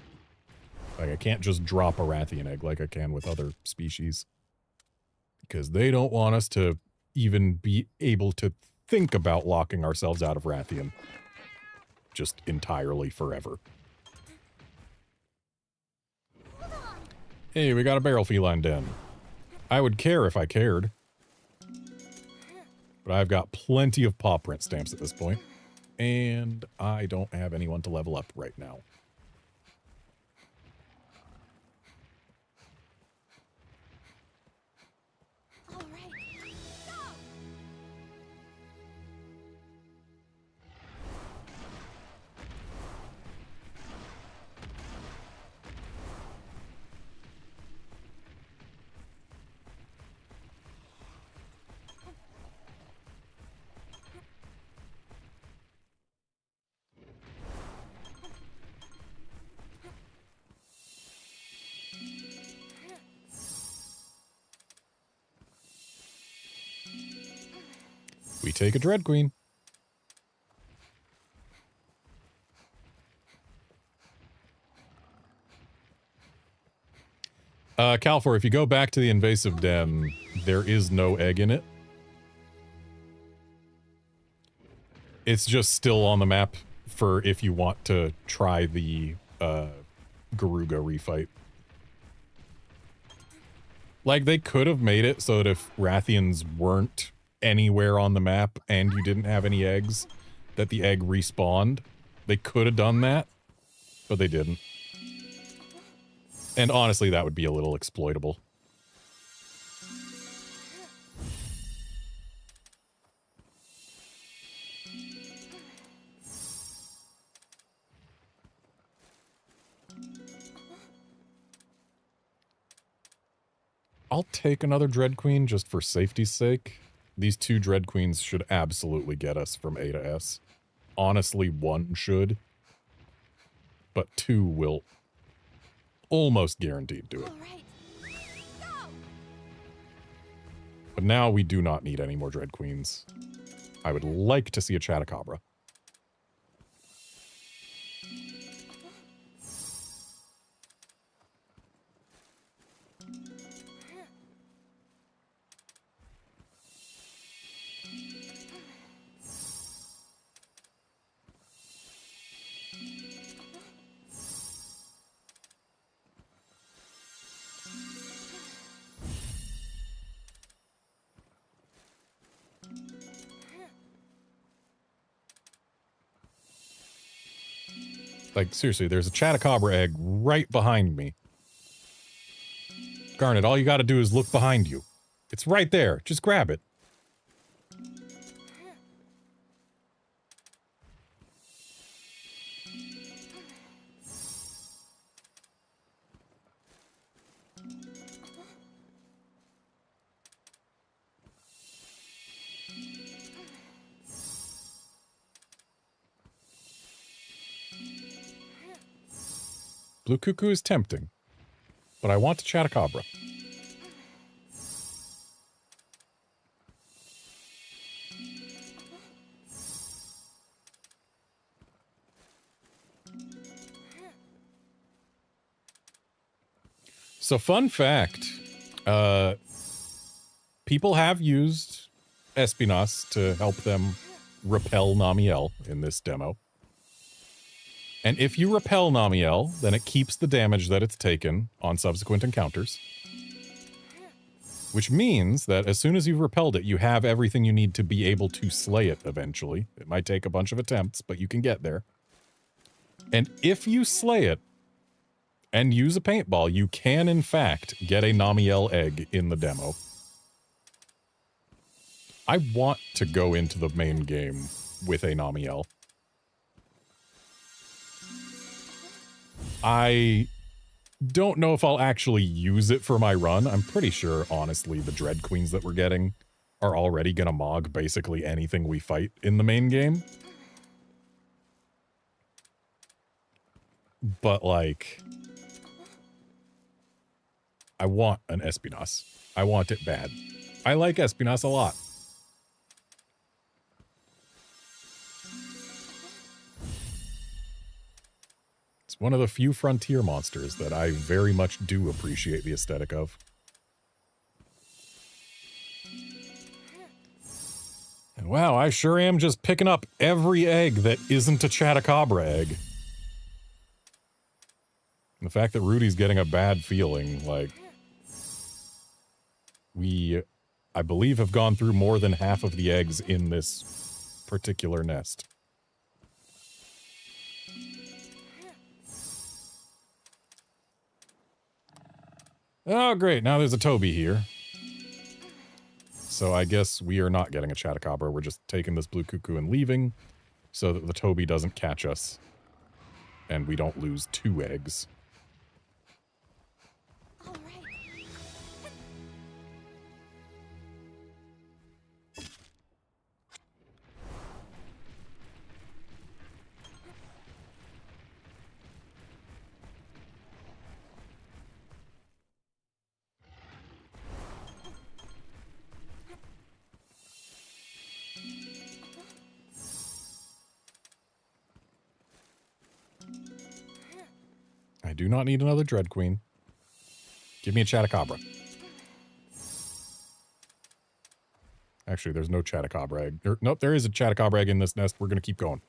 Like, I can't just drop a Rathian egg like I can with other species. Because they don't want us to even be able to think about locking ourselves out of Rathian. Just entirely forever. Hey, we got a barrel feline den. I would care if I cared. But I've got plenty of paw print stamps at this point. And I don't have anyone to level up right now. We take a Dread Queen. Calfor, if you go back to the invasive den, there is no egg in it. It's just still on the map for if you want to try the Garuga refight. Like, they could have made it so that if Rathians weren't anywhere on the map and you didn't have any eggs, that the egg respawned. They could have done that, but they didn't. And honestly, that would be a little exploitable. I'll take another Dread Queen just for safety's sake. These 2 Dread Queens should absolutely get us from A to S. Honestly, 1 should. But 2 will almost guaranteed do it. All right. Go! But now we do not need any more Dread Queens. I would like to see a Chatacabra. Like, seriously, there's a Chatacabra egg right behind me. Garnet, all you gotta do is look behind you. It's right there. Just grab it. Blue Cuckoo is tempting, but I want a Chatacabra. So, fun fact, people have used Espinas to help them repel Namiel in this demo. And if you repel Namiel, then it keeps the damage that it's taken on subsequent encounters. Which means that as soon as you've repelled it, you have everything you need to be able to slay it eventually. It might take a bunch of attempts, but you can get there. And if you slay it and use a paintball, you can in fact get a Namiel egg in the demo. I want to go into the main game with a Namiel. I don't know if I'll actually use it for my run. I'm pretty sure, honestly, the Dread Queens that we're getting are already gonna mog basically anything we fight in the main game. But, like, I want an Espinas. I want it bad. I like Espinas a lot. One of the few frontier monsters that I very much do appreciate the aesthetic of. And wow, I sure am just picking up every egg that isn't a Chatacabra egg. And the fact that Rudy's getting a bad feeling, like... We, I believe, have gone through more than half of the eggs in this particular nest. Oh, great. Now there's a Toby here. So I guess we are not getting a Chatacabra. We're just taking this Blue Cuckoo and leaving so that the Toby doesn't catch us and we don't lose 2 eggs. All right. I do not need another Dread Queen. Give me a Chatacabra. Actually, there's no Chatacabra egg. Nope, there is a Chatacabra egg in this nest. We're going to keep going.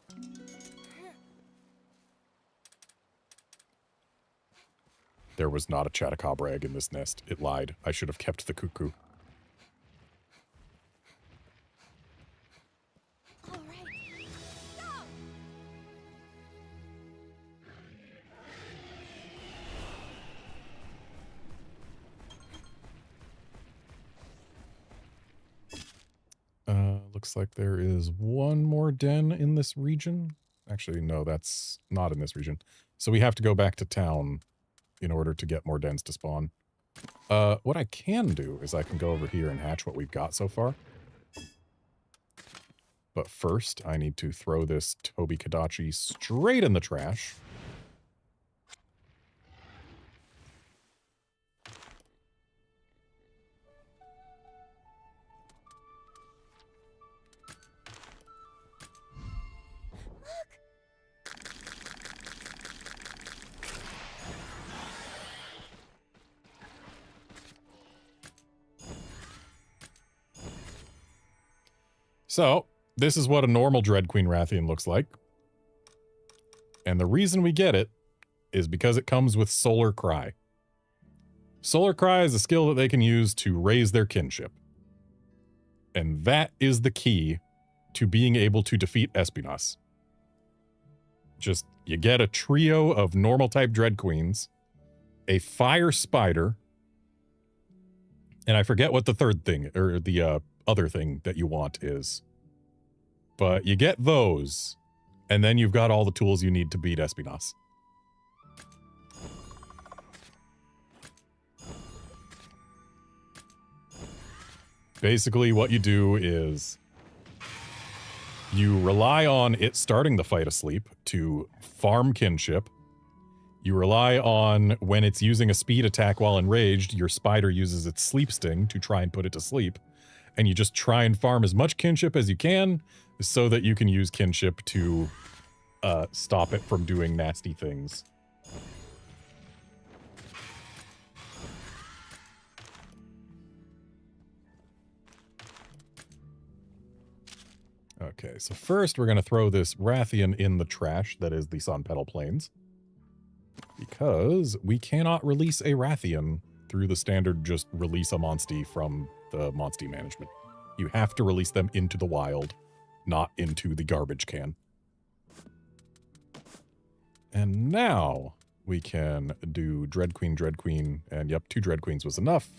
There was not a Chatacabra egg in this nest. It lied. I should have kept the cuckoo. All right. Go! Looks like there is one more den in this region. Actually, no, that's not in this region. So we have to go back to town in order to get more dens to spawn. What I can do is I can go over here and hatch what we've got so far. But first, I need to throw this Toby Kadachi straight in the trash. So, this is what a normal Dread Queen Rathian looks like. And the reason we get it is because it comes with Solar Cry. Solar Cry is a skill that they can use to raise their kinship. And that is the key to being able to defeat Espinas. Just, you get a trio of normal type Dread Queens, a Fire Spider, and I forget what the third thing, or the other thing that you want is. But you get those, and then you've got all the tools you need to beat Espinas. Basically, what you do is you rely on it starting the fight asleep to farm kinship. You rely on when it's using a speed attack while enraged, your spider uses its sleep sting to try and put it to sleep. And you just try and farm as much kinship as you can so that you can use kinship to stop it from doing nasty things. Okay, so first we're going to throw this Rathian in the trash that is the Sun Petal Plains. Because we cannot release a Rathian through the standard just release a Monstie from the Monstie management. You have to release them into the wild, not into the garbage can. And now we can do Dread Queen, and yep, 2 Dread Queens was enough.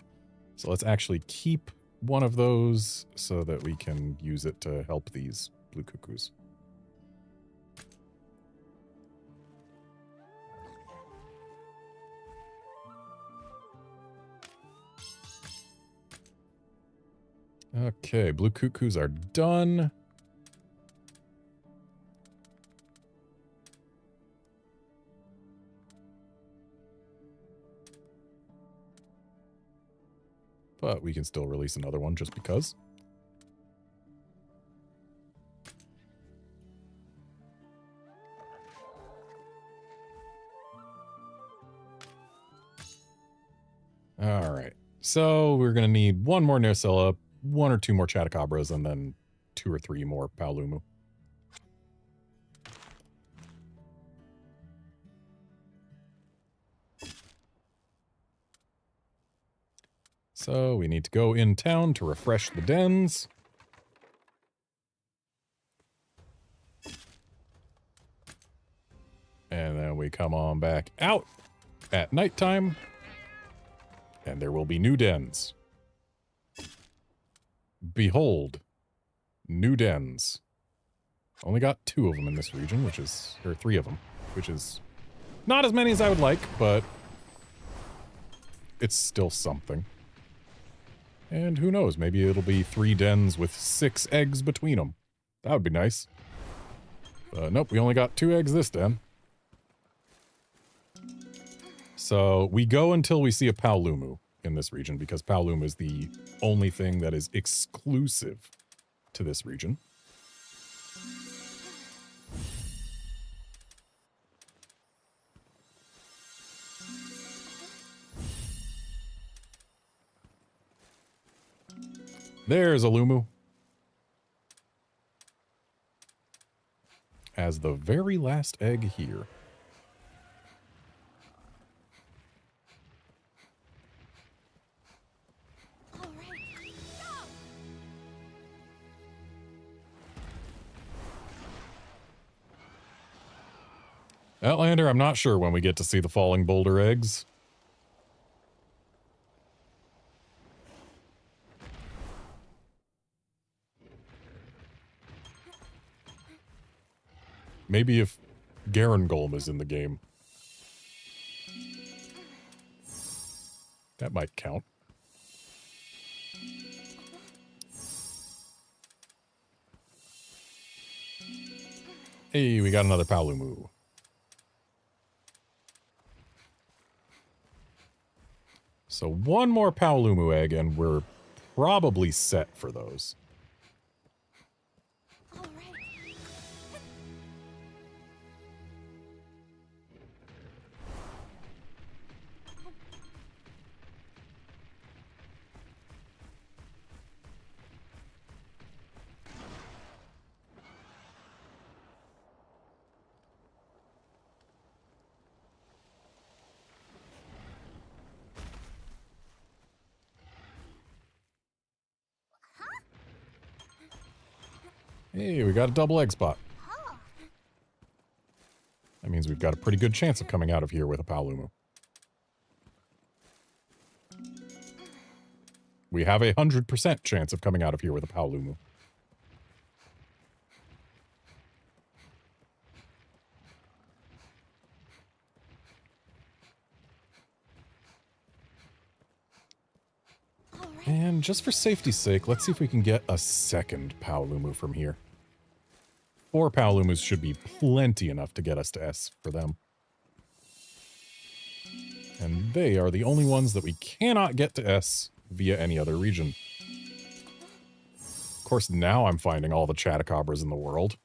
So let's actually keep one of those so that we can use it to help these blue cuckoos. Okay, blue cuckoos are done. But we can still release another one just because. All right. So we're going to need one more Nercilla, 1 or 2 more Chatacabras, and then 2 or 3 more Paolumu. So we need to go in town to refresh the dens. And then we come on back out at nighttime. And there will be new dens. Behold, new dens. Only got 2 of them in this region, which is, or 3 of them, which is not as many as I would like, but it's still something. And who knows, maybe it'll be 3 dens with 6 eggs between them. That would be nice. Nope, we only got 2 eggs this den. So we go until we see a Paolumu in this region, because Paolumu is the only thing that is exclusive to this region. There's a Lumu. As the very last egg here. Outlander, I'm not sure when we get to see the falling boulder eggs. Maybe if Garangolm is in the game. That might count. Hey, we got another Paolumu. So one more Paolumu egg, and we're probably set for those. All right. Hey, we got a double egg spot. Oh. That means we've got a pretty good chance of coming out of here with a Paolumu. We have 100% chance of coming out of here with a Paolumu. All right. And just for safety's sake, let's see if we can get a second Paolumu from here. 4 Paolumus should be plenty enough to get us to S for them. And they are the only ones that we cannot get to S via any other region. Of course, now I'm finding all the Chatacabras in the world.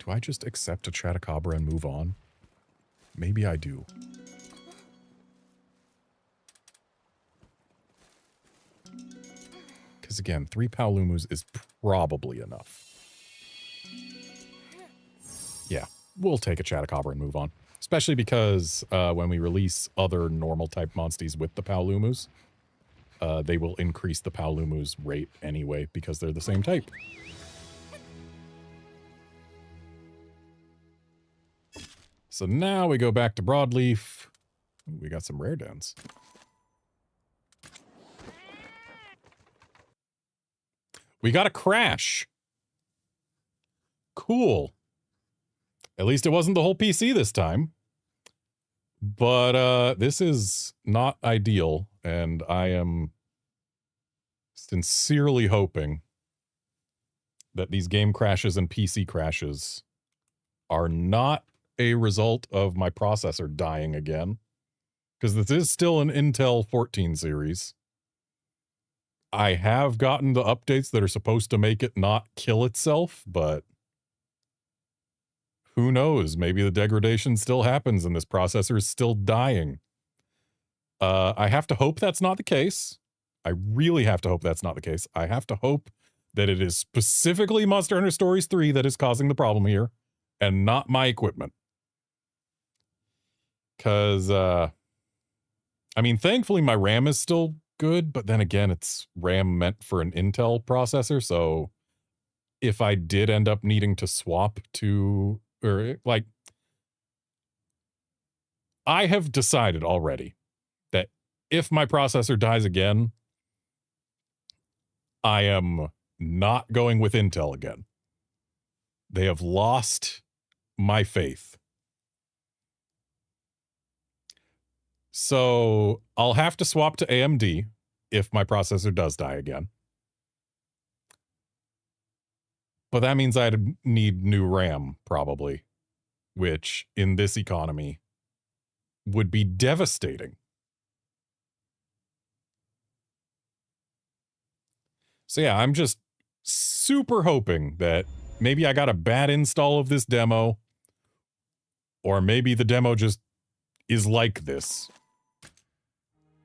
Do I just accept a Chatacabra and move on? Maybe I do. Because again, 3 Paolumus is probably enough. Yeah, we'll take a Chatacabra and move on. Especially because when we release other normal type monsties with the Paolumus, they will increase the Paolumu's rate anyway because they're the same type. So now we go back to Broadleaf. Ooh, we got some rare dens. We got a crash. Cool. At least it wasn't the whole PC this time. But this is not ideal, and I am sincerely hoping that these game crashes and PC crashes are not a result of my processor dying again, because this is still an Intel 14 series. I have gotten the updates that are supposed to make it not kill itself, but who knows? Maybe the degradation still happens and this processor is still dying. I have to hope that's not the case. I really have to hope that's not the case. I have to hope that it is specifically Monster Hunter Stories 3 that is causing the problem here, and not my equipment. Because, I mean, thankfully my RAM is still good, but then again, it's RAM meant for an Intel processor, so if I did end up needing to swap to, or like, I have decided already that if my processor dies again, I am not going with Intel again. They have lost my faith. So I'll have to swap to AMD if my processor does die again. But that means I'd need new RAM, probably, which in this economy would be devastating. So yeah, I'm just super hoping that maybe I got a bad install of this demo, or maybe the demo just is like this.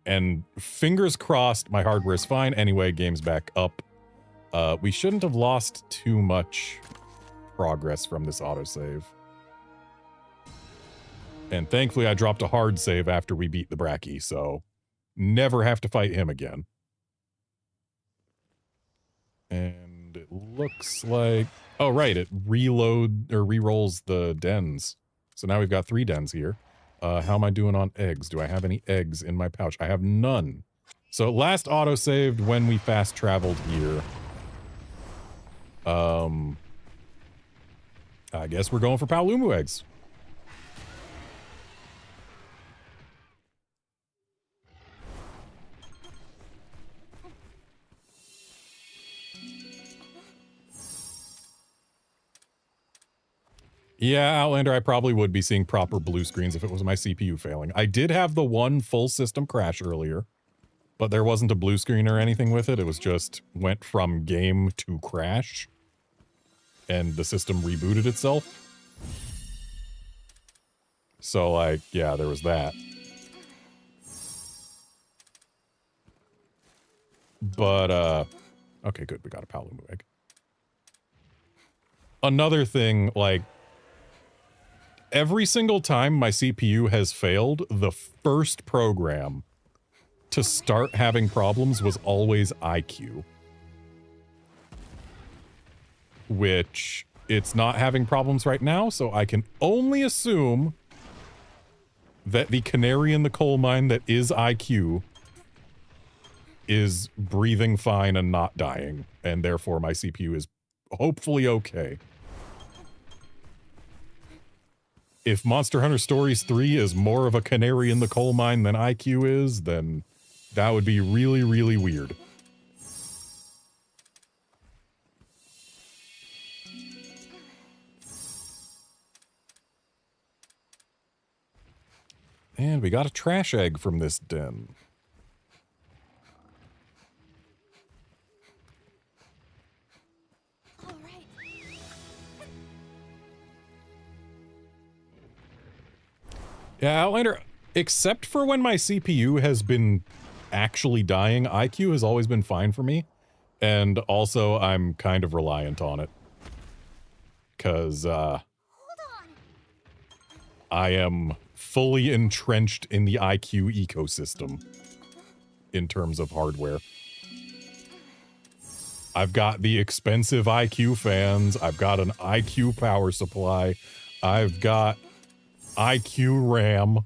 And fingers crossed, my hardware is fine. Anyway, game's back up. We shouldn't have lost too much progress from this autosave. And thankfully, I dropped a hard save after we beat the Brachy, so never have to fight him again. And it looks like... Oh, right, it re-rolls the dens. So now we've got 3 dens here. How am I doing on eggs? Do I have any eggs in my pouch? I have none. So last auto-saved when we fast-traveled here. I guess we're going for Paolumu eggs. Yeah, Outlander, I probably would be seeing proper blue screens if it was my CPU failing. I did have the one full system crash earlier, but there wasn't a blue screen or anything with it. It was just went from game to crash, and the system rebooted itself. So, like, yeah, there was that. But, okay, good, we got a Paolumu egg. Another thing, like, every single time my CPU has failed, the first program to start having problems was always IQ. Which, it's not having problems right now, so I can only assume that the canary in the coal mine that is IQ is breathing fine and not dying, and therefore my CPU is hopefully okay. If Monster Hunter Stories 3 is more of a canary in the coal mine than IQ is, then that would be really, really weird. And we got a trash egg from this den. All right. Yeah, Outlander, except for when my CPU has been actually dying, IQ has always been fine for me. And also, I'm kind of reliant on it. Because, Hold on. I am fully entrenched in the IQ ecosystem in terms of hardware. I've got the expensive IQ fans. I've got an IQ power supply. I've got IQ RAM.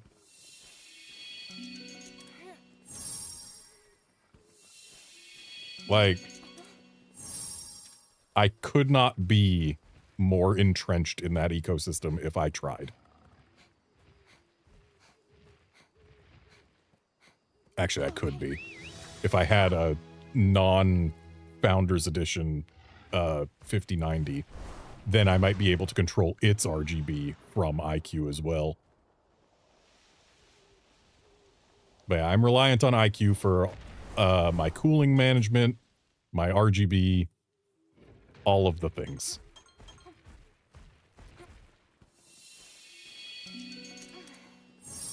Like, I could not be more entrenched in that ecosystem if I tried. Actually, I could be. If I had a non-Founders Edition 5090, then I might be able to control its RGB from IQ as well. But yeah, I'm reliant on IQ for my cooling management, my RGB, all of the things.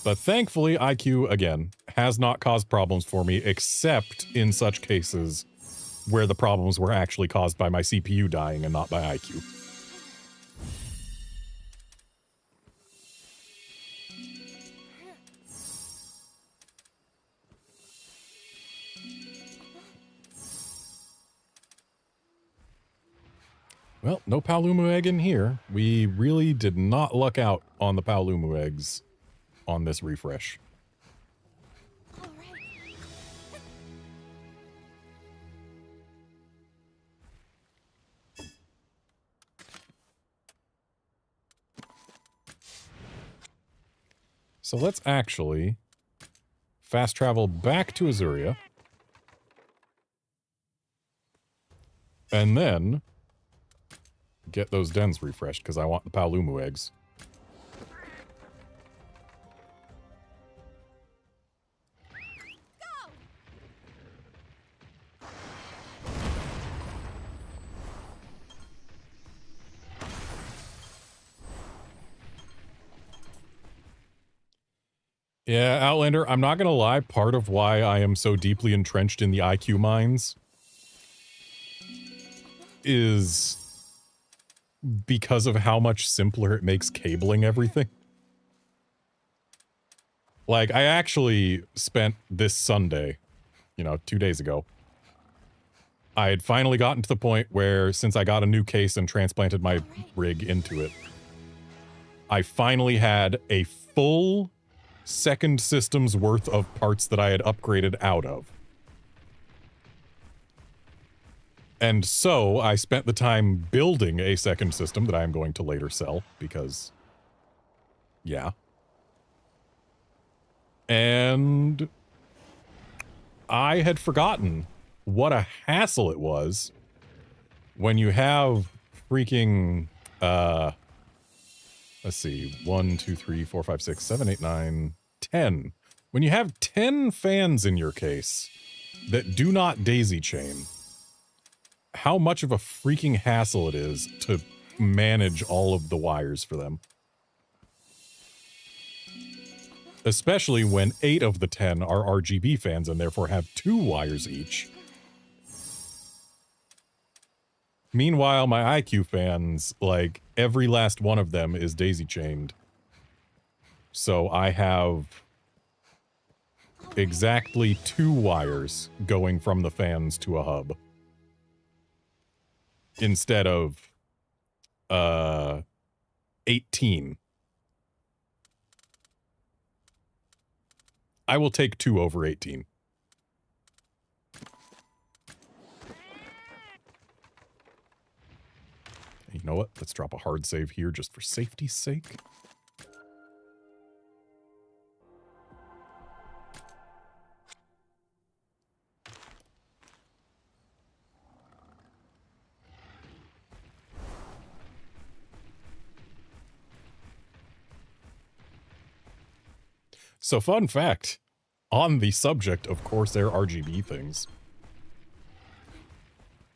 But thankfully, IQ, again, has not caused problems for me, except in such cases where the problems were actually caused by my CPU dying and not by IQ. Well, no Paolumu egg in here. We really did not luck out on the Paolumu eggs on this refresh. All right. So let's actually fast travel back to Azuria. And then get those dens refreshed, because I want the Paolumu eggs. Go. Yeah, Outlander, I'm not gonna lie, part of why I am so deeply entrenched in the IQ mines is because of how much simpler it makes cabling everything. Like, I actually spent this Sunday, you know, 2 days ago, I had finally gotten to the point where, since I got a new case and transplanted my rig into it, I finally had a full second system's worth of parts that I had upgraded out of. And so I spent the time building a second system that I am going to later sell because, yeah. And I had forgotten what a hassle it was when you have freaking, let's see, 1, 2, 3, 4, 5, 6, 7, 8, 9, 10. When you have 10 fans in your case that do not daisy chain, how much of a freaking hassle it is to manage all of the wires for them. Especially when 8 of the 10 are RGB fans and therefore have 2 wires each. Meanwhile, my IQ fans, like, every last one of them is daisy-chained. So I have exactly 2 wires going from the fans to a hub. Instead of, 18. I will take 2 over 18. You know what? Let's drop a hard save here just for safety's sake. So, fun fact, on the subject of Corsair RGB things,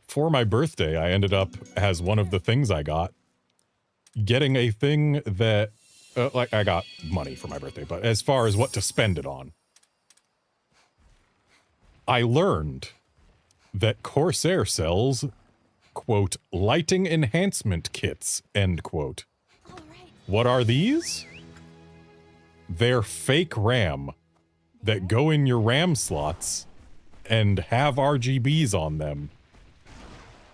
for my birthday, I ended up, as one of the things I got, getting a thing that, like, I got money for my birthday, but as far as what to spend it on, I learned that Corsair sells, quote, lighting enhancement kits, end quote. All right. What are these? They're fake RAM that go in your RAM slots and have RGBs on them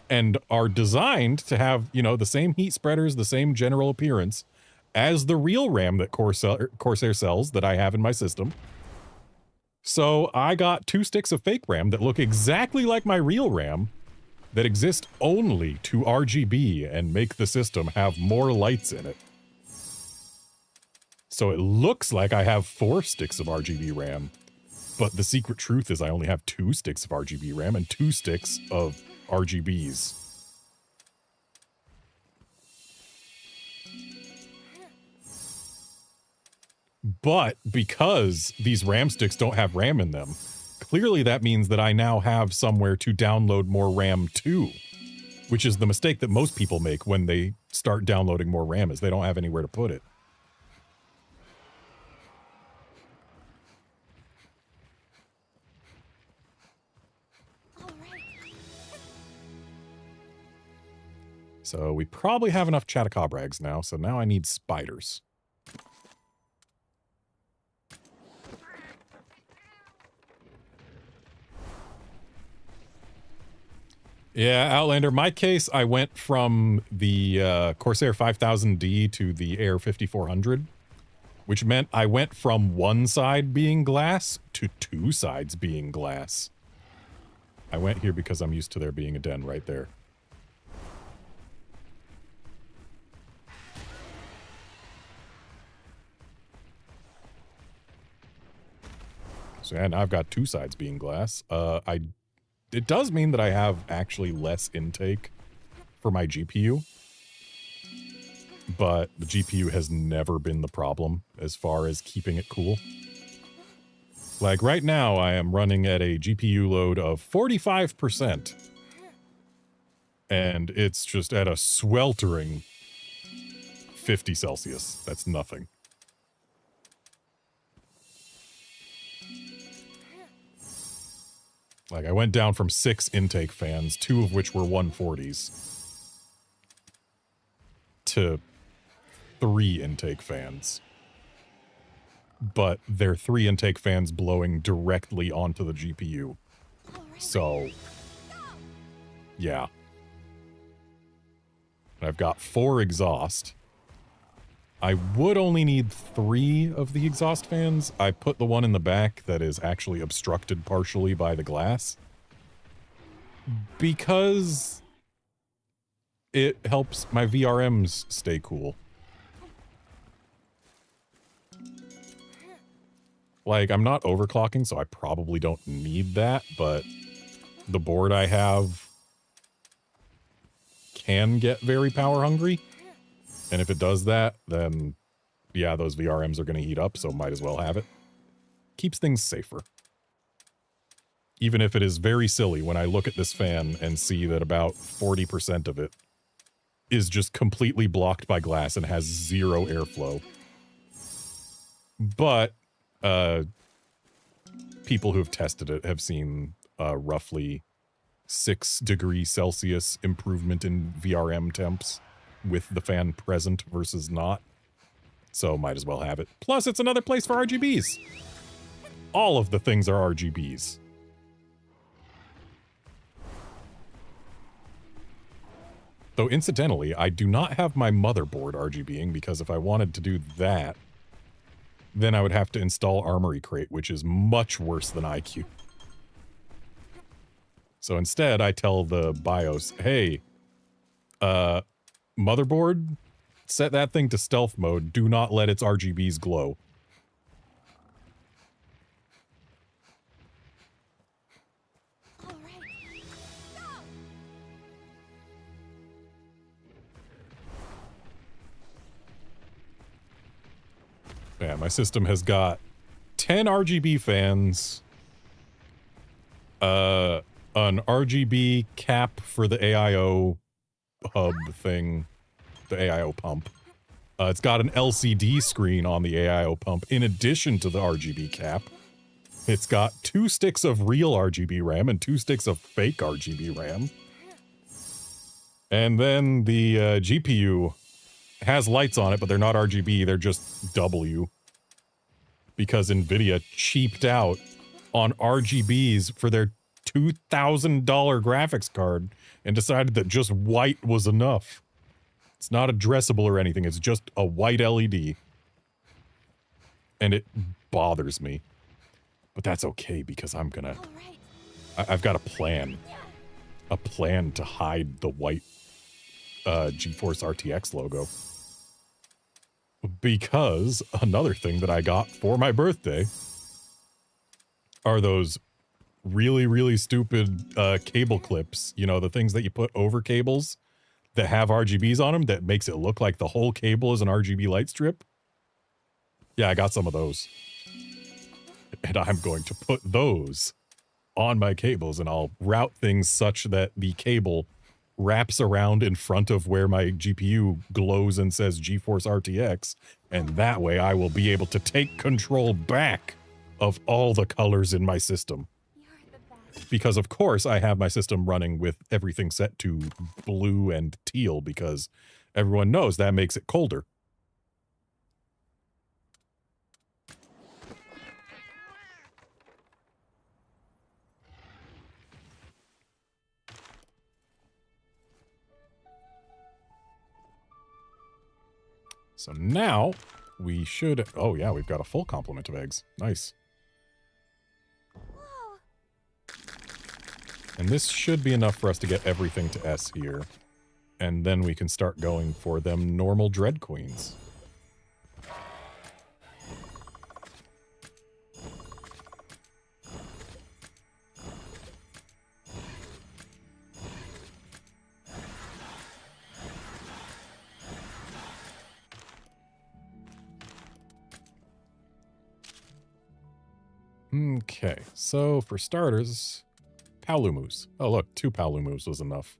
and are designed to have, you know, the same heat spreaders, the same general appearance as the real RAM that Corsair sells that I have in my system. So I got 2 sticks of fake RAM that look exactly like my real RAM that exist only to RGB and make the system have more lights in it. So it looks like I have 4 sticks of RGB RAM, but the secret truth is I only have 2 sticks of RGB RAM and 2 sticks of RGBs. But because these RAM sticks don't have RAM in them, clearly that means that I now have somewhere to download more RAM too, which is the mistake that most people make when they start downloading more RAM, is they don't have anywhere to put it. So we probably have enough Chatacabra eggs now, so now I need spiders. Yeah, Outlander, my case, I went from the Corsair 5000D to the Air 5400, which meant I went from one side being glass to 2 sides being glass. I went here because I'm used to there being a den right there. So, and I've got 2 sides being glass. It does mean that I have actually less intake for my GPU, but the GPU has never been the problem as far as keeping it cool. Like right now, I am running at a GPU load of 45%, and it's just at a sweltering 50 Celsius. That's nothing. Like, I went down from 6 intake fans, 2 of which were 140s, to 3 intake fans. but they're 3 intake fans blowing directly onto the GPU. So, yeah. I've got 4 exhaust. I would only need 3 of the exhaust fans. I put the one in the back that is actually obstructed partially by the glass, because it helps my VRMs stay cool. Like, I'm not overclocking, so I probably don't need that, but the board I have can get very power hungry. And if it does that, then yeah, those VRMs are going to heat up, so might as well have it. Keeps things safer. Even if it is very silly when I look at this fan and see that about 40% of it is just completely blocked by glass and has 0 airflow. But people who have tested it have seen roughly 6 degrees Celsius improvement in VRM temps with the fan present versus not. So might as well have it. Plus, it's another place for RGBs. All of the things are RGBs. Though incidentally, I do not have my motherboard RGBing, because if I wanted to do that, then I would have to install Armory Crate, which is much worse than iQ. So instead, I tell the BIOS, hey, motherboard, set that thing to stealth mode. Do not let its RGBs glow. Yeah, my system has got 10 RGB fans, an RGB cap for the AIO hub thing, the AIO pump. It's got an LCD screen on the AIO pump in addition to the RGB cap. It's got 2 sticks of real RGB RAM and 2 sticks of fake RGB RAM. And then the GPU has lights on it, but they're not RGB, they're just W. Because NVIDIA cheaped out on RGBs for their $2,000 graphics card and decided that just white was enough. It's not addressable or anything, it's just a white LED. And it bothers me. But that's okay, because I'm gonna... I've got a plan. A plan to hide the white GeForce RTX logo. Because another thing that I got for my birthday are those really, really stupid cable clips. You know, the things that you put over cables that have RGBs on them that makes it look like the whole cable is an RGB light strip. Yeah, I got some of those. And I'm going to put those on my cables, and I'll route things such that the cable wraps around in front of where my GPU glows and says GeForce RTX, and that way I will be able to take control back of all the colors in my system. Because of course I have my system running with everything set to blue and teal, because everyone knows that makes it colder. So now we should... Oh yeah, we've got a full complement of eggs. Nice. Whoa. And this should be enough for us to get everything to S here. And then we can start going for them normal Dread Queens. Okay, so for starters, Palumus. Oh look, 2 Palumus was enough.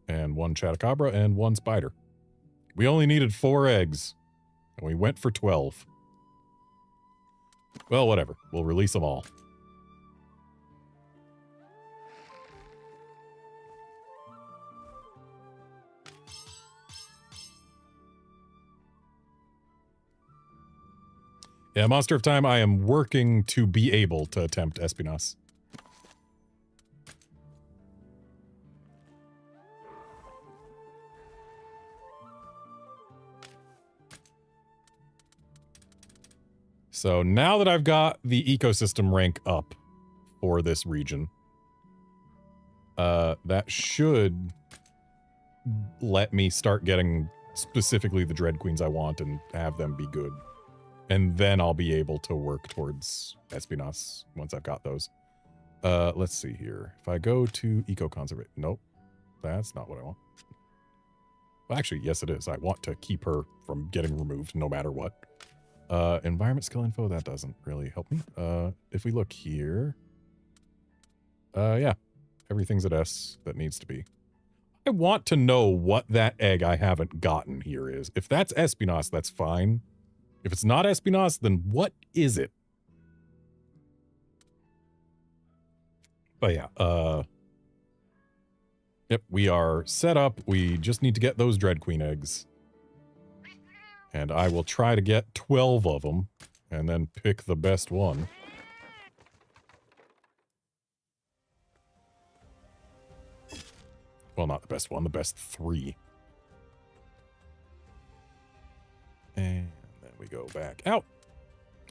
And 1 Chatacabra and 1 Spider. We only needed 4 eggs, and we went for 12. Well, whatever. We'll release them all. Yeah, Monster of Time, I am working to be able to attempt Espinasse. So now that I've got the ecosystem rank up for this region, that should let me start getting specifically the Dread Queens I want and have them be good. And then I'll be able to work towards Espinasse once I've got those. Let's see here. If I go to eco-conservation, nope, that's not what I want. Well, actually, yes, it is. I want to keep her from getting removed no matter what. Environment skill info, that doesn't really help me. If we look here, yeah, everything's at S that needs to be. I want to know what that egg I haven't gotten here is. If that's Espinasse, that's fine. If it's not Espinasse, then what is it? But yeah, yep, we are set up. We just need to get those Dread Queen eggs. And I will try to get 12 of them, and then pick the best one. Well, not the best one, the best 3. And then we go back out.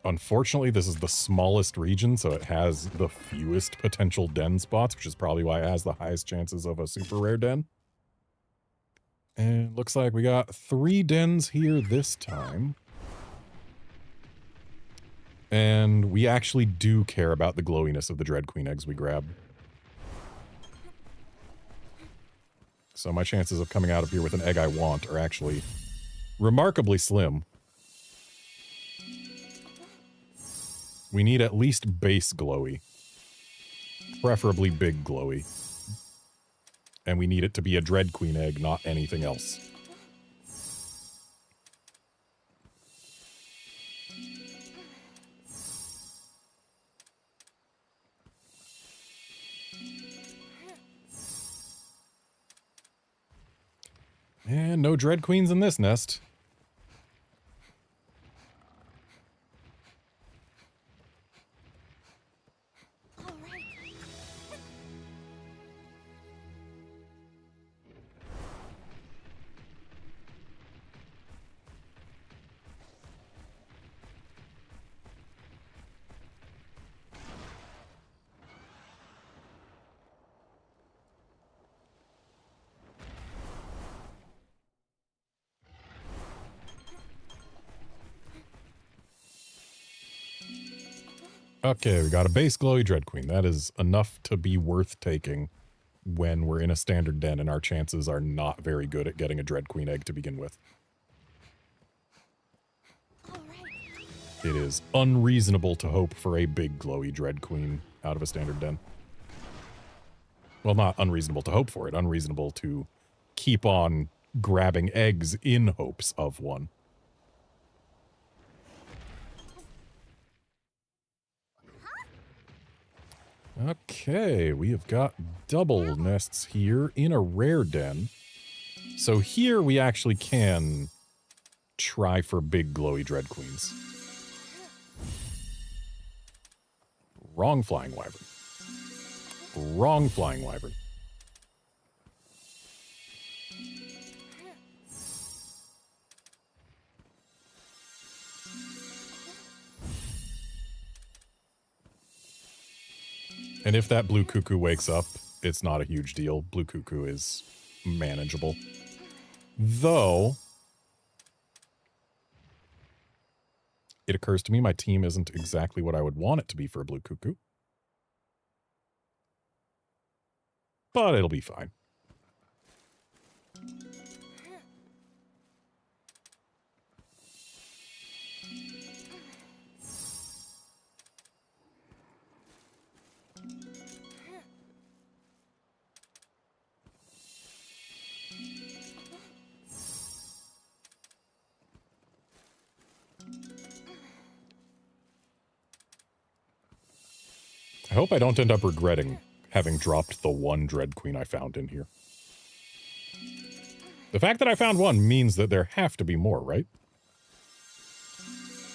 Unfortunately, this is the smallest region, so it has the fewest potential den spots, which is probably why it has the highest chances of a super rare den. And looks like we got 3 dens here this time. And we actually do care about the glowiness of the Dread Queen eggs we grab. So my chances of coming out of here with an egg I want are actually remarkably slim. We need at least base glowy. Preferably big glowy. And we need it to be a Dread Queen egg, not anything else. And no Dread Queens in this nest. Okay, we got a base glowy Dread Queen. That is enough to be worth taking when we're in a standard den and our chances are not very good at getting a Dread Queen egg to begin with. It is unreasonable to hope for a big glowy Dread Queen out of a standard den. Well, not unreasonable to hope for it, unreasonable to keep on grabbing eggs in hopes of one. Okay, we have got double nests here in a rare den. So here we actually can try for big glowy Dread Queens. Wrong Flying Wyvern. Wrong Flying Wyvern. And if that blue cuckoo wakes up, it's not a huge deal. Blue cuckoo is manageable. Though, it occurs to me my team isn't exactly what I would want it to be for a blue cuckoo. But it'll be fine. I hope I don't end up regretting having dropped the one Dread Queen I found in here. The fact that I found one means that there have to be more, right?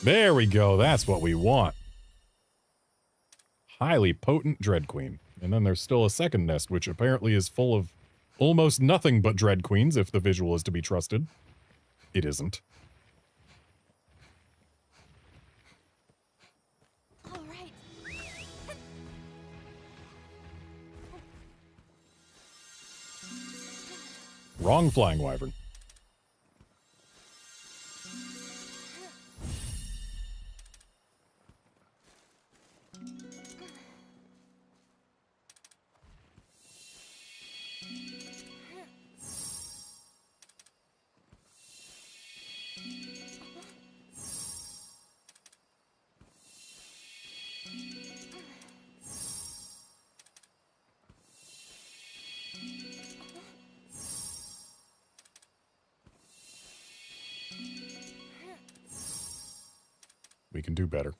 There we go. That's what we want. Highly potent Dread Queen. And then there's still a second nest, which apparently is full of almost nothing but Dread Queens, if the visual is to be trusted. It isn't. All right. Wrong flying wyvern. We can do better.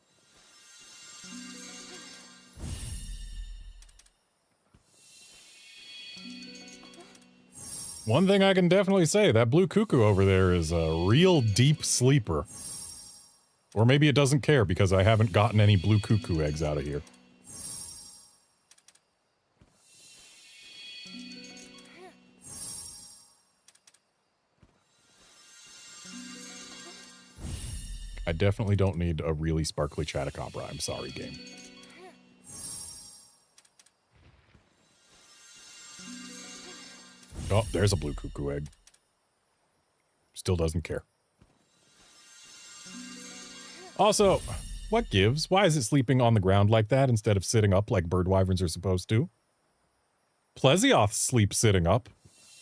One thing I can definitely say, that blue cuckoo over there is a real deep sleeper. Or maybe it doesn't care because I haven't gotten any blue cuckoo eggs out of here. I definitely don't need a really sparkly Chatacabra. I'm sorry, game. Oh, there's a blue cuckoo egg. Still doesn't care. Also, what gives? Why is it sleeping on the ground like that instead of sitting up like bird wyverns are supposed to? Plesioths sleep sitting up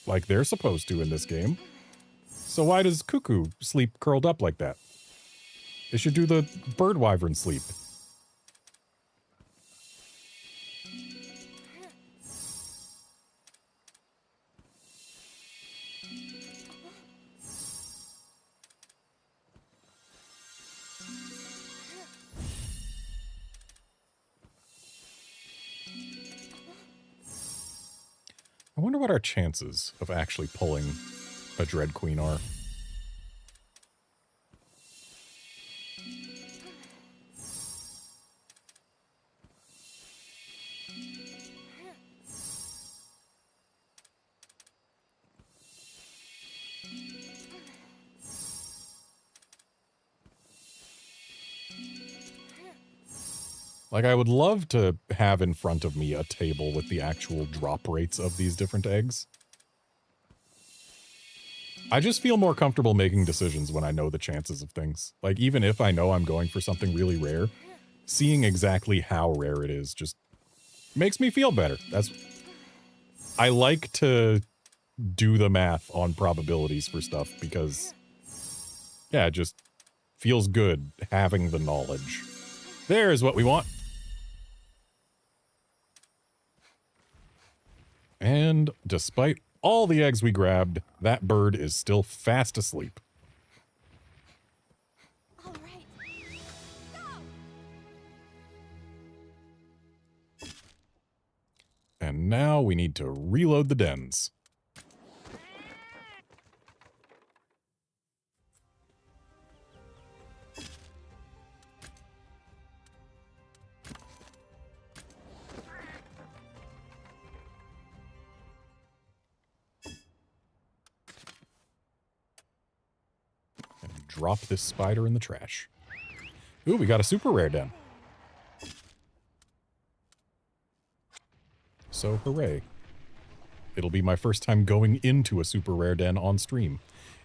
like they're supposed to in this game. So why does cuckoo sleep curled up like that? They should do the bird wyvern sleep. I wonder what our chances of actually pulling a Dread Queen are. Like, I would love to have in front of me a table with the actual drop rates of these different eggs. I just feel more comfortable making decisions when I know the chances of things. Like, even if I know I'm going for something really rare, seeing exactly how rare it is just makes me feel better. I like to do the math on probabilities for stuff because, yeah, it just feels good having the knowledge. There's what we want. And despite all the eggs we grabbed, that bird is still fast asleep. All right. Go! And now we need to reload the dens. Drop this spider in the trash. Ooh, we got a super rare den. So, hooray. It'll be my first time going into a super rare den on stream.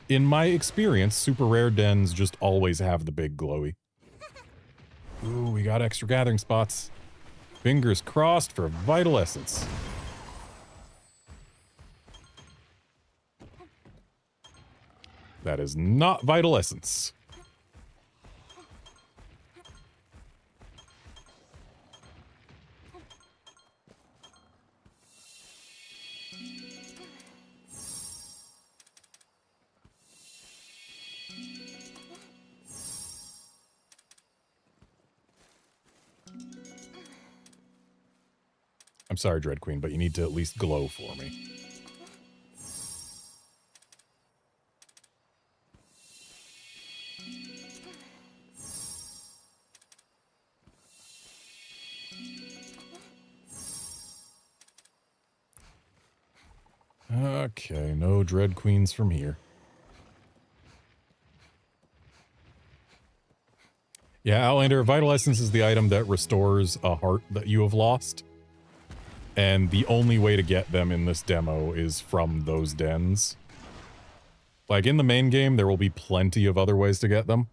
In my experience, super rare dens just always have the big glowy. Ooh, we got extra gathering spots. Fingers crossed for Vital Essence. That is not Vital Essence. I'm sorry, Dread Queen, but you need to at least glow for me. Okay, no Dread Queens from here. Yeah, Outlander, Vital Essence is the item that restores a heart that you have lost. And the only way to get them in this demo is from those dens. Like, in the main game, there will be plenty of other ways to get them.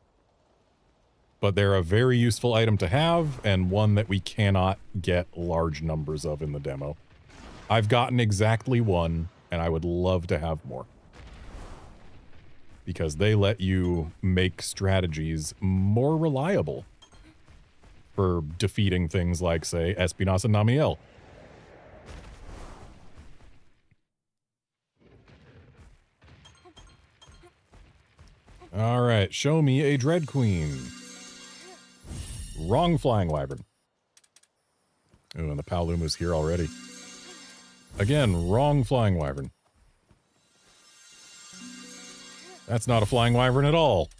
But they're a very useful item to have, and one that we cannot get large numbers of in the demo. I've gotten exactly one, and I would love to have more. Because they let you make strategies more reliable for defeating things like, say, Espinas and Namiel. Alright, show me a Dread Queen. Wrong Flying Wyvern. Ooh, and the Palumu's here already. Again, wrong Flying Wyvern. That's not a Flying Wyvern at all.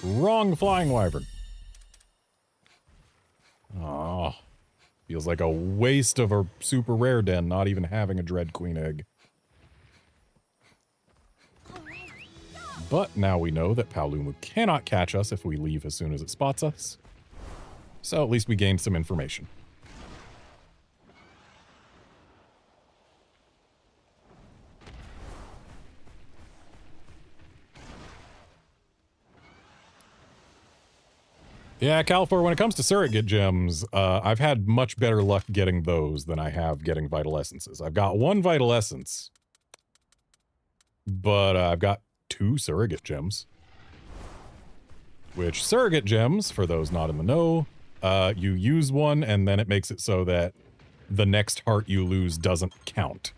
Wrong Flying Wyvern. Oh, feels like a waste of a super rare den not even having a Dread Queen egg. But now we know that Palumu cannot catch us if we leave as soon as it spots us. So at least we gained some information. Yeah, Calfor, when it comes to surrogate gems, I've had much better luck getting those than I have getting Vital Essences. I've got one Vital Essence, but I've got 2 surrogate gems. Which surrogate gems, for those not in the know, you use one and then it makes it so that the next heart you lose doesn't count.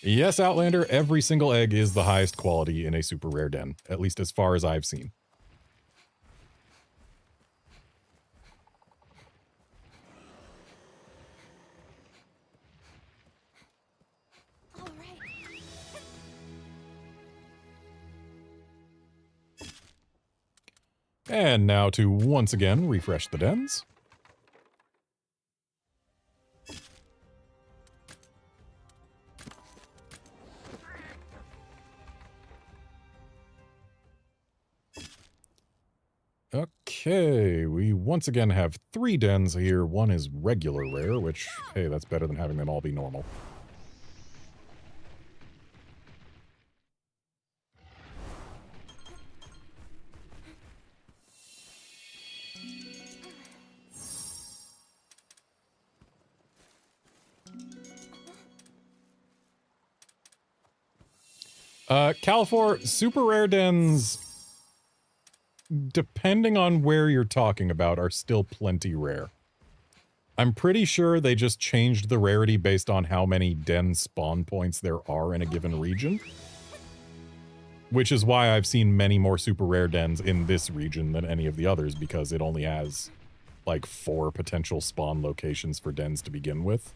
Yes, Outlander, every single egg is the highest quality in a super rare den, at least as far as I've seen. And now to once again refresh the dens. Okay, we once again have 3 dens here. One is regular rare, which, hey, that's better than having them all be normal. Calfor, super rare dens, depending on where you're talking about, are still plenty rare. I'm pretty sure they just changed the rarity based on how many den spawn points there are in a given region. Which is why I've seen many more super rare dens in this region than any of the others, because it only has, like, 4 potential spawn locations for dens to begin with.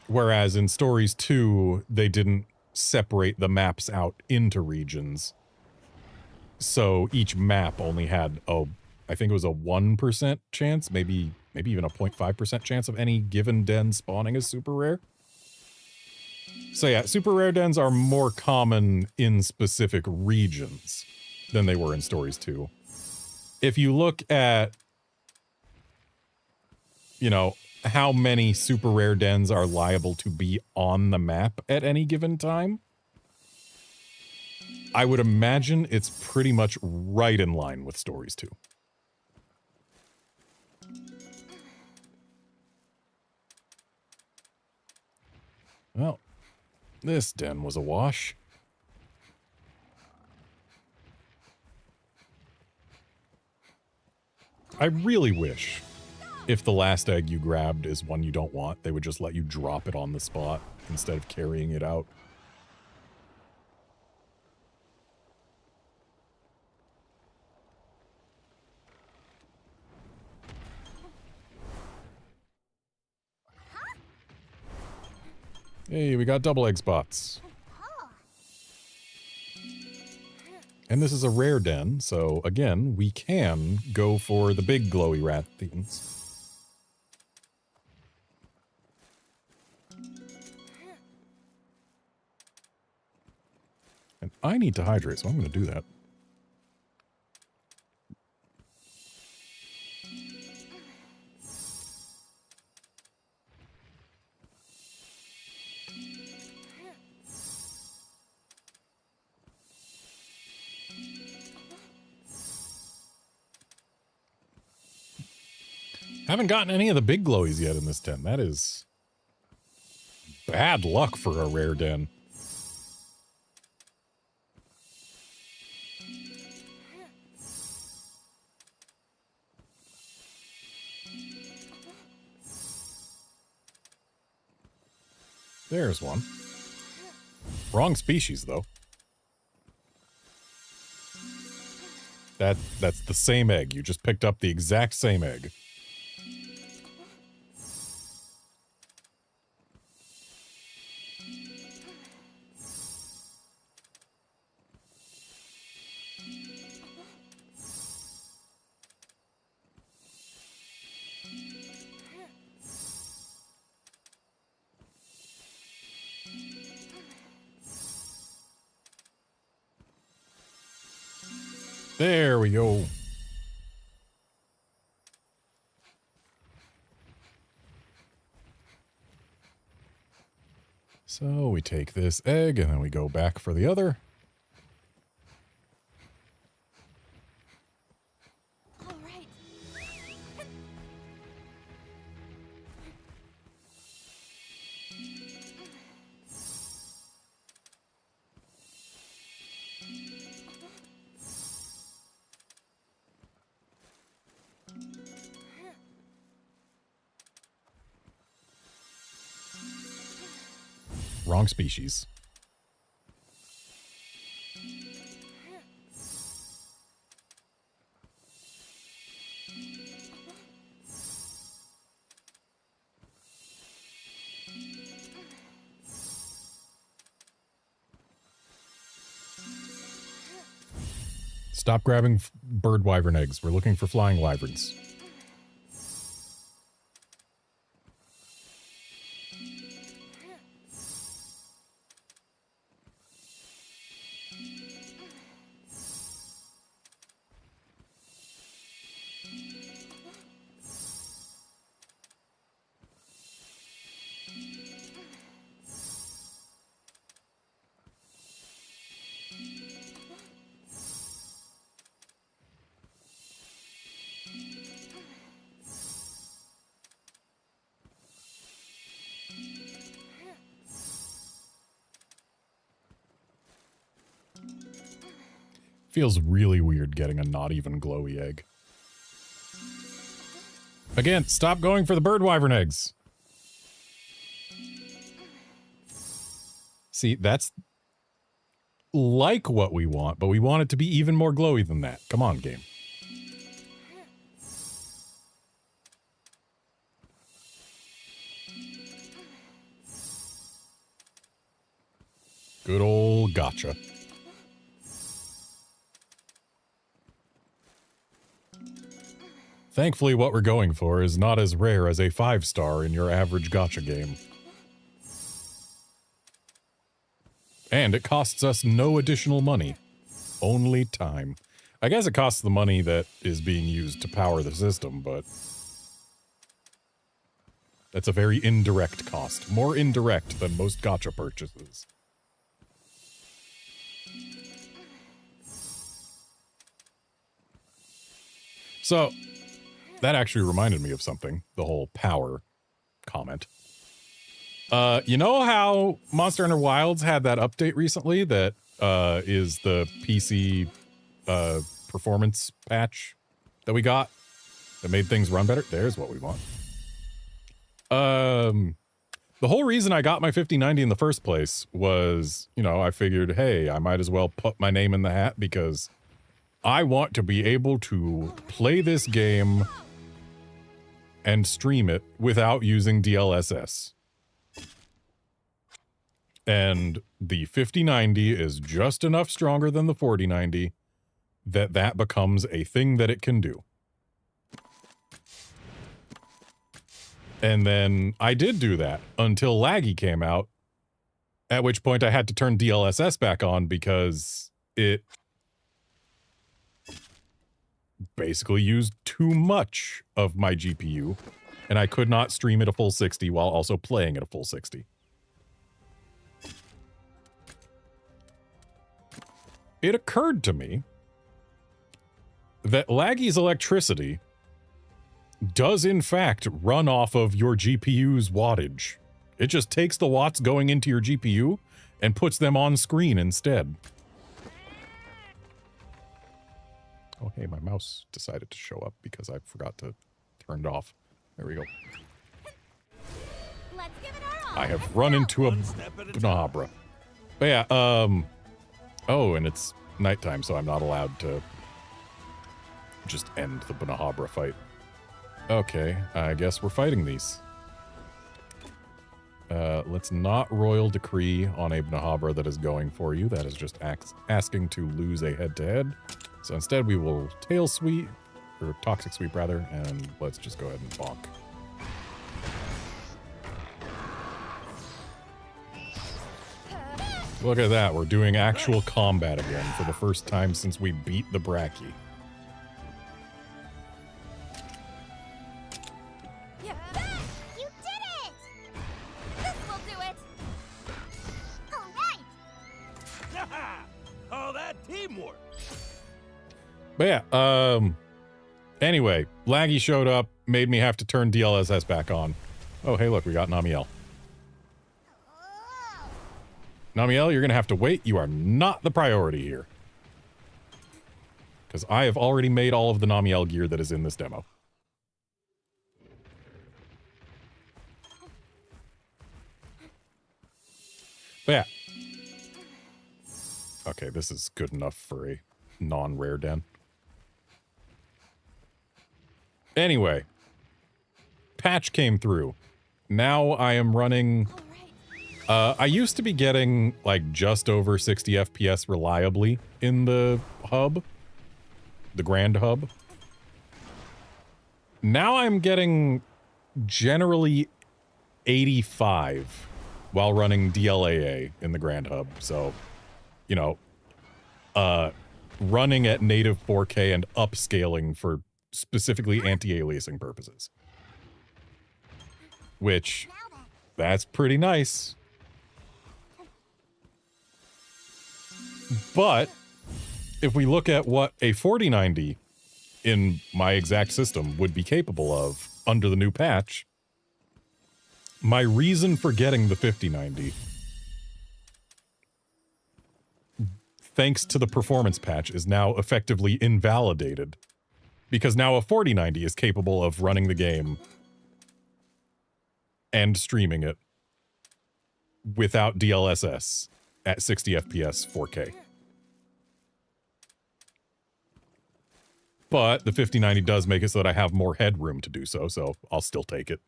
Whereas in Stories 2, they didn't separate the maps out into regions. So each map only had I think it was a 1% chance, maybe even a 0.5% chance of any given den spawning as super rare. So yeah, super rare dens are more common in specific regions than they were in Stories 2. If you look at, you know, how many super rare dens are liable to be on the map at any given time, I would imagine it's pretty much right in line with Stories 2. Well, this den was a wash. I really wish, if the last egg you grabbed is one you don't want, they would just let you drop it on the spot instead of carrying it out. Hey, we got double egg spots. And this is a rare den, so again, we can go for the big glowy rat things. And I need to hydrate, so I'm going to do that. Haven't gotten any of the big glowies yet in this den. That is bad luck for a rare den. There's one. Wrong species, though. That's the same egg. You just picked up the exact same egg. There we go. So we take this egg and then we go back for the other. All right. Wrong species. Stop grabbing bird wyvern eggs. We're looking for flying wyverns. Feels really weird getting a not even glowy egg. Again, stop going for the bird wyvern eggs. See, that's like what we want, but we want it to be even more glowy than that. Come on, game. Good old gotcha. Thankfully, what we're going for is not as rare as a 5-star in your average gacha game. And it costs us no additional money. Only time. I guess it costs the money that is being used to power the system, but that's a very indirect cost. More indirect than most gacha purchases. So, that actually reminded me of something, the whole power comment. You know how Monster Hunter Wilds had that update recently that is the PC performance patch that we got that made things run better? There's what we want. The whole reason I got my 5090 in the first place was, you know, I figured, hey, I might as well put my name in the hat because I want to be able to play this game and stream it without using DLSS. And the 5090 is just enough stronger than the 4090 that becomes a thing that it can do. And then I did do that until Laggy came out, at which point I had to turn DLSS back on because it basically used too much of my GPU, and I could not stream at a full 60 while also playing at a full 60. It occurred to me that Laggy's electricity does in fact run off of your GPU's wattage. It just takes the watts going into your GPU and puts them on screen instead. Oh, hey, my mouse decided to show up because I forgot to turn it off. There we go. Let's give it our all. I have run into a One step at a Banabra. But yeah, oh, and it's nighttime, so I'm not allowed to just end the Banabra fight. Okay, I guess we're fighting these. Let's not Royal Decree on a Banabra that is going for you. That is just asking to lose a head-to-head. So instead we will Tail Sweep, or Toxic Sweep rather, and let's just go ahead and bonk. Look at that, we're doing actual combat again for the first time since we beat the Brachy. You did it! This will do it! All right! Oh, that teamwork. But yeah, anyway, Laggy showed up, made me have to turn DLSS back on. Oh, hey, look, we got Namiel. Namiel, you're gonna have to wait. You are not the priority here. Because I have already made all of the Namiel gear that is in this demo. But yeah. Okay, this is good enough for a non-rare den. Anyway. Patch came through. Now I am running... I used to be getting, like, just over 60 FPS reliably in the hub. The Grand Hub. Now I'm getting generally 85 while running DLAA in the Grand Hub. So, you know, running at native 4K and upscaling for specifically anti-aliasing purposes. Which, that's pretty nice. But if we look at what a 4090 in my exact system would be capable of under the new patch, my reason for getting the 5090, thanks to the performance patch, is now effectively invalidated. Because now a 4090 is capable of running the game and streaming it without DLSS at 60 FPS 4K. But the 5090 does make it so that I have more headroom to do so, so I'll still take it.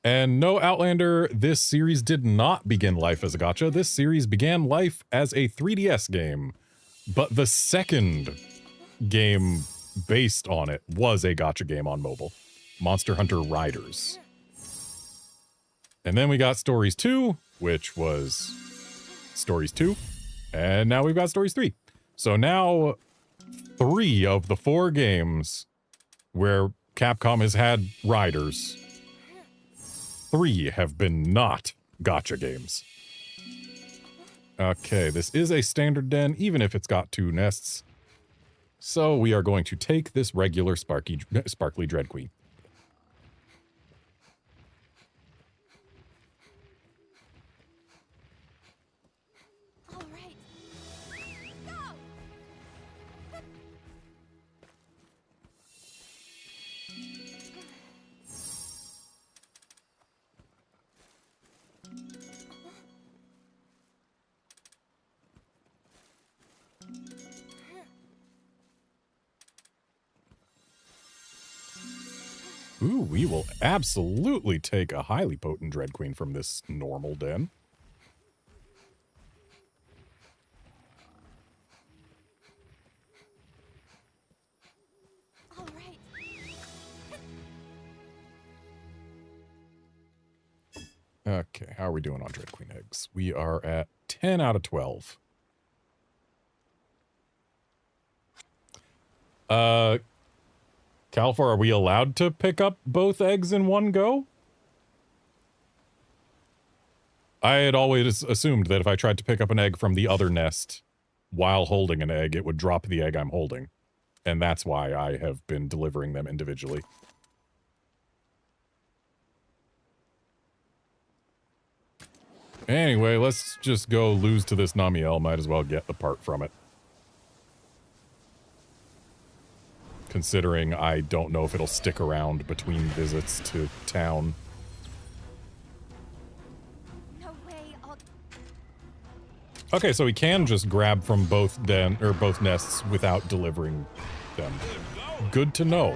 And no, Outlander, this series did not begin life as a gacha. This series began life as a 3DS game. But the second game based on it was a gacha game on mobile. Monster Hunter Riders. And then we got Stories 2, which was Stories 2. And now we've got Stories 3. So now 3 of the 4 games where Capcom has had Riders, 3 have been not gacha games. Okay, this is a standard den, even if it's got 2 nests. So we are going to take this regular sparkly Dread Queen. All right. Go! Ooh, we will absolutely take a highly potent Dread Queen from this normal den. All right. Okay, how are we doing on Dread Queen eggs? We are at 10 out of 12. Calfor, are we allowed to pick up both eggs in one go? I had always assumed that if I tried to pick up an egg from the other nest while holding an egg, it would drop the egg I'm holding. And that's why I have been delivering them individually. Anyway, let's just go lose to this Namiel. Might as well get the part from it. Considering I don't know if it'll stick around between visits to town. No way. Okay, so we can just grab from both both nests without delivering them. Good to know.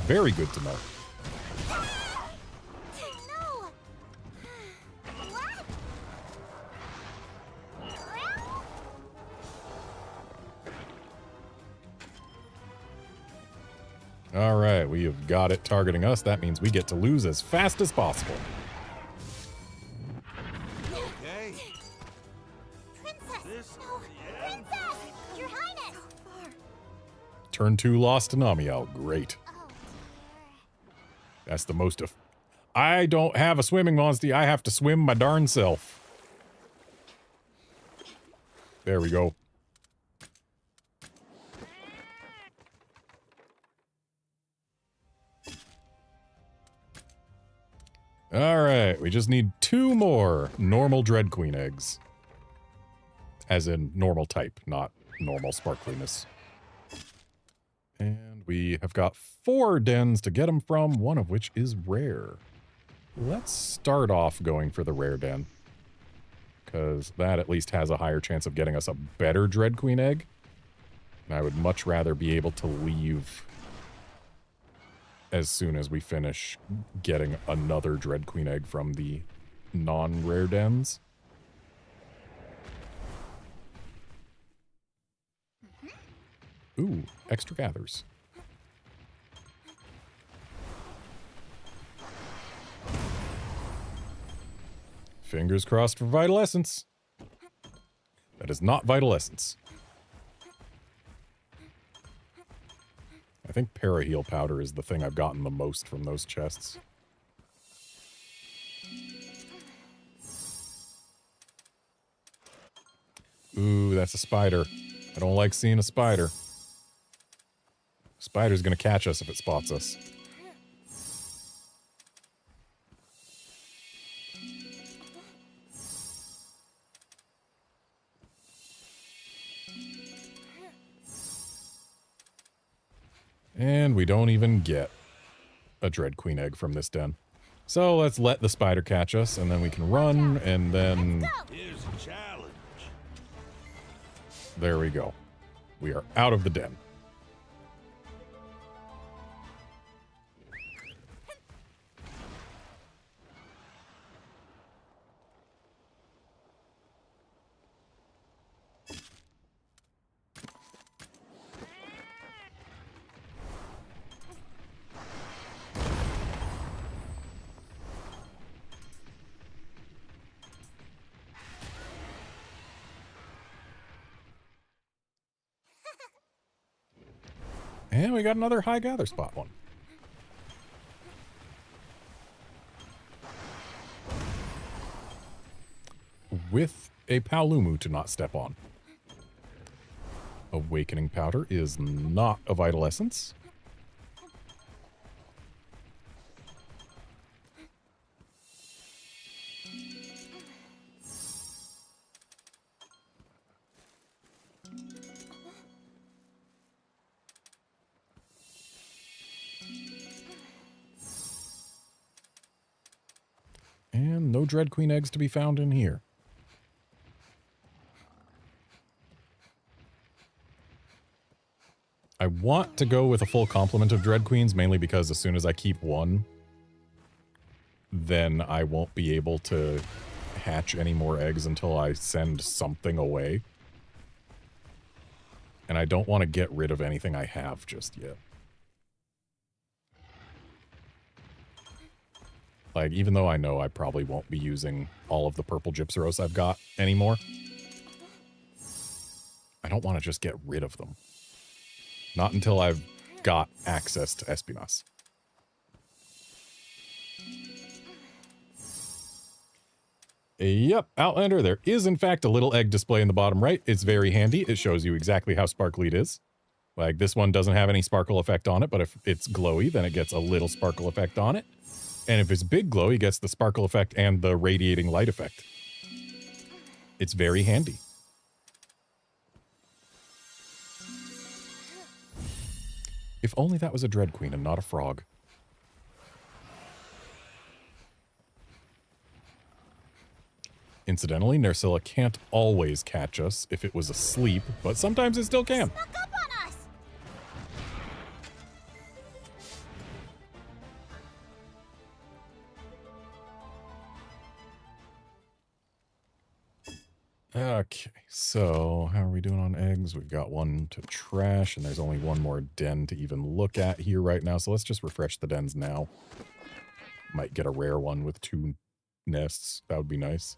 Very good to know. No. What? All right, we have got it targeting us. That means we get to lose as fast as possible. Okay. Princess. This No. is the end. Princess. Your Highness. Turn 2 lost to Namiel. Great. Oh dear. That's the most of... I don't have a swimming monster. I have to swim my darn self. There we go. Alright, we just need 2 more normal Dread Queen eggs. As in normal type, not normal sparkliness. And we have got 4 dens to get them from, one of which is rare. Let's start off going for the rare den. Because that at least has a higher chance of getting us a better Dread Queen egg. And I would much rather be able to leave as soon as we finish getting another Dread Queen egg from the non-rare dens. Ooh, extra gathers. Fingers crossed for Vital Essence. That is not Vital Essence. I think Paraheal Powder is the thing I've gotten the most from those chests. Ooh, that's a spider. I don't like seeing a spider. Spider's gonna catch us if it spots us. And we don't even get a Dread Queen egg from this den. So let's let the spider catch us, and then we can run, and then... Here's a challenge. There we go. We are out of the den. And we got another high gather spot one. With a Paolumu to not step on. Awakening Powder is not a Vital Essence. And no Dread Queen eggs to be found in here. I want to go with a full complement of Dread Queens, mainly because as soon as I keep one, then I won't be able to hatch any more eggs until I send something away. And I don't want to get rid of anything I have just yet. Like, even though I know I probably won't be using all of the purple Gypseros I've got anymore, I don't want to just get rid of them. Not until I've got access to Espinas. Yep, Outlander, there is in fact a little egg display in the bottom right. It's very handy. It shows you exactly how sparkly it is. Like, this one doesn't have any sparkle effect on it, but if it's glowy, then it gets a little sparkle effect on it. And if it's big glowy, it gets the sparkle effect and the radiating light effect. It's very handy. If only that was a Dread Queen and not a frog. Incidentally, Nerscylla can't always catch us if it was asleep, but sometimes it still can. Snuck up on us. Okay, so how are we doing on eggs? We've got one to trash, and there's only one more den to even look at here right now, so let's just refresh the dens now. Might get a rare one with 2 nests. That would be nice.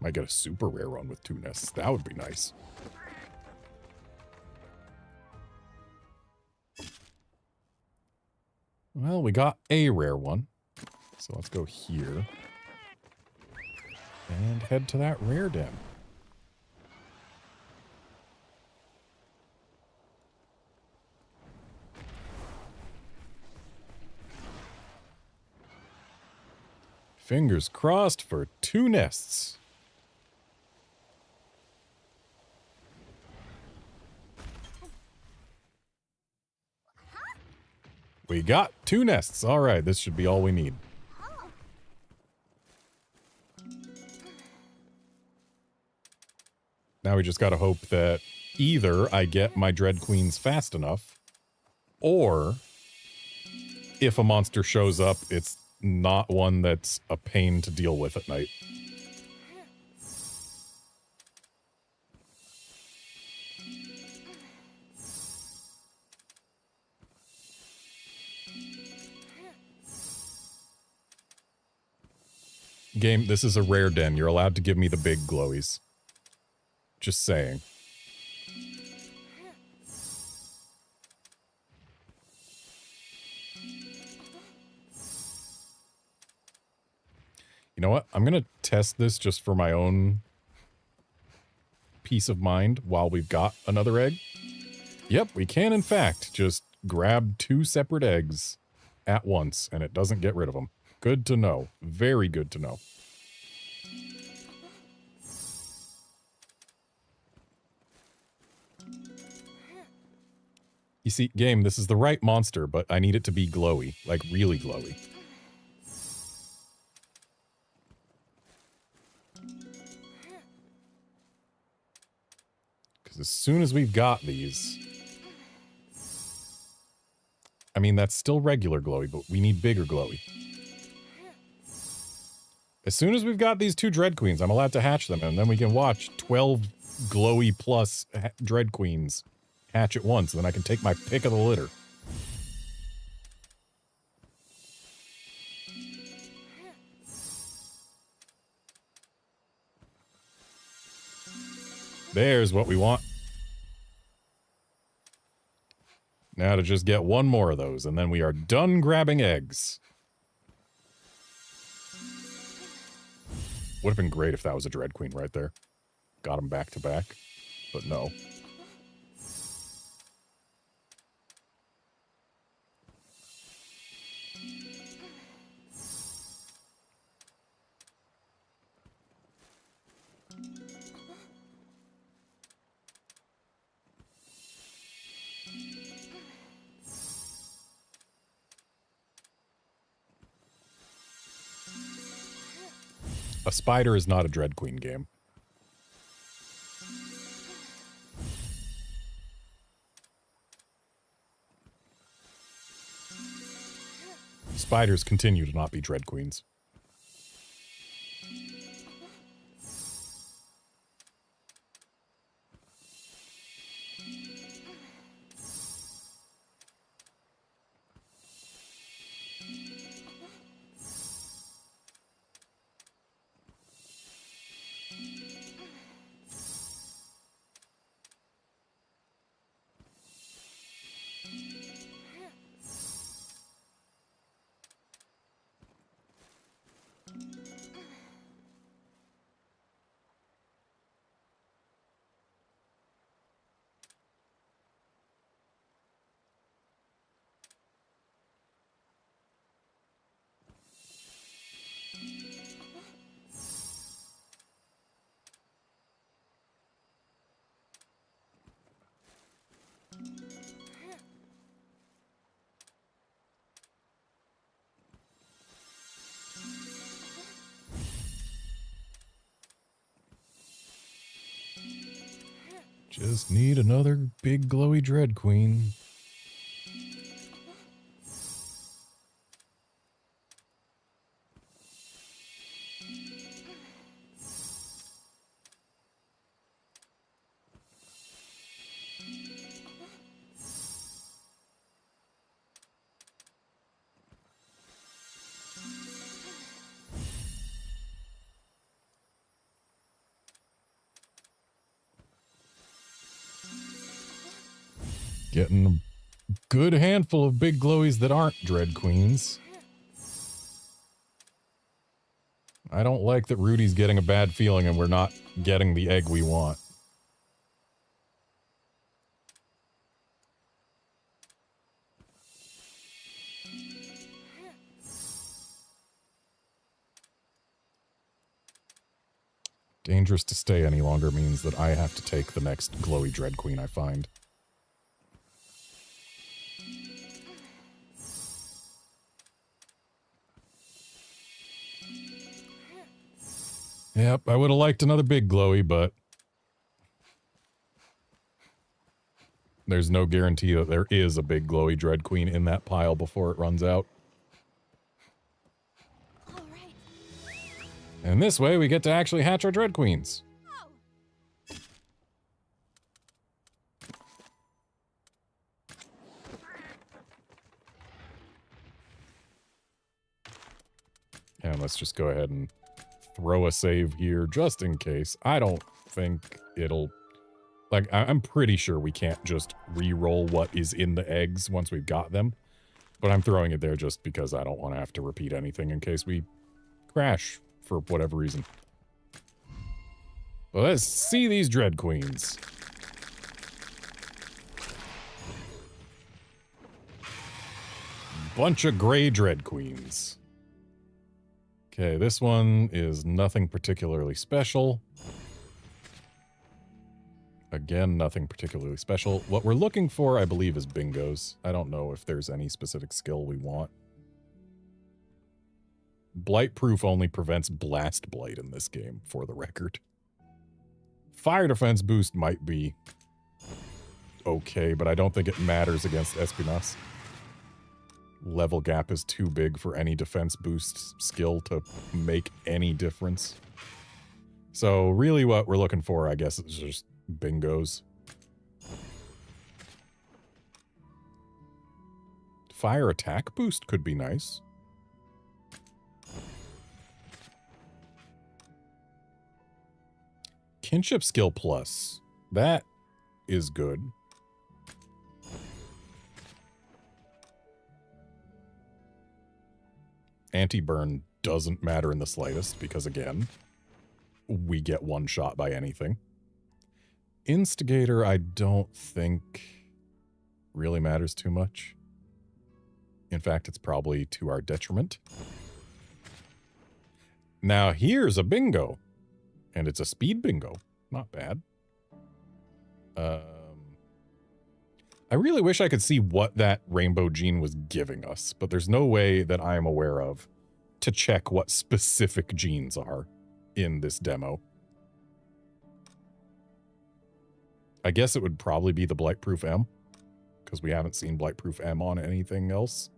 Might get a super rare one with 2 nests. That would be nice. Well, we got a rare one. So let's go here. And head to that rare den. Fingers crossed for 2 nests. We got 2 nests. All right, this should be all we need. Now we just gotta hope that either I get my Dread Queens fast enough, or if a monster shows up, it's not one that's a pain to deal with at night. Game, this is a rare den. You're allowed to give me the big glowies. Just saying. You know what? I'm gonna test this just for my own peace of mind while we've got another egg. Yep, we can in fact just grab 2 separate eggs at once and it doesn't get rid of them. Good to know. Very good to know. You see, game, this is the right monster, but I need it to be glowy. Like, really glowy. Because as soon as we've got these... I mean, that's still regular glowy, but we need bigger glowy. As soon as we've got these 2 Dread Queens, I'm allowed to hatch them, and then we can watch 12 glowy plus Dread Queens hatch at once, and then I can take my pick of the litter. There's what we want. Now to just get 1 more of those, and then we are done grabbing eggs. Would have been great if that was a Dread Queen right there. Got them back to back, but no. A spider is not a Dread Queen game. spiders continue to not be Dread Queens. Just need another big glowy Dread Queen. Getting a good handful of big glowies that aren't Dread Queens. I don't like that Rudy's getting a bad feeling and we're not getting the egg we want. Dangerous to stay any longer means that I have to take the next glowy Dread Queen I find. Yep, I would have liked another big glowy, but there's no guarantee that there is a big glowy Dread Queen in that pile before it runs out. All right. And this way we get to actually hatch our Dread Queens. Oh. And let's just go ahead and throw a save here just in case. I don't think it'll... Like, I'm pretty sure we can't just re-roll what is in the eggs once we've got them. But I'm throwing it there just because I don't want to have to repeat anything in case we crash for whatever reason. But let's see these Dread Queens. Bunch of gray Dread Queens. Okay, this one is nothing particularly special. Again, nothing particularly special. What we're looking for, I believe, is bingos. I don't know if there's any specific skill we want. Blight Proof only prevents Blast Blight in this game, for the record. Fire Defense Boost might be okay, but I don't think it matters against Espinasse. Level gap is too big for any defense boost skill to make any difference. So really what we're looking for, I guess, is just bingos. Fire attack boost could be nice. Kinship skill plus. That is good. Anti-burn doesn't matter in the slightest because, again, we get one shot by anything. Instigator, I don't think really matters too much. In fact, it's probably to our detriment. Now, here's a bingo. And it's a speed bingo. Not bad. I really wish I could see what that rainbow gene was giving us, but there's no way that I am aware of to check what specific genes are in this demo. I guess it would probably be the Blightproof M, because we haven't seen Blightproof M on anything else.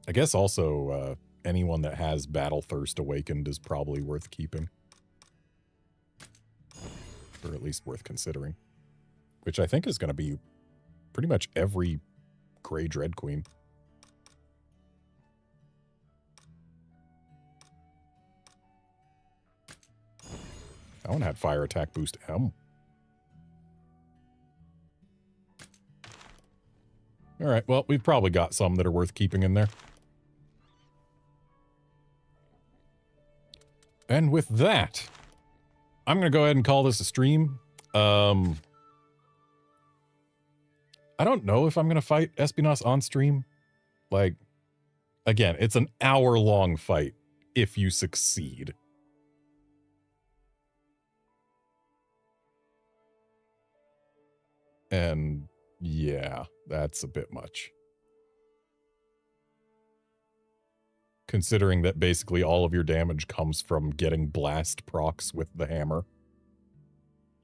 I guess also anyone that has Battle Thirst Awakened is probably worth keeping. Or at least worth considering. Which I think is going to be pretty much every Grey Dread Queen. That one had fire attack boost M. Alright, well, we've probably got some that are worth keeping in there. And with that, I'm going to go ahead and call this a stream. I don't know if I'm going to fight Espinas on stream. Like, again, it's an hour-long fight if you succeed. And yeah, that's a bit much. Considering that basically all of your damage comes from getting blast procs with the hammer.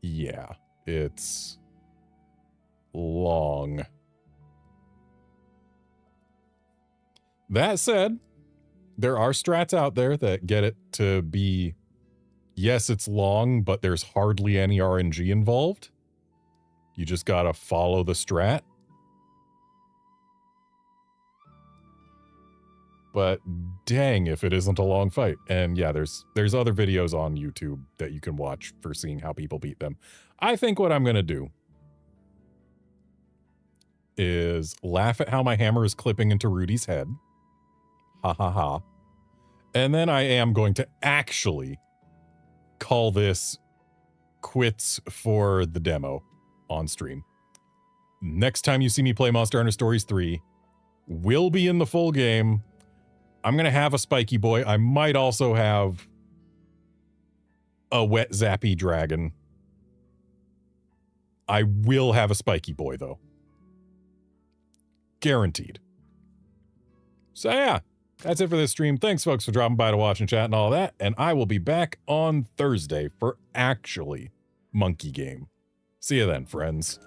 Yeah, it's long. That said, there are strats out there that get it to be, yes, it's long, but there's hardly any RNG involved. You just gotta follow the strat. But dang if it isn't a long fight. And yeah, there's other videos on YouTube that you can watch for seeing how people beat them. I think what I'm gonna do is laugh at how my hammer is clipping into Rudy's head. Ha ha ha. And then I am going to actually call this quits for the demo on stream. Next time you see me play Monster Hunter Stories 3, will be in the full game. I'm going to have a spiky boy. I might also have a wet zappy dragon. I will have a spiky boy, though. Guaranteed. So yeah, that's it for this stream. Thanks, folks, for dropping by to watch and chat and all that. And I will be back on Thursday for actually Monkey Game. See you then, friends.